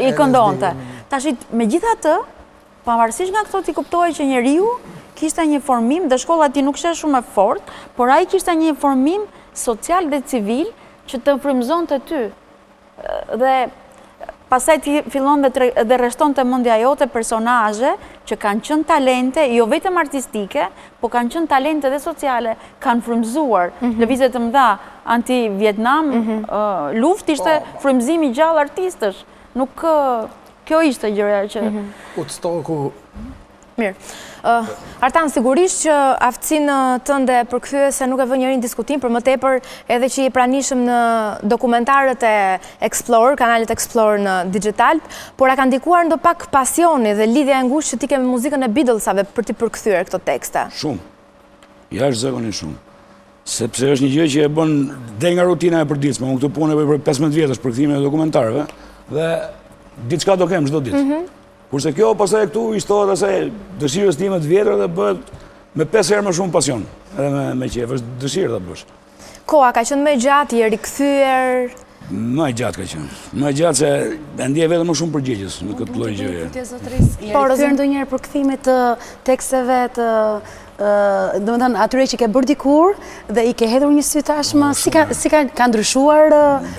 Speaker 17: i këndonte. Tash megjithatë, pavarësisht nga këto ti kuptohej që njeriu kishte një formim dhe shkolla ti nuk ishte shumë e fortë, por ai kishte një formim social dhe civil që të frymëzonte ty. Dhe pastaj ti fillon dhe rreshton të mendja jote personazhe që kanë qenë talente, jo vetëm artistike, po kanë qenë talente dhe sociale, kanë frymëzuar lëvizje të mëdha anti-Vietnam, luftë ishte frymëzimi i gjallë artistësh. Nuk kjo ishte gjëja që
Speaker 6: Woodstocku.
Speaker 4: Mirë. Artan, sigurisht që aftësinë tënde përkthyese nuk e vë njërin diskutim, për më tepër edhe që i pranishëm në dokumentarët e Explore, kanalet Explore në digital, por a ka ndikuar ndo pak pasioni dhe lidhja e ngushtë që ti ke me muzikën e Beatlesave për ti përkthyer këto tekste?
Speaker 7: Shumë. Jashtëzakonisht shumë. Sepse është një gjë që e bën del nga rutina e përditshme. Unë këtu punë për 15 vjetësh përkthimin e dokumentarëve dhe diçka do kem çdo ditë. Kurse kjo pastaj këtu i shtohet asaj dëshirës time të vjetër dhe bëhet me 5 herë më shumë pasion, edhe me qejf, është dëshirë ta bësh.
Speaker 4: Koha ka qenë më gjatë, je rikthyer?
Speaker 7: Më gjatë ka qenë. Më gjatë se e ndjej vetëm më shumë përgjegjës në këtë lloj gjëje.
Speaker 2: Por rikthyer ndonjëherë për kthimet të teksteve të domethënë atyre që ke bërë dikur dhe i ke hedhur një sy tashmë, si ka ndryshuar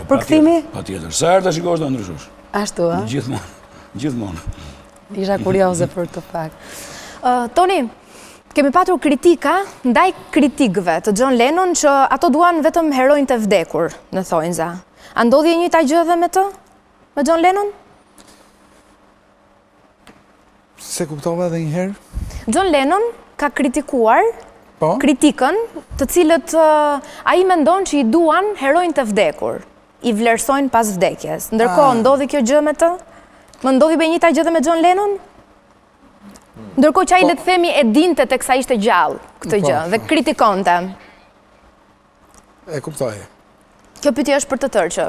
Speaker 2: përkthimi?
Speaker 7: Patjetër. Sa herë ta shikosh do ndryshosh.
Speaker 2: Ashtu, ë?
Speaker 7: Gjithmonë.
Speaker 2: Isha kurioze për të fakt.
Speaker 4: Toni, kemi patur kritika ndaj kritikëve të John Lennon që ato duan vetëm heronjtë të vdekur në thonjza. A ndodhi e njëjta gjë edhe me të? Me John Lennon?
Speaker 6: Se kuptova edhe një herë?
Speaker 4: John Lennon ka kritikuar kritikën të cilët ai mendon që i duan heronjtë të vdekur. I vlerësojnë pas vdekjes. Ndërkohë, ndodhi kjo gjë me të? Më ndodhi be njëta gjë dhe me John Lennon? Ndërkohë që ai le të themi e dinte teksa ishte gjallë këtë gjë dhe kritikonte.
Speaker 6: E kuptoj.
Speaker 4: Kjo pyetje është për të tërë që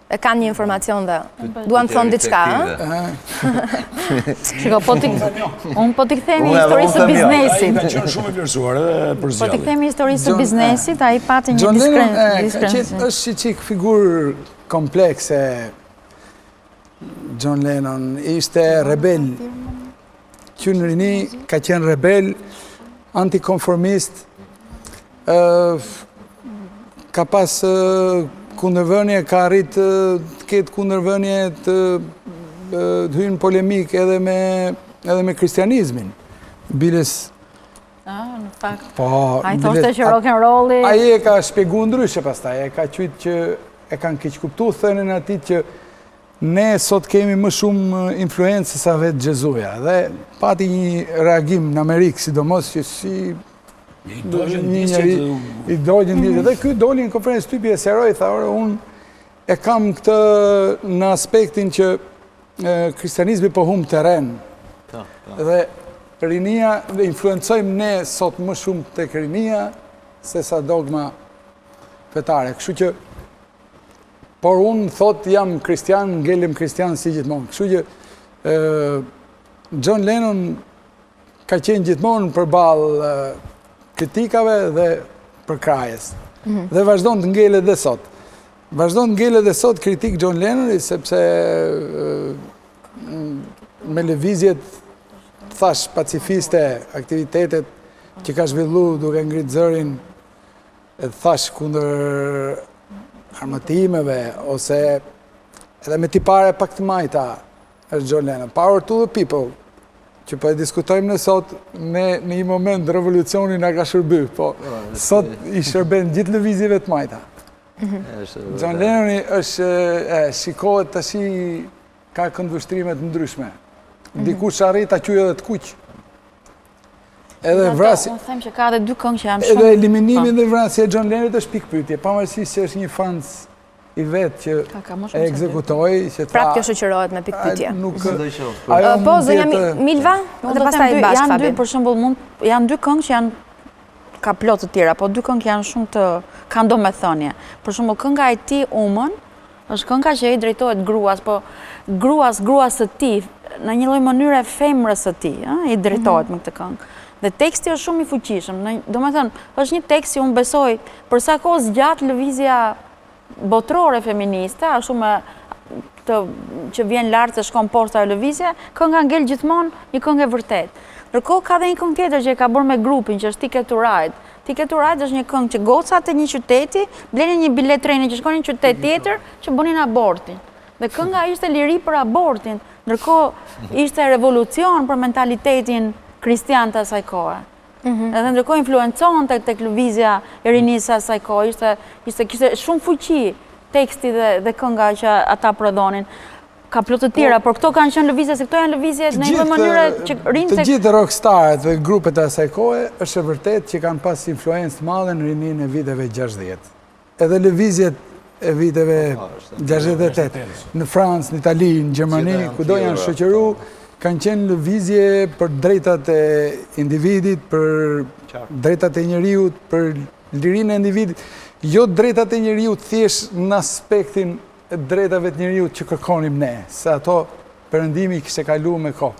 Speaker 4: e kanë një informacion dhe duan të thonë diçka,
Speaker 17: Shiko, unë po t'i kthemi historisë së biznesit.
Speaker 7: Ka qenë shumë e vlerësuar edhe për zgjallje.
Speaker 17: Po t'i kthemi historisë së biznesit, ai pati një
Speaker 6: John Lennon
Speaker 17: diskrencë.
Speaker 6: është çik figurë komplekse. John Lennon ishte rebel. Qenë rini, ka qenë rebel, antikonformist, ka pas kundërvënie, ka arrit të ketë kundërvënie të hynë polemik edhe me kristianizmin. Biles...
Speaker 17: Në fakt.
Speaker 6: Po...
Speaker 17: Ai thoshte që rock'n'rolli...
Speaker 6: Ai e ka shpjegu ndryshe pastaj, e ka qytë që e kanë keq kuptu thënën atit që ne sot kemi më shumë influencë se sa vetë Gjezuja. Dhe pati një reagim në Amerikë, sidomos që si
Speaker 7: I dojgjën
Speaker 6: disqet. Dhe kjo doli në konferencë typi e seroj, tha, unë e kam këtë në aspektin që kristianizmi po humbë teren. Dhe rinia, dhe influencojmë ne sot më shumë të rinia se sa dogma fetare. Kështu që, por unë thot jam kristian, ngelim kristian si gjithmonë. Kështu që John Lennon ka qenë gjithmonë përballë kritikave dhe për krajes. Dhe vazhdon të ngele dhe sot. Vazhdon të ngele dhe sot kritik John Lennon, sepse me lëvizjet, thash, pacifiste, aktivitetet që ka zhvillu duke ngritë zërin, thash, kundër armatimeve, ose edhe me tipare pak të majta, është John Lennon. Power to the people, që po e diskutojmë në sot, në një moment revolucioni nga ka shërby, po sot i shërben gjithë lëvizjeve të majta. John Lennoni është, shikohet të shi ka këndvështrimet ndryshme. Dikush arrit ta qyë edhe të kuq. Edhe vrasje...
Speaker 17: Unë them që ka edhe 2 këngë që janë shumë...
Speaker 6: Edhe eliminimi dhe vrasje e John Lennonit është pikpyetje, pavarësisht që është një fans i vetë që e ekzekutoj, që tha...
Speaker 4: Prap kjo shoqërohet me pikpyetje.
Speaker 6: Po,
Speaker 4: zonja Milva, dhe pastaj bashkë Fabi.
Speaker 17: Për shembull, janë 2 këngë që janë ka plot të tjera, po 2 këngë janë shumë të kanë domethënie. Për shembull, kënga e tij Umën është kënga që i drejtohet gruas, po gruas së tij, në një lloj mënyre femrës së tij, i drejtohet me këtë këngë. Dhe teksti është shumë i fuqishëm. Domethënë, është një tekst që unë besoj për sa kohë zgjat lëvizja botrore feministe, ashtu me të që vjen lart se shkon poshtë ajo lëvizje, kënga ngel gjithmonë një këngë e vërtet. Ndërkohë ka dhe një këngë tjetër që e ka bërë me grupin që është Ticket to Ride. Ticket to Ride është një këngë që gocat e një qyteti blenin një bilet treni që shkonin në qytet tjetër që bënin abortin. Dhe kënga ishte liri për abortin, ndërkohë ishte revolucion për mentalitetin kristian të asaj kohe. Edhe ndërkohë influencon tek lëvizja e rinisë asaj kohë, kishte shumë fuqi teksti dhe kënga që ata prodhonin. Ka plot të tjera, por këto kanë qenë lëvizje, se këto janë lëvizje në një mënyrë që rinë se...
Speaker 6: Të gjithë rockstarët dhe grupet e asaj kohe është e vërtet që kanë pas influencë të madhe në rinin e viteve 60. Edhe lëvizjet e viteve 68. Në Francë, në Itali, në Gjermani, kudo janë shoqëru, kanë qenë lëvizje për drejtat e individit, për drejtat e njeriut, për lirinë e individit. Jo drejtat e njeriut thjesht në aspektin e drejtave të njeriut që kërkonim ne, se ato perëndimi kishte kalu me kohë.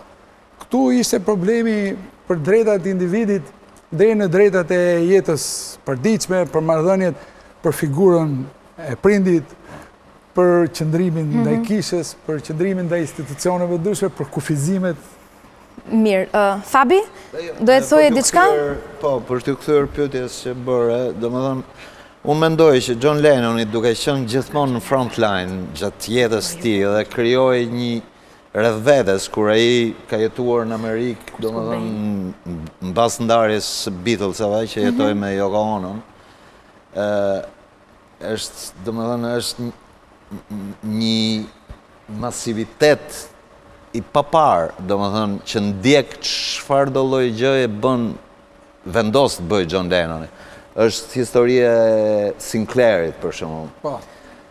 Speaker 6: Këtu ishte problemi për drejtat e individit, deri në drejtat e jetës përditshme, për marrëdhëniet, për figurën e prindit, për qëndrimin ndaj kishës, për qëndrimin ndaj institucioneve ndryshme, për kufizimet.
Speaker 4: Mirë, Fabi, do e të thoje diçka?
Speaker 20: Po, për të kthyer pyetjes që bëre, domethënë, unë mendoj që John Lennoni duke qenë gjithmonë në front line gjatë jetës së tij dhe krijoi një rreth vetes kur ai ka jetuar në Amerikë, domethënë mbas ndarjes së Beatlesave që jetoi me Yoko Ono, është një masivitet i papar, domethënë që ndjek çfarë do lloj gjëje bën vendos të bëj John Lennoni. Është historia e Sinclairit, për shembull.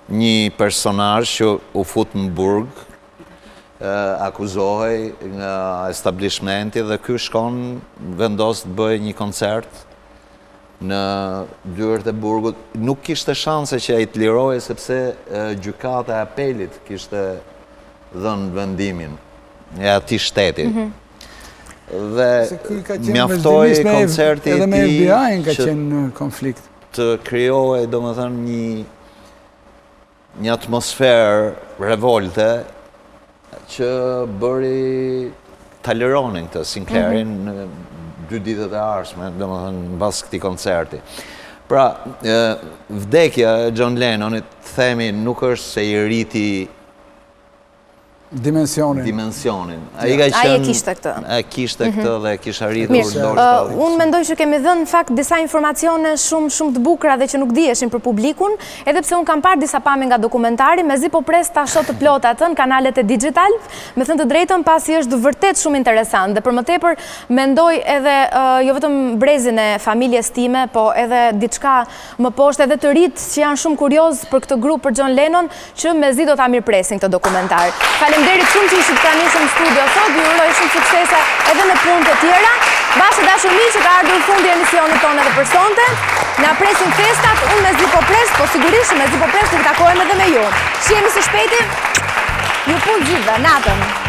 Speaker 20: Një personazh që u fut në burg, akuzohej nga establishmenti dhe ky shkon vendos të bëjë një koncert në dyert e burgut. Nuk kishte shanse që ai të lirohej sepse gjykata e apelit kishte dhënë vendimin e atij shteti. Dhe mjaftoi koncerti i tij të krijohej domethënë një atmosferë revolte që bëri ta lironin këtë Sinclairin në 2 ditët e ardhshme, domethënë mbas këtij koncerti. Pra, vdekja e John Lennonit, themi, nuk është se i rriti
Speaker 6: dimensionin.
Speaker 20: Ai e
Speaker 4: kishte këtë.
Speaker 20: E kishte këtë dhe kisha rritur.
Speaker 4: Unë mendoj që kemi dhënë në fakt disa informacione shumë të bukura dhe që nuk dieshin për publikun, edhe pse unë kam parë disa pamje nga dokumentari, mezi po pres ta shoh të plota atë në kanalet e digital, me thënë të drejtën pasi është vërtet shumë interesant dhe për më tepër mendoj edhe jo vetëm brezin e familjes time, po edhe diçka më poshtë edhe të rit që janë shumë kurioz për këtë grup për John Lennon, që mezi do ta mirpresin këtë dokumentar. Faleminderit shumë që ishit pranishëm në studio sot, ju uroj shumë suksese edhe në punët e tjera. Bashkë dashur miq, që ka ardhur fundi i emisionit tonë edhe për sonte. Na presin festat, unë mezi po pres, po sigurisht mezi po pres të takohem edhe me ju. Shihemi së shpejti. Ju punë gjithëve, natën.